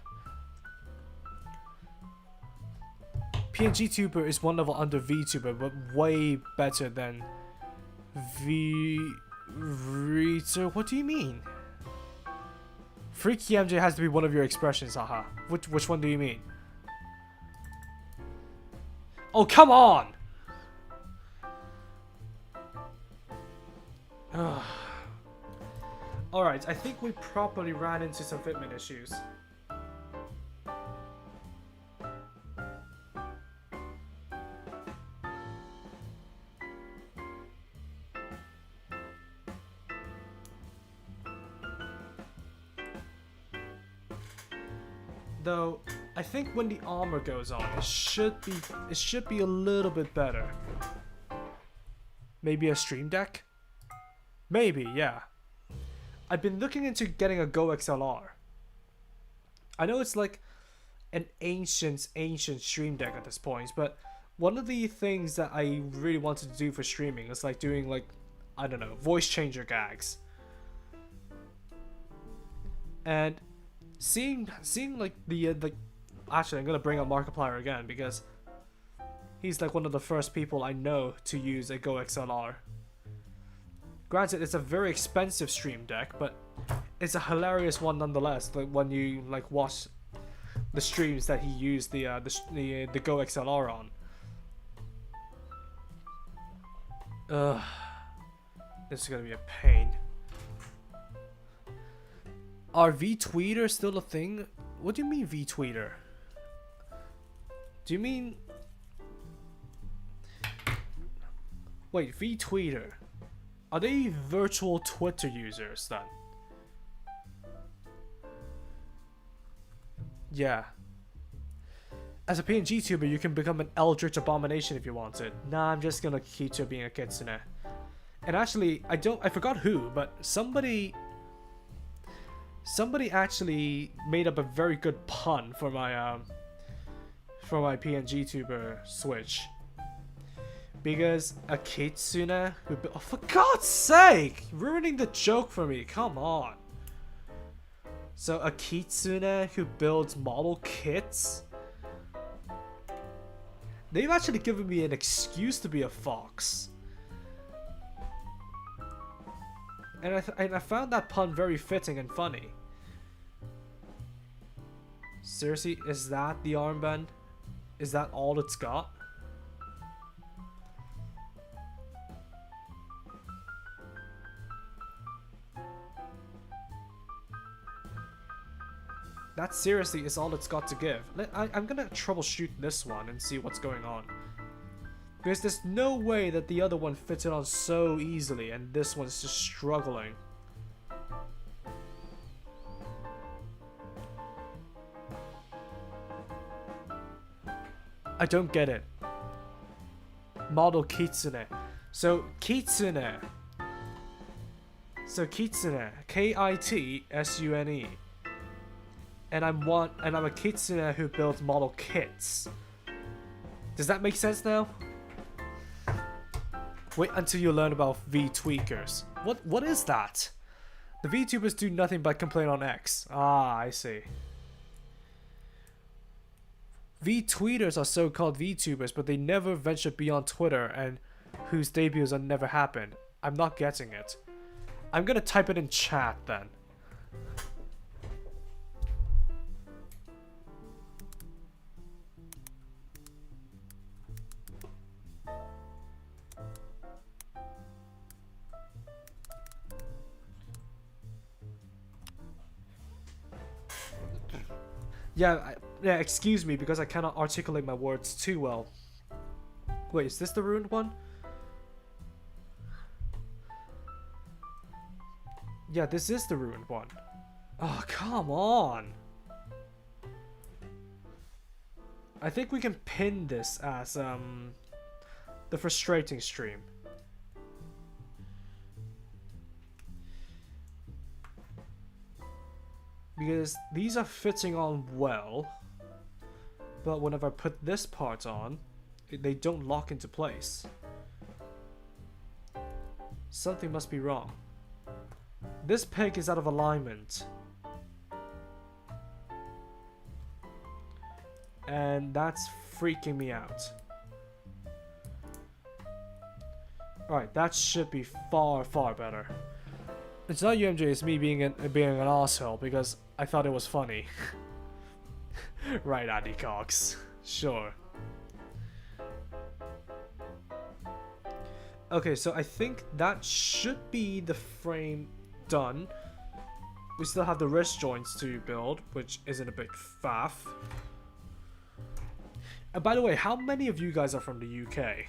PNGtuber is one level under Vtuber, but way better than Vtuber. What do you mean? Freaky MJ has to be one of your expressions, haha. Which one do you mean? Oh, come on! Alright, I think we properly ran into some fitment issues. Though, I think when the armor goes on, it should be a little bit better. Maybe a stream deck? Maybe, yeah. I've been looking into getting a Go XLR. I know it's like an ancient stream deck at this point, but one of the things that I really wanted to do for streaming is like doing like, I don't know, voice changer gags. And seeing like the actually I'm gonna bring up Markiplier again because he's like one of the first people I know to use a Go XLR. Granted, it's a very expensive stream deck, but it's a hilarious one nonetheless. Like when you like watch the streams that he used the Go XLR on. This is gonna be a pain. Are V-tweeter still a thing? What do you mean V-tweeter? Do you mean... Wait, V-tweeter. Are they virtual Twitter users then? Yeah. As a PNGtuber, you can become an eldritch abomination if you wanted. Nah, I'm just gonna keep to being a kitsune. And actually, I forgot who, but somebody actually made up a very good pun for my PNGtuber switch. Because a kitsune who oh, for God's sake, ruining the joke for me. Come on. So a kitsune who builds model kits. They've actually given me an excuse to be a fox. And I found that pun very fitting and funny. Seriously, is that the armband? Is that all it's got? That seriously is all it's got to give. I'm gonna troubleshoot this one and see what's going on. Because there's no way that the other one fits it on so easily and this one's just struggling. I don't get it. Model kitsune. So kitsune. K-I-T-S-U-N-E. And I'm a kitsune who builds model kits. Does that make sense now? Wait until you learn about V-tweakers. What is that? The VTubers do nothing but complain on X. Ah, I see. V-tweeters are so-called VTubers, but they never venture beyond Twitter and whose debuts are never happened. I'm not getting it. I'm gonna type it in chat then. Yeah, excuse me because I cannot articulate my words too well. Wait, is this the ruined one? Yeah, this is the ruined one. Oh, come on. I think we can pin this as the frustrating stream. Because these are fitting on well, but whenever I put this part on, they don't lock into place. Something must be wrong. This peg is out of alignment. And that's freaking me out. Alright, that should be far, far better. It's not UMJ, it's me being an asshole because I thought it was funny. Right, Andy Cox. Sure. Okay, so I think that should be the frame done. We still have the wrist joints to build, which isn't a big faff. And by the way, how many of you guys are from the UK?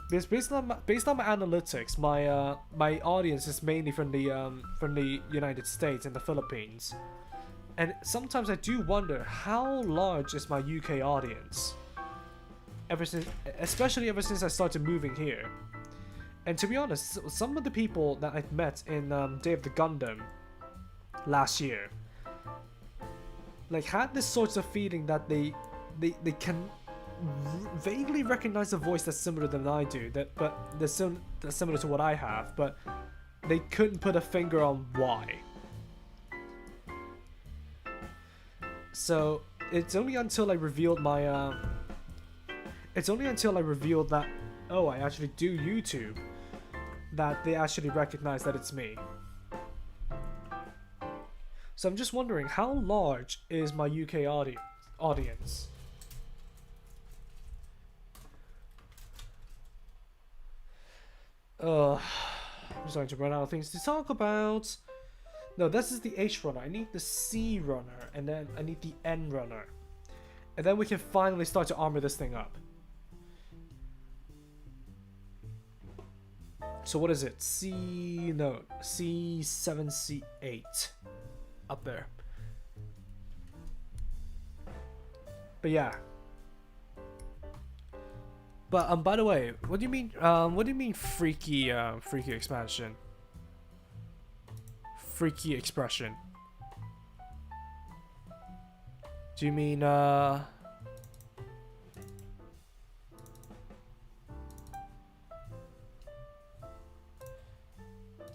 Because based on my analytics, my audience is mainly from the United States and the Philippines, and sometimes I do wonder how large is my UK audience. Especially ever since I started moving here, and to be honest, some of the people that I've met in Day of the Gundam last year, like, had this sort of feeling that they can vaguely recognize a voice that's similar than I do, but that's similar to what I have, but they couldn't put a finger on why. So it's only until I revealed my that, oh, I actually do YouTube, that they actually recognize that it's me. So I'm just wondering, how large is my UK audience? I'm starting to run out of things to talk about. No, this is the H runner. I need the C runner, and then I need the N runner. And then we can finally start to armor this thing up. So what is it? C7, C8. Up there. But yeah. But by the way, what do you mean? What do you mean freaky expansion? Freaky expression. Do you mean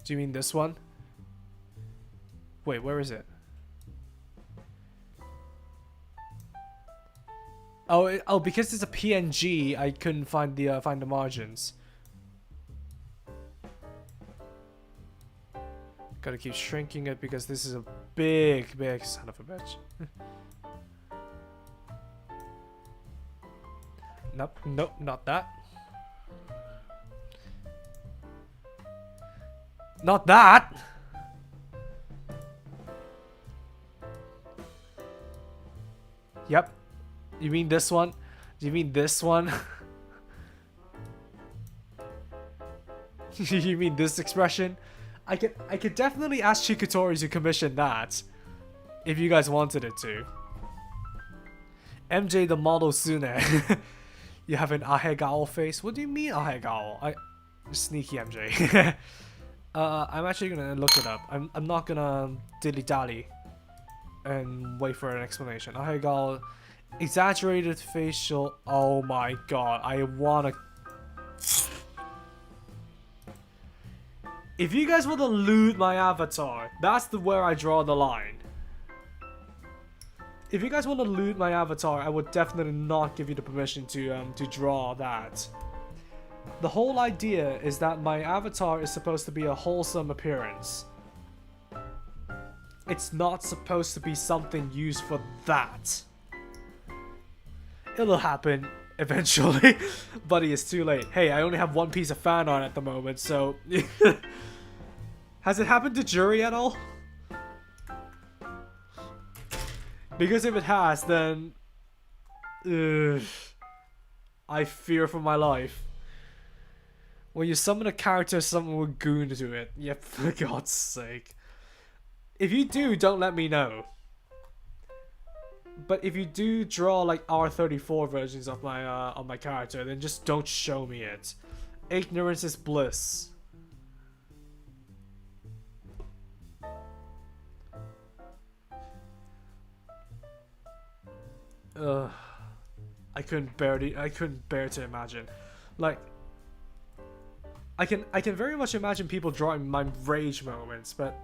Do you mean this one? Wait, where is it? Oh, because it's a PNG, I couldn't find the margins. Gotta keep shrinking it because this is a big son of a bitch. Nope, not that. Not that! Yep. You mean this one? Do you mean this one? You mean this expression? I could definitely ask Chikatori to commission that, if you guys wanted it to. MJ the model Sune. You have an Ahegao face? What do you mean Ahegao? Sneaky MJ. I'm actually gonna look it up. I'm not gonna dilly-dally and wait for an explanation. Ahegao, exaggerated facial. Oh my god, I wanna. If you guys want to loot my avatar, that's where I draw the line. If you guys want to loot my avatar, I would definitely not give you the permission to draw that. The whole idea is that my avatar is supposed to be a wholesome appearance. It's not supposed to be something used for that. It'll happen eventually, buddy, it's too late. Hey, I only have one piece of fan art at the moment, so... Has it happened to Jury at all? Because if it has, then ugh, I fear for my life. When you summon a character, someone will goon to it. Yep, for God's sake. If you do, don't let me know. But if you do draw like R34 versions of my character, then just don't show me it. Ignorance is bliss. I couldn't bear to imagine. Like, I can very much imagine people drawing my rage moments, but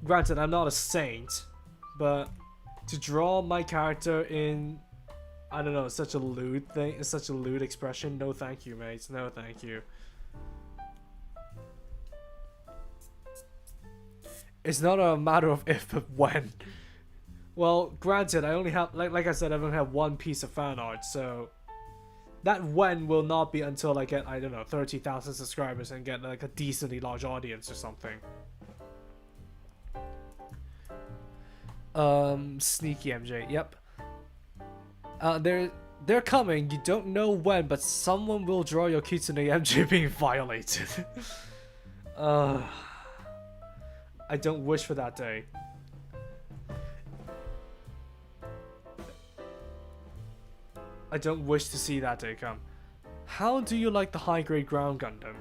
granted, I'm not a saint, but to draw my character in, I don't know, such a lewd thing, such a lewd expression, no thank you, mates, no thank you. It's not a matter of if, but when. Well, granted, I only have, like I said, I only have one piece of fan art, so that when will not be until I get, I don't know, 30,000 subscribers and get like a decently large audience or something. Sneaky MJ, yep. They're coming, you don't know when, but someone will draw your Kitsune MJ being violated. I don't wish for that day. I don't wish to see that day come. How do you like the high-grade ground Gundam?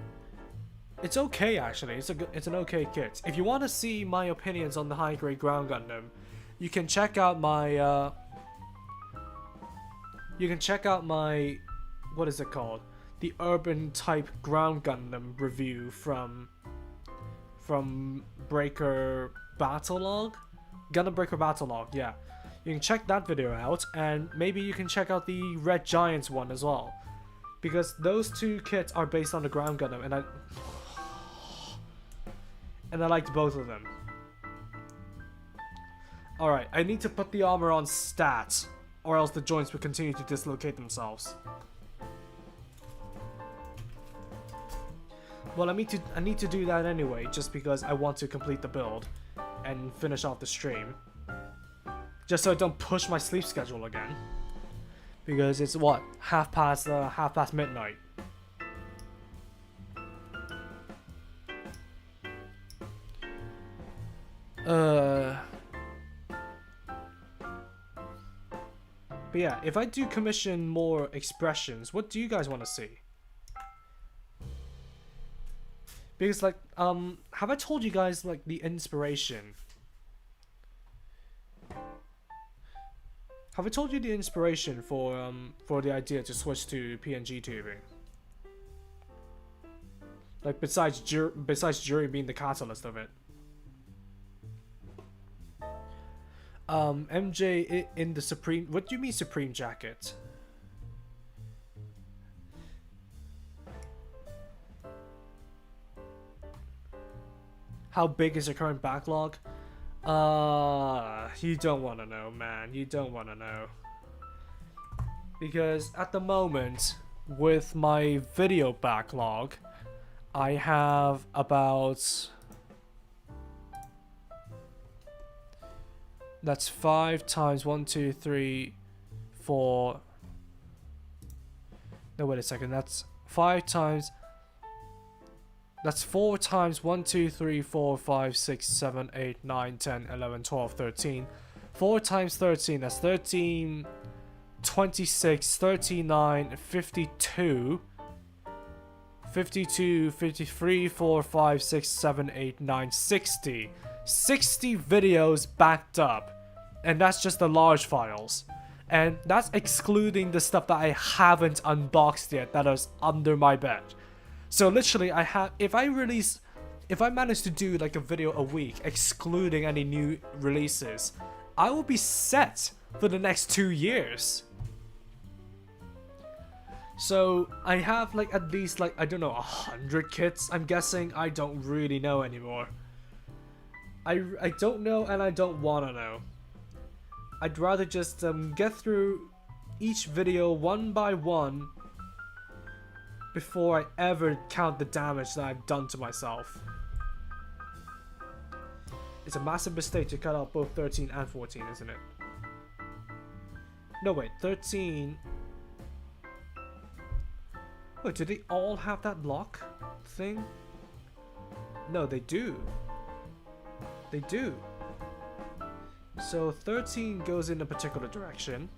It's okay actually. It's an okay kit. If you want to see my opinions on the high-grade ground Gundam, you can check out my what is it called? The urban type ground Gundam review from Breaker Backlog? Gundam Breaker Backlog, yeah. You can check that video out, and maybe you can check out the Red Giants one as well. Because those two kits are based on the ground Gundam, and I liked both of them. Alright, I need to put the armor on stats, or else the joints will continue to dislocate themselves. Well, I need to do that anyway, just because I want to complete the build and finish off the stream. Just so I don't push my sleep schedule again. Because it's what? Half past midnight. But yeah, if I do commission more expressions, what do you guys want to see? Because like, have I told you guys like the inspiration? Have I told you the inspiration for the idea to switch to PNG tubing? Like besides Jury being the catalyst of it. MJ in the Supreme. What do you mean Supreme jacket? How big is your current backlog? You don't want to know, man. You don't want to know. Because at the moment, with my video backlog, I have about... That's 5 times 1, 2, 3, 4... No, wait a second. That's 5 times... That's 4 times 1, 2, 3, 4, 5, 6, 7, 8, 9, 10, 11, 12, 13. 4 times 13, that's 13, 26, 39, 52, 52, 53, 4, 5, 6, 7, 8, 9, 60. 60 videos backed up. And that's just the large files. And that's excluding the stuff that I haven't unboxed yet that is under my bed. So literally, if I manage to do like a video a week, excluding any new releases, I will be set for the next 2 years. So I have like at least like, I don't know, 100 kits, I'm guessing. I don't really know anymore. I don't know, and I don't want to know. I'd rather just get through each video one by one before I ever count the damage that I've done to myself. it's a massive mistake to cut out both 13 and 14, isn't it? No, wait, 13... Wait, do they all have that block thing? No, they do. They do. So 13 goes in a particular direction.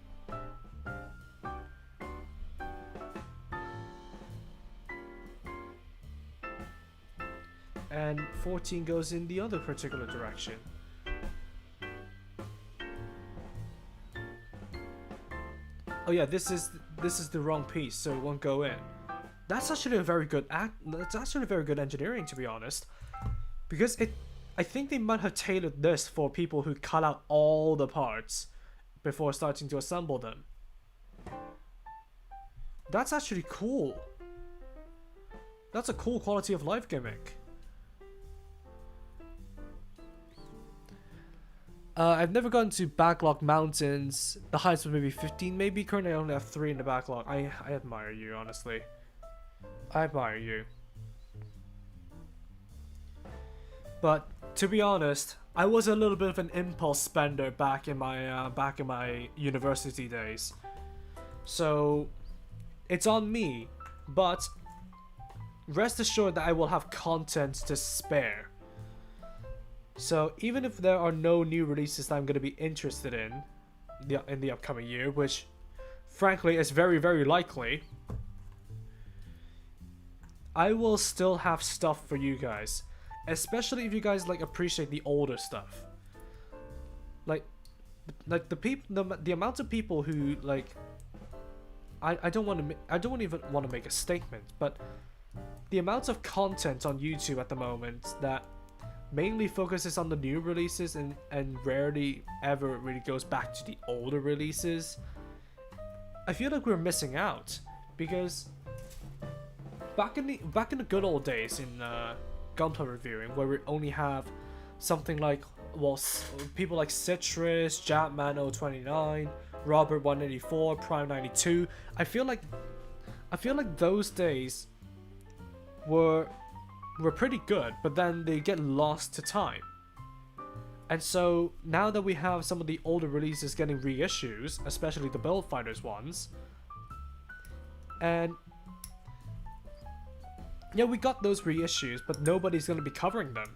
And 14 goes in the other particular direction. Oh yeah, this is the wrong piece, so it won't go in. That's actually a very good engineering, to be honest, because I think they might have tailored this for people who cut out all the parts before starting to assemble them. That's actually cool. That's a cool quality of life gimmick. I've never gone to Backlog Mountains. The highest was maybe 15, maybe. Currently, I only have 3 in the backlog. I admire you, honestly. I admire you. But to be honest, I was a little bit of an impulse spender back in my university days. So it's on me. But rest assured that I will have content to spare. So even if there are no new releases that I'm going to be interested in the upcoming year, which frankly is very, very likely, I will still have stuff for you guys, especially if you guys like appreciate the older stuff. Like the amount of people who like I don't even want to make a statement, but the amount of content on YouTube at the moment that mainly focuses on the new releases and rarely ever really goes back to the older releases, I feel like we're missing out, because back in the good old days in gunpla reviewing, where we only have something like, well, people like Citrus, Japman 029, Robert 184, Prime 92, I feel like those days were pretty good, but then they get lost to time. And so now that we have some of the older releases getting reissues, especially the Build Fighters ones, and yeah, we got those reissues, but nobody's going to be covering them,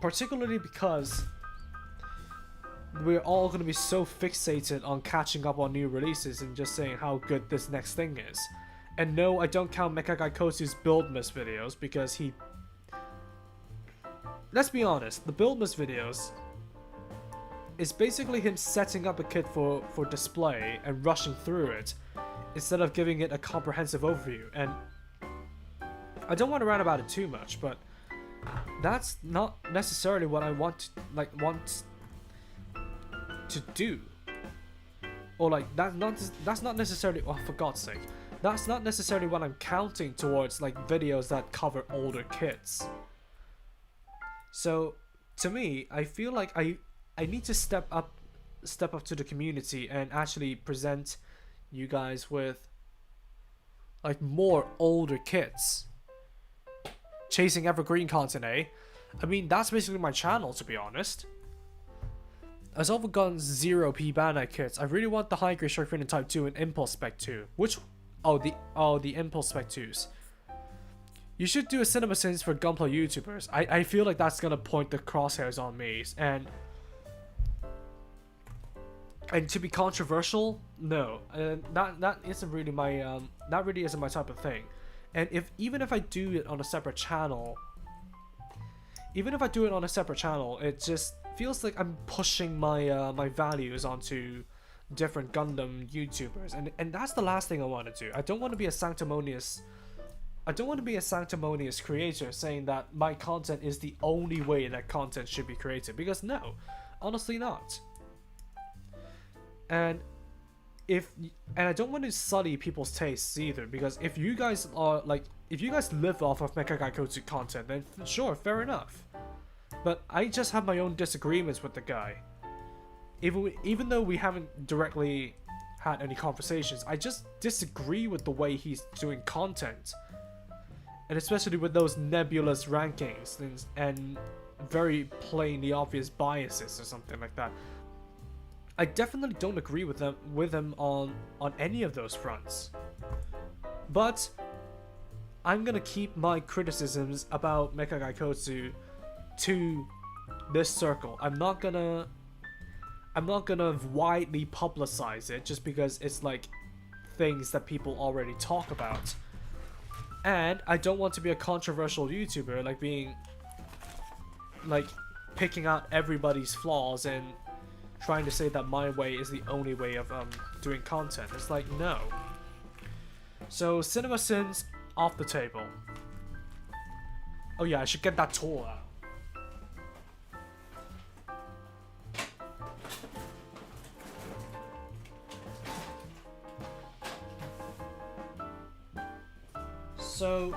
particularly because we're all going to be so fixated on catching up on new releases and just saying how good this next thing is. And no, I don't count Mecha Guy Kosu's Buildmas videos, because he... Let's be honest, the Buildmas videos is basically him setting up a kit for display and rushing through it, instead of giving it a comprehensive overview. And I don't want to rant about it too much, but that's not necessarily what I want to do. Or like, that's not necessarily... Oh, for God's sake. That's not necessarily what I'm counting towards, like videos that cover older kits. So to me, I feel like I need to step up to the community and actually present you guys with like more older kits. Chasing evergreen content, eh? I mean, that's basically my channel, to be honest. As I've gotten 0p Bandai kits, I really want the high grade Shark Fin Type 2 and Impulse Spec 2. Which... the Impulse Spec 2s. You should do a cinema sins for gunpla YouTubers. I feel like that's gonna point the crosshairs on me, and to be controversial, no, that isn't really my that really isn't my type of thing. And even if I do it on a separate channel, it just feels like I'm pushing my my values onto different Gundam YouTubers, and that's the last thing I want to do. I don't want to be a sanctimonious creator saying that my content is the only way that content should be created, because no, honestly not. And I don't want to sully people's tastes either, because if you guys live off of Mecha Guy Kosu content, then sure, fair enough. But I just have my own disagreements with the guy. Even though we haven't directly had any conversations, I just disagree with the way he's doing content. And especially with those nebulous rankings and very plainly obvious biases or something like that. I definitely don't agree with him on any of those fronts. But I'm gonna keep my criticisms about Mecha Gaikotsu to this circle. I'm not gonna widely publicize it just because it's like things that people already talk about. And I don't want to be a controversial YouTuber, like picking out everybody's flaws and trying to say that my way is the only way of doing content. It's like, no. So Cinema Sins off the table. Oh yeah, I should get that tool out. So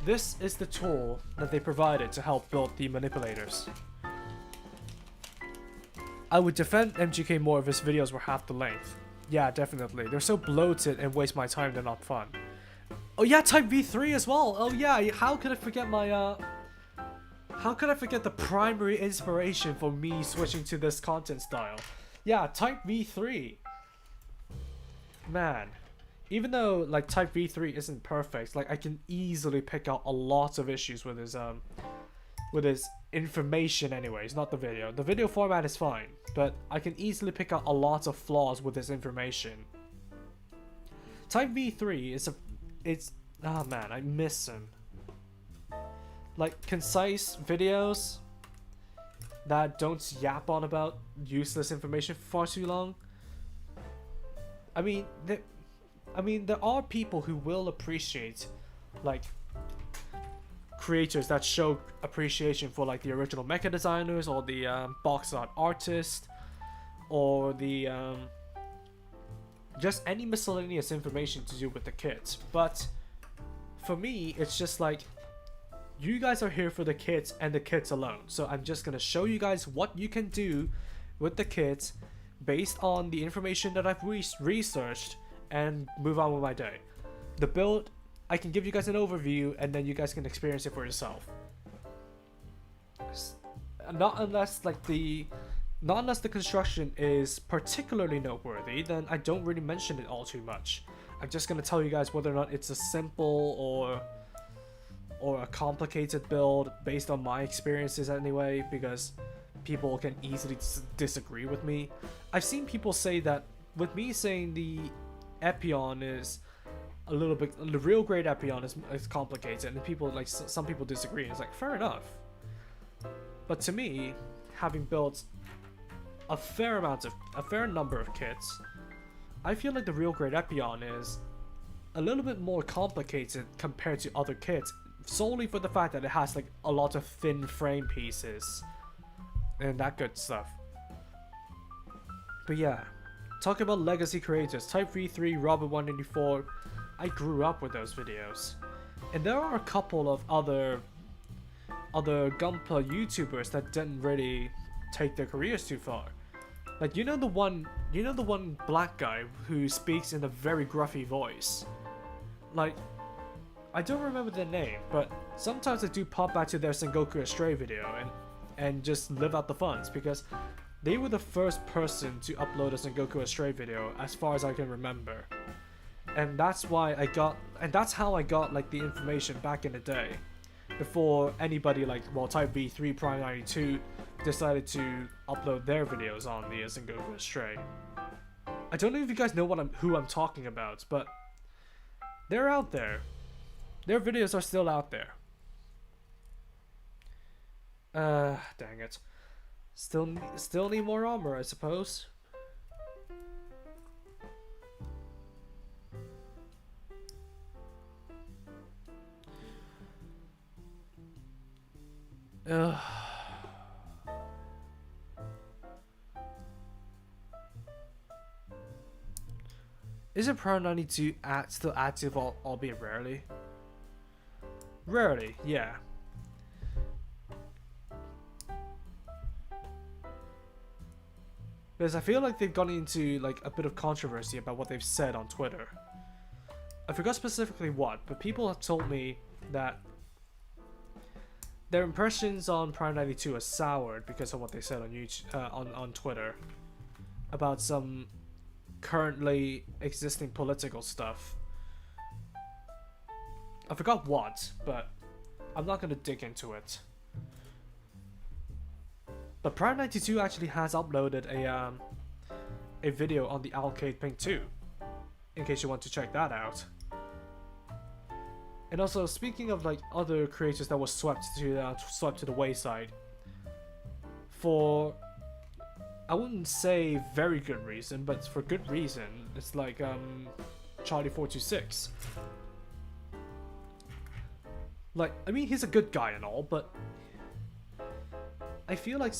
this is the tool that they provided to help build the manipulators. I would defend MGK more if his videos were half the length. Yeah, definitely. They're so bloated and waste my time, they're not fun. Oh yeah, Type V3 as well! Oh yeah, how could I forget my, how could I forget the primary inspiration for me switching to this content style? Yeah, Type V3! Man. Even though, like, Type V3 isn't perfect, like, I can easily pick out a lot of issues with his information anyways, not the video. The video format is fine, but I can easily pick out a lot of flaws with his information. Type V3 is oh man, I miss him. Like, concise videos that don't yap on about useless information for far too long. I mean, there are people who will appreciate, like, creators that show appreciation for, like, the original mecha designers or the box art artist or the just any miscellaneous information to do with the kits. But for me, it's just like, you guys are here for the kits and the kits alone. So I'm just gonna show you guys what you can do with the kits based on the information that I've researched and move on with my day. The build, I can give you guys an overview and then you guys can experience it for yourself. Not unless the construction is particularly noteworthy, then I don't really mention it all too much. I'm just gonna tell you guys whether or not it's a simple or a complicated build based on my experiences anyway, because people can easily disagree with me. I've seen people say that with me saying the Epion is a little bit, the real grade Epion is complicated, and people, like, some people disagree, and it's like, fair enough. But to me, having built a fair number of kits, I feel like the real grade Epion is a little bit more complicated compared to other kits, solely for the fact that it has, like, a lot of thin frame pieces and that good stuff. But yeah, talking about legacy creators, Type V3, Robert184, I grew up with those videos. And there are a couple of other gunpla YouTubers that didn't really take their careers too far. Like, you know the one black guy who speaks in a very gruffy voice? Like, I don't remember their name, but sometimes I do pop back to their Sengoku Astray video and just live out the funds, because they were the first person to upload a Sengoku Astray video as far as I can remember. And that's how I got, like, the information back in the day, before anybody like, well, Type V3 Prime 92 decided to upload their videos on the Sengoku Astray. I don't know if you guys know who I'm talking about, but they're out there. Their videos are still out there. Dang it. Still need more armor, I suppose. Isn't Pro 92 still active, albeit rarely? Rarely, yeah. Because I feel like they've gone into, like, a bit of controversy about what they've said on Twitter. I forgot specifically what, but people have told me that their impressions on Prime 92 are soured because of what they said on YouTube, on Twitter about some currently existing political stuff. I forgot what, but I'm not gonna dig into it. But Prime 92 actually has uploaded a video on the Alkaid Pink 2, in case you want to check that out. And also, speaking of like other creators that were swept to the wayside, for I wouldn't say very good reason, but for good reason, it's like Charlie426. Like, I mean, he's a good guy and all, but I feel like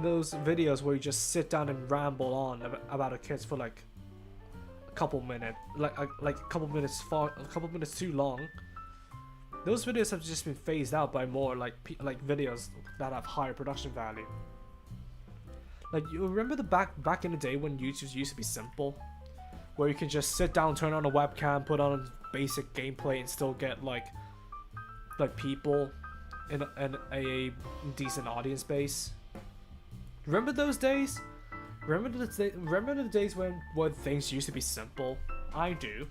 those videos where you just sit down and ramble on about a kid for like a couple minutes, like a couple minutes too long. Those videos have just been phased out by more like videos that have higher production value. Like, you remember the back in the day when YouTube used to be simple, where you can just sit down, turn on a webcam, put on basic gameplay, and still get like people in a decent audience base. Remember those days? Remember the days when things used to be simple? I do.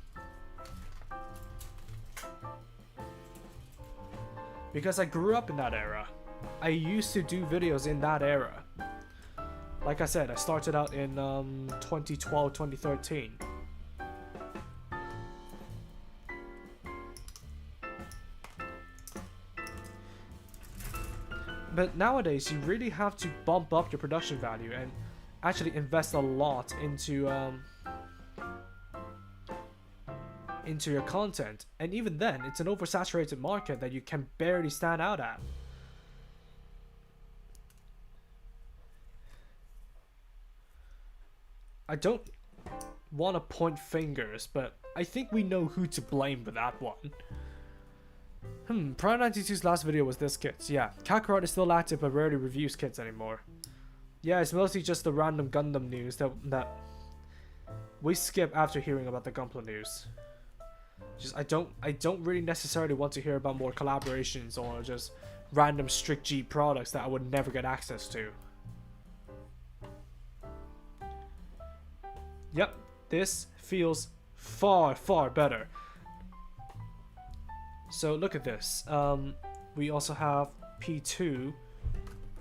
Because I grew up in that era. I used to do videos in that era. Like I said, I started out in 2012, 2013. But nowadays, you really have to bump up your production value and actually invest a lot into your content. And even then, it's an oversaturated market that you can barely stand out at. I don't want to point fingers, but I think we know who to blame for that one. Prime 92's last video was this kit. Yeah, Kakarot is still active but rarely reviews kits anymore. Yeah, it's mostly just the random Gundam news that we skip after hearing about the gunpla news. Just I don't really necessarily want to hear about more collaborations or just random strict G products that I would never get access to. Yep, this feels far better. So look at this. We also have P2.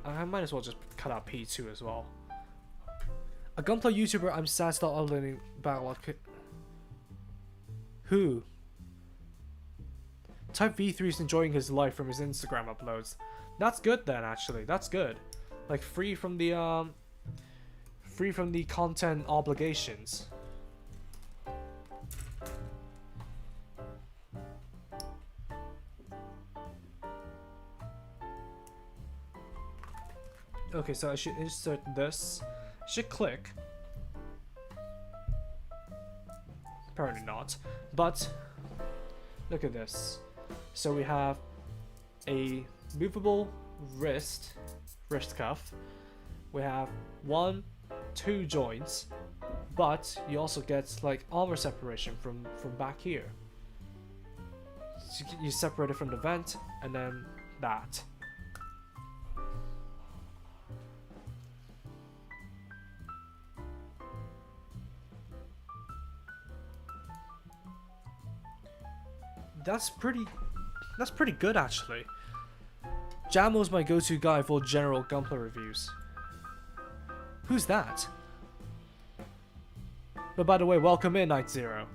I might as well just cut out P2 as well. A gunpla YouTuber. I'm sad start uploading Backlog. Who? Type V3 is enjoying his life from his Instagram uploads. That's good then, actually. That's good. Like free from the content obligations. Okay, so I should insert this. Should click. Apparently not. But look at this. So we have a movable wrist cuff. We have 1, 2 joints, but you also get like armor separation from back here. So you separate it from the vent, and then that. That's pretty good actually. Jamo's my go-to guy for general gunpla reviews. Who's that? But by the way, welcome in, Night Zero.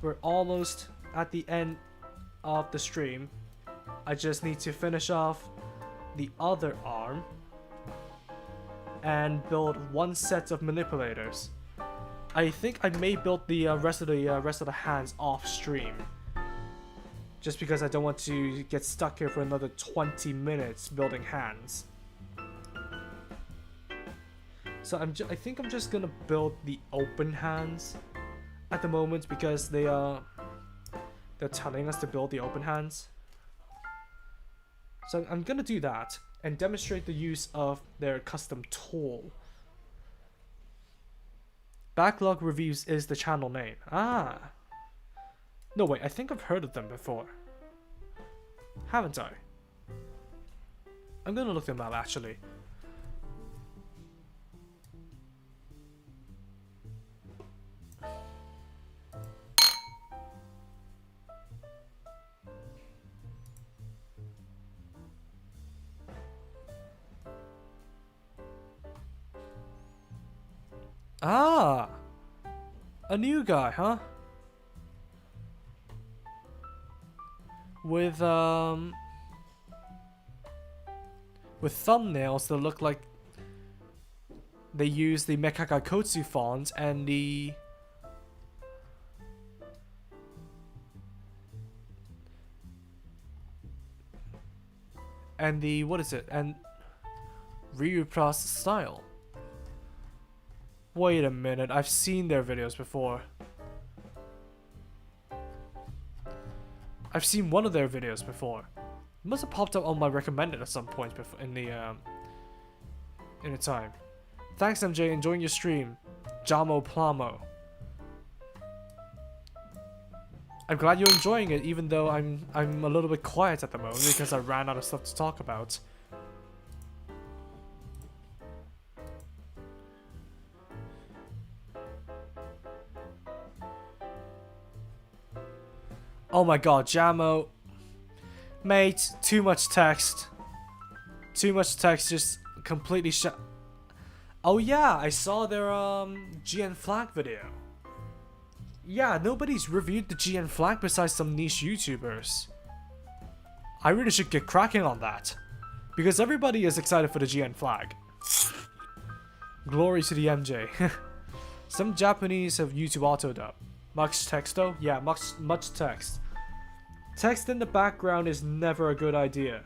We're almost at the end of the stream. I just need to finish off the other arm and build 1 set of manipulators. I think I may build the rest of the hands off stream, just because I don't want to get stuck here for another 20 minutes building hands. So I think I'm just gonna build the open hands at the moment because they're telling us to build the open hands. So I'm gonna do that and demonstrate the use of their custom tool. Backlog Reviews is the channel name. Ah. No, wait, I think I've heard of them before. Haven't I? I'm gonna look them up actually. Ah! A new guy, huh? With thumbnails that look like they use the Mekakaikotsu font and the what is it? And Ryupra's style. Wait a minute, I've seen their videos before. I've seen one of their videos before. It must have popped up on my recommended at some point before in the time. Thanks MJ, enjoying your stream. Jamo Plamo. I'm glad you're enjoying it, even though I'm a little bit quiet at the moment because I ran out of stuff to talk about. Oh my god, Jamo. Mate, too much text. Too much text, just completely Oh yeah, I saw their GN Flag video. Yeah, nobody's reviewed the GN Flag besides some niche YouTubers. I really should get cracking on that. Because everybody is excited for the GN Flag. Glory to the MJ. Some Japanese have YouTube autodub. Much text though? Yeah, much text. Text in the background is never a good idea.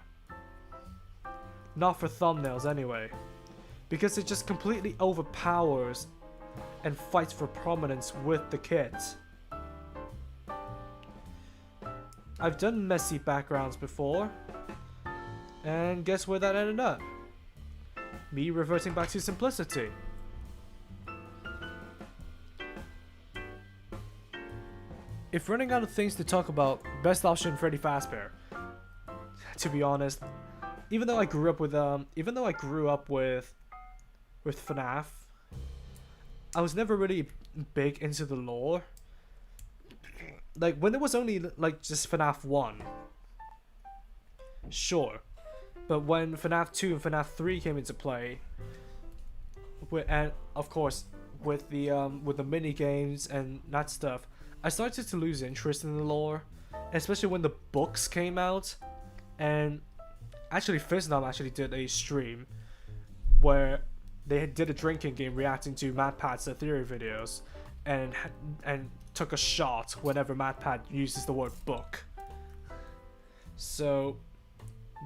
Not for thumbnails anyway. Because it just completely overpowers and fights for prominence with the kids. I've done messy backgrounds before. And guess where that ended up? Me reverting back to simplicity. If running out of things to talk about, best option Freddy Fazbear. To be honest, even though I grew up with FNAF, I was never really big into the lore. Like when there was only like just FNAF 1, sure, but when FNAF 2 and FNAF 3 came into play, and of course with the mini games and that stuff, I started to lose interest in the lore, especially when the books came out. And actually Fiznam actually did a stream where they did a drinking game reacting to MatPat's theory videos and took a shot whenever MatPat uses the word book. So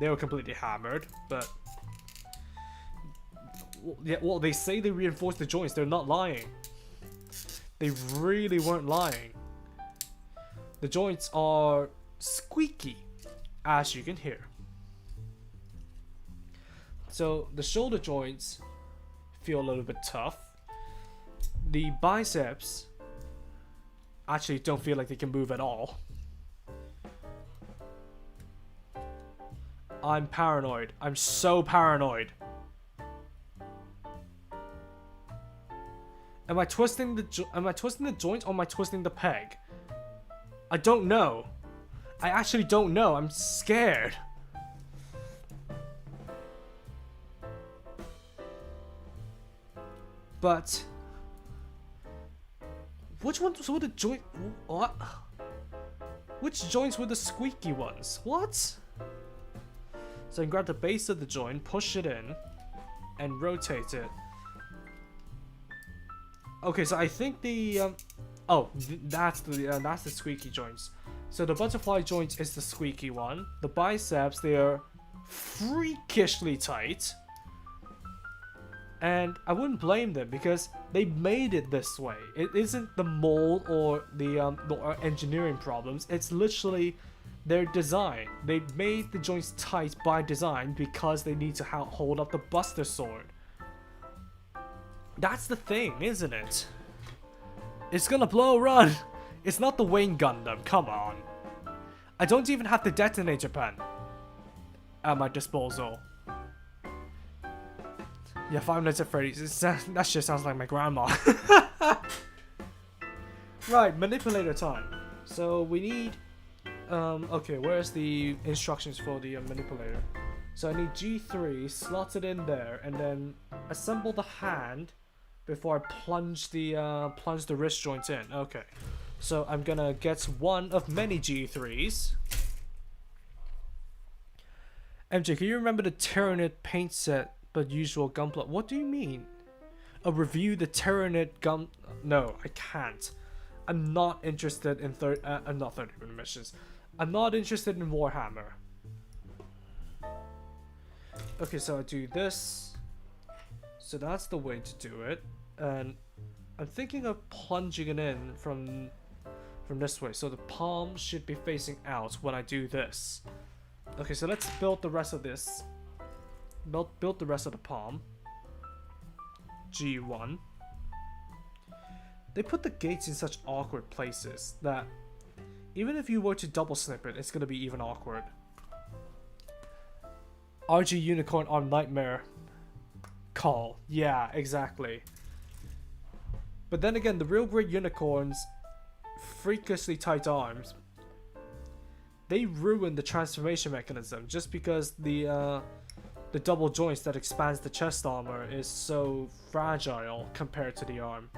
they were completely hammered, but yeah, well, they say they reinforced the joints. They're not lying. They really weren't lying. The joints are squeaky, as you can hear. So the shoulder joints feel a little bit tough. The biceps actually don't feel like they can move at all. I'm paranoid. I'm so paranoid. Am I twisting the joint or am I twisting the peg? I don't know. I actually don't know. I'm scared. But which ones were the joint? What? Which joints were the squeaky ones? What? So I grab the base of the joint, push it in, and rotate it. Okay, so I think the that's the squeaky joints. So the butterfly joint is the squeaky one. The biceps, they are freakishly tight. And I wouldn't blame them because they made it this way. It isn't the mold or the engineering problems. It's literally their design. They made the joints tight by design because they need to hold up the Buster Sword. That's the thing, isn't it? It's gonna blow run. It's not the Wayne Gundam, come on. I don't even have the detonator pen. at my disposal. Yeah, 5 Nights at Freddy's. That shit sounds like my grandma. Right, manipulator time. So we need... okay, where's the instructions for the manipulator? So I need G3, slot it in there, and then assemble the hand before I plunge the wrist joint in. Okay, so I'm gonna get one of many G3s. MJ, can you remember the Tyranid paint set but usual gunpla? What do you mean? A review the Tyranid gun? No, I can't. I'm not interested in not 30-minute missions. I'm not interested in Warhammer. Okay, so I do this. So that's the way to do it. And I'm thinking of plunging it in from this way. So the palm should be facing out when I do this. Okay, so let's build the rest of this. Build the rest of the palm. G1. They put the gates in such awkward places that even if you were to double snip it, it's gonna be even awkward. RG Unicorn on Nightmare Call. Yeah, exactly. But then again, the real great unicorns, freakishly tight arms, they ruin the transformation mechanism just because the double joints that expands the chest armor is so fragile compared to the arm.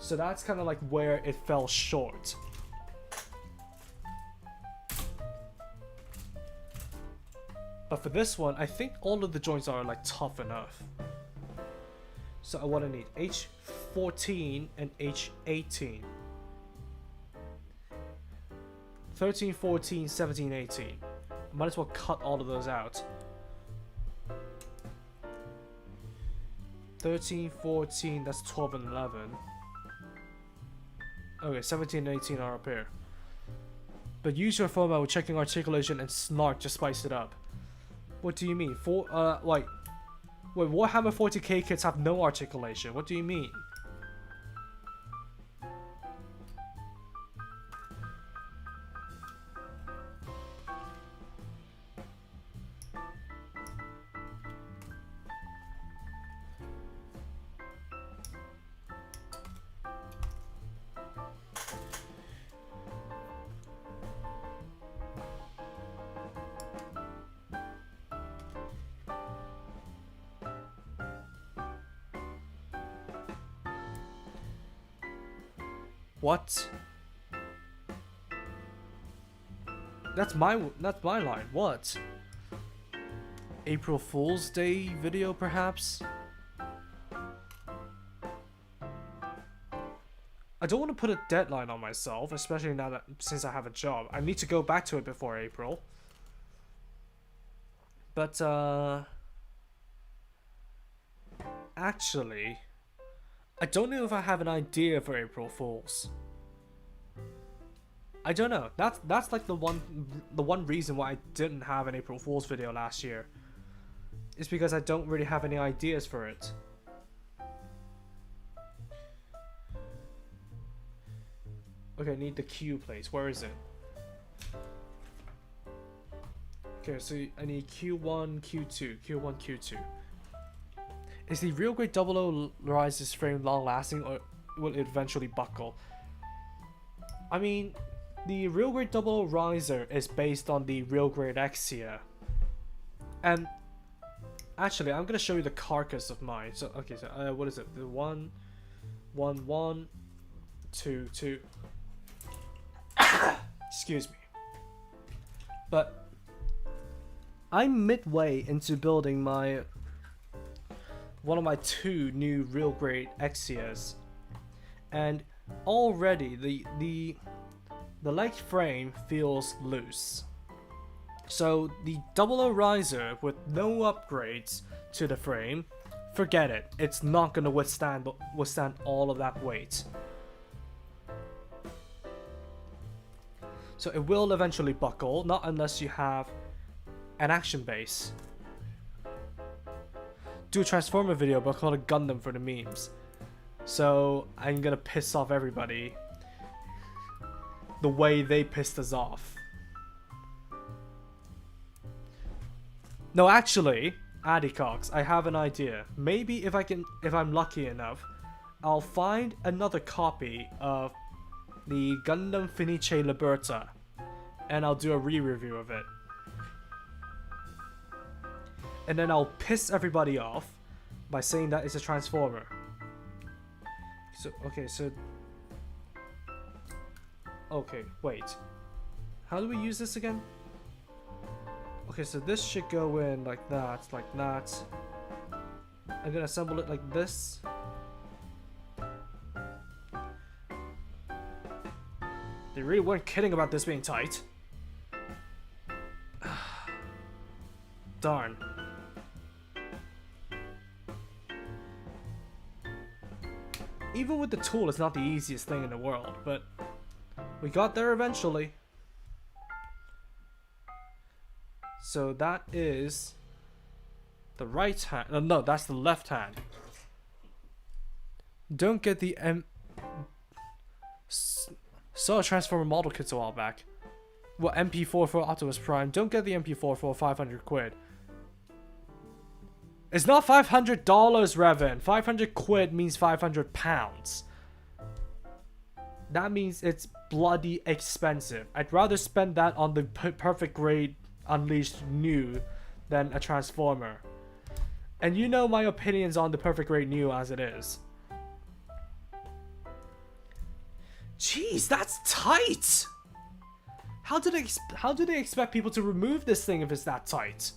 So that's kind of like where it fell short. But for this one, I think all of the joints are like tough enough. So I want to need H14 and H18. 13, 14, 17, 18. Might as well cut all of those out. 13, 14, that's 12 and 11. Okay, 17 and 18 are up here. But use your format with checking articulation and snark to spice it up. What do you mean? Wait, Warhammer 40k kits have no articulation. What do you mean? What? That's my line. What? April Fool's Day video, perhaps? I don't want to put a deadline on myself, especially now that since I have a job. I need to go back to it before April. But actually, I don't know if I have an idea for April Fools. I don't know. That's like the one reason why I didn't have an April Fool's video last year. It's because I don't really have any ideas for it. Okay, I need the Q place. Where is it? Okay, so I need Q1, Q2, Q1, Q2. Is the real great 00 Rises frame long lasting, or will it eventually buckle? I mean, the real great 00 Riser is based on the real great Exia. And actually, I'm gonna show you the carcass of mine. So okay, so what is it? The 1, 1, 1, 2, 2. Excuse me. But I'm midway into building one of my 2 new real great Exias, and already the leg frame feels loose. So the 00 Riser with no upgrades to the frame, forget it. It's not gonna withstand all of that weight. So it will eventually buckle, not unless you have an action base. Do a Transformer video, but call it Gundam for the memes. So I'm gonna piss off everybody the way they pissed us off. No, actually, Adicox, I have an idea. Maybe if I'm lucky enough, I'll find another copy of the Gundam Finice Liberta, and I'll do a re-review of it. And then I'll piss everybody off by saying that it's a transformer. So, okay, okay, wait. How do we use this again? Okay, so this should go in like that, like that. I'm gonna assemble it like this. They really weren't kidding about this being tight. Darn. Even with the tool, it's not the easiest thing in the world, but we got there eventually. So that is the right hand. No, that's the left hand. Don't get the saw a Transformer model kits a while back. Well, MP4 for Optimus Prime. Don't get the MP4 for 500 quid. It's not $500, Revan. 500 quid means 500 pounds. That means it's bloody expensive. I'd rather spend that on the perfect grade Unleashed new than a Transformer. And you know my opinions on the perfect grade new as it is. Jeez, that's tight! How do they expect people to remove this thing if it's that tight?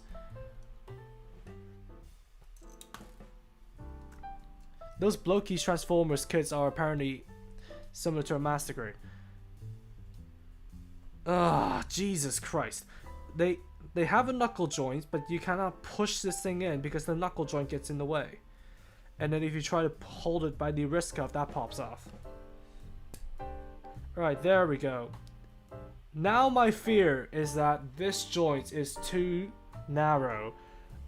Those Bloki's Transformers kits are apparently similar to a Master Grade. Ugh, Jesus Christ. They have a knuckle joint, but you cannot push this thing in because the knuckle joint gets in the way. And then if you try to hold it by the wrist cuff, that pops off. Alright, there we go. Now my fear is that this joint is too narrow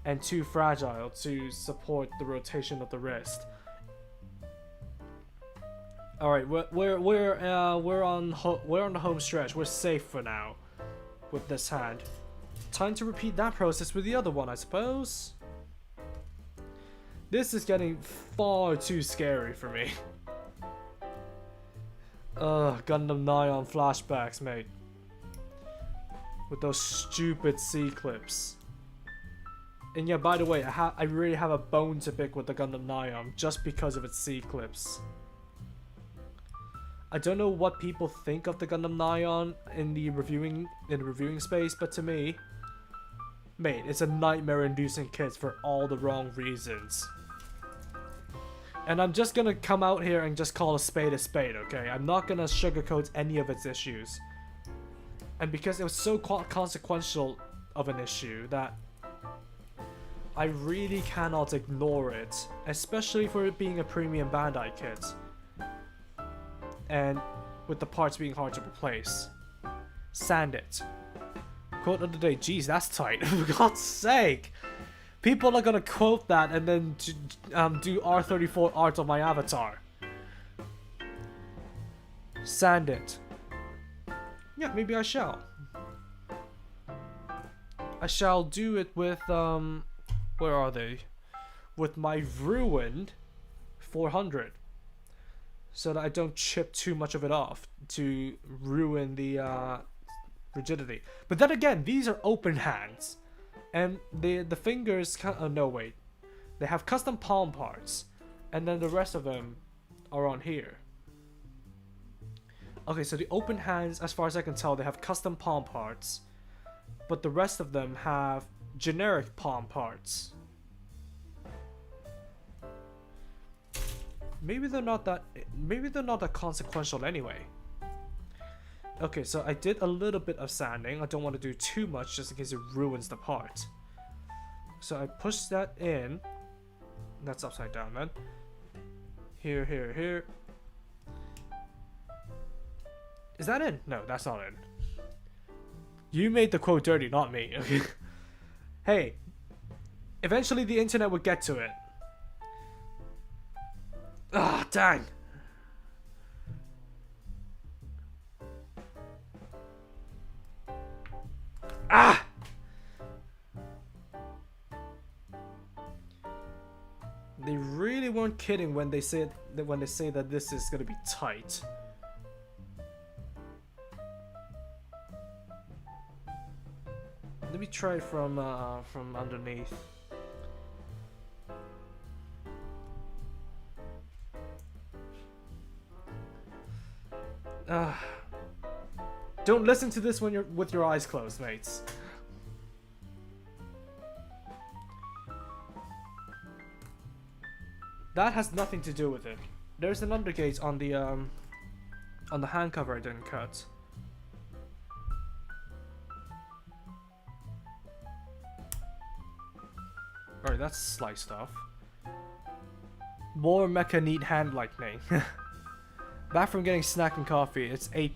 and too fragile to support the rotation of the wrist. All right, we're on the home stretch. We're safe for now with this hand. Time to repeat that process with the other one, I suppose. This is getting far too scary for me. Gundam Nyan flashbacks, mate. With those stupid C-clips. And yeah, by the way, I really have a bone to pick with the Gundam Nyan just because of its C-clips. I don't know what people think of the Gundam Nyan in the reviewing space, but to me, mate, it's a nightmare-inducing kit for all the wrong reasons. And I'm just gonna come out here and just call a spade, okay? I'm not gonna sugarcoat any of its issues. And because it was so consequential of an issue that I really cannot ignore it, especially for it being a premium Bandai kit. And with the parts being hard to replace. Sand it. Quote of the day, geez, that's tight. For God's sake. People are gonna quote that and then do R34 art on my avatar. Sand it. Yeah, maybe I shall. I shall do it with, where are they? With my ruined 400. So that I don't chip too much of it off to ruin the rigidity. But then again, these are open hands. And the fingers no wait. They have custom palm parts. And then the rest of them are on here. Okay, so the open hands, as far as I can tell, they have custom palm parts. But the rest of them have generic palm parts. Maybe they're not that consequential anyway. Okay, so I did a little bit of sanding. I don't want to do too much just in case it ruins the part. So I push that in. That's upside down then. Here, here, here. Is that in? No, that's not in. You made the quote dirty, not me. Okay. Hey, eventually the internet would get to it. Ah, dang. Ah! They really weren't kidding when they say that this is gonna be tight. Let me try it from underneath. Don't listen to this when you're with your eyes closed, mates. That has nothing to do with it. There's an undergate on the hand cover I didn't cut. Alright, that's sliced off. More mecha neat hand lightning. Back from getting snack and coffee. It's 8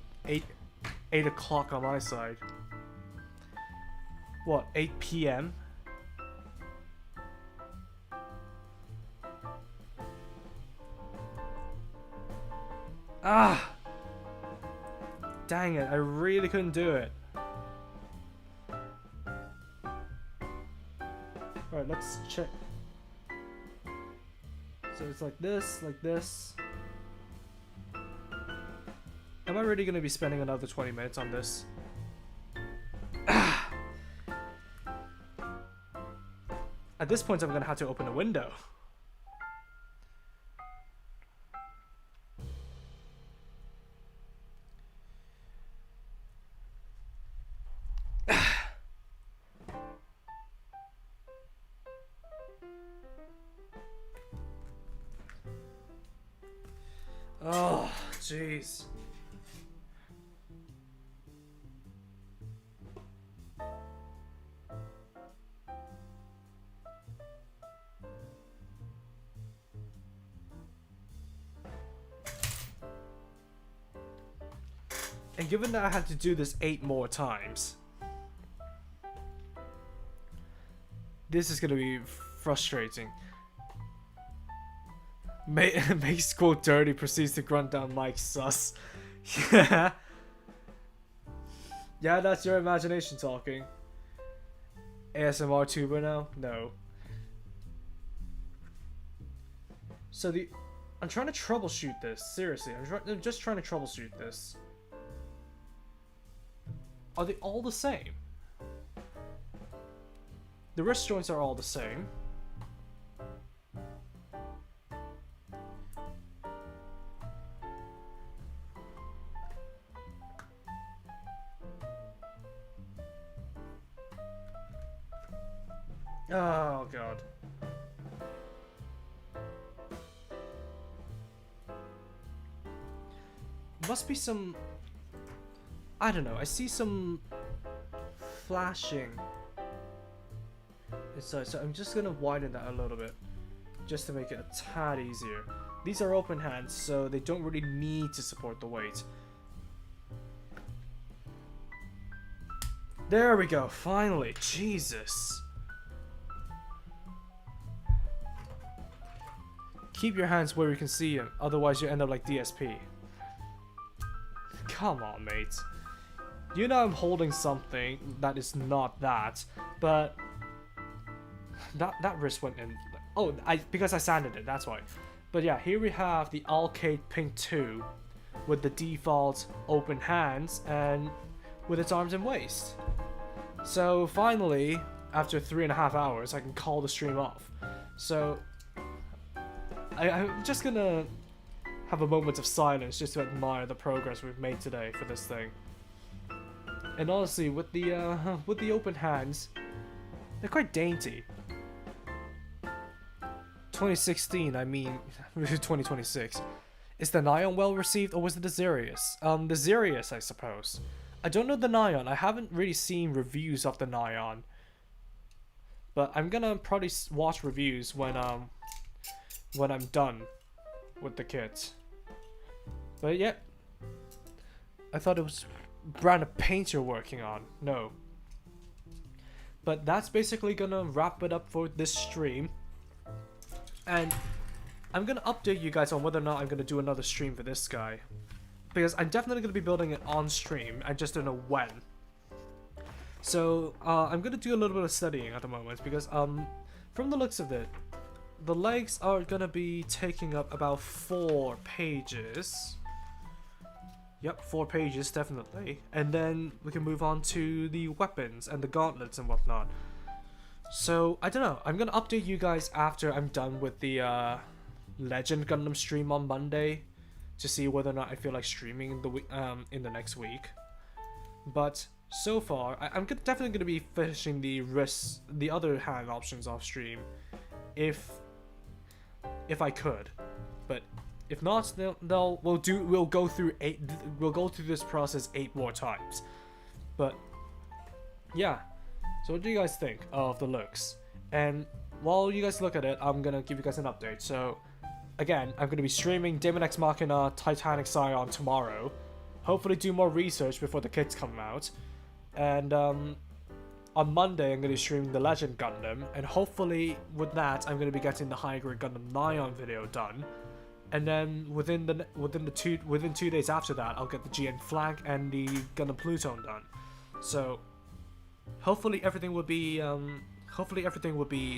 o'clock on my side. What, 8 p.m.? Ah! Dang it, I really couldn't do it. Alright, let's check. So it's like this, like this. Am I really going to be spending another 20 minutes on this? At this point, I'm going to have to open a window. Oh, jeez. And given that I had to do this 8 more times, this is gonna be frustrating. Make school dirty, proceeds to grunt down Mike sus. Yeah. Yeah, that's your imagination talking. ASMR tuber now? No. So I'm trying to troubleshoot this. Seriously, I'm just trying to troubleshoot this. Are they all the same? The wrist joints are all the same. Oh god. Must be some... I don't know, I see some flashing inside, so I'm just gonna widen that a little bit just to make it a tad easier. These are open hands, so they don't really need to support the weight. There we go, finally. Jesus. Keep your hands where you can see them, otherwise you end up like DSP. Come on, mate. You know I'm holding something that is not that, but that wrist went in. Oh, because I sanded it, that's why. But yeah, here we have the Alkaid Pink 2 with the default open hands and with its arms and waist. So finally, after 3.5 hours, I can call the stream off. So I'm just gonna have a moment of silence just to admire the progress we've made today for this thing. And honestly, with the open hands, they're quite dainty. 2016, I mean, 2026. Is the Nyan well received, or was it the Xerius? The Xerius, I suppose. I don't know the Nyan. I haven't really seen reviews of the Nyan. But I'm gonna probably watch reviews when I'm done with the kit. But yeah, I thought it was brand of paint you're working on. No. But that's basically gonna wrap it up for this stream. And I'm gonna update you guys on whether or not I'm gonna do another stream for this guy. Because I'm definitely gonna be building it on stream. I just don't know when. So I'm gonna do a little bit of studying at the moment because from the looks of it, the legs are gonna be taking up about 4 pages. Yep, 4 pages, definitely. And then we can move on to the weapons and the gauntlets and whatnot. So, I don't know. I'm gonna update you guys after I'm done with the Legend Gundam stream on Monday to see whether or not I feel like streaming in the next week. But so far, I'm definitely gonna be finishing the other hand options off stream, if I could. But if not, we'll go through this process 8 more times. But yeah, so what do you guys think of the looks? And while you guys look at it, I'm gonna give you guys an update. So again, I'm gonna be streaming Demon X Machina Titanic Scion tomorrow. Hopefully do more research before the kits come out. And on Monday, I'm going to be streaming the Legend Gundam, and hopefully with that, I'm going to be getting the high grade Gundam Nyon video done. And then within 2 days after that, I'll get the GN Flag and the Gundam Pluton done. So hopefully everything will be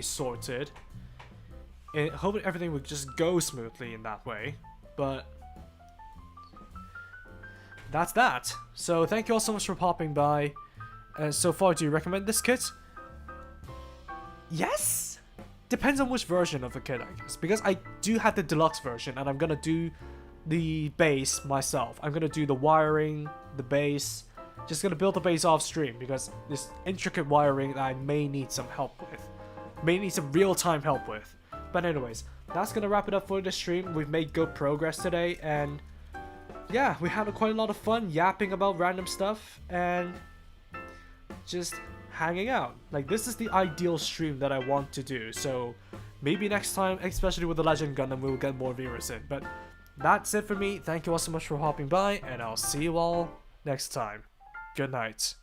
sorted. Hopefully everything will just go smoothly in that way. But that's that. So thank you all so much for popping by. So far, do you recommend this kit? Yes? Depends on which version of the kit, I guess. Because I do have the deluxe version, and I'm gonna do the base myself. I'm gonna do the wiring, the base. Just gonna build the base off stream, because this intricate wiring that I may need some help with. May need some real-time help with. But anyways, that's gonna wrap it up for this stream. We've made good progress today, and yeah, we had quite a lot of fun yapping about random stuff, and just hanging out. Like, this is the ideal stream that I want to do, so maybe next time, especially with the Legend Gundam, we will get more viewers in. But that's it for me. Thank you all so much for hopping by, and I'll see you all next time. Good night.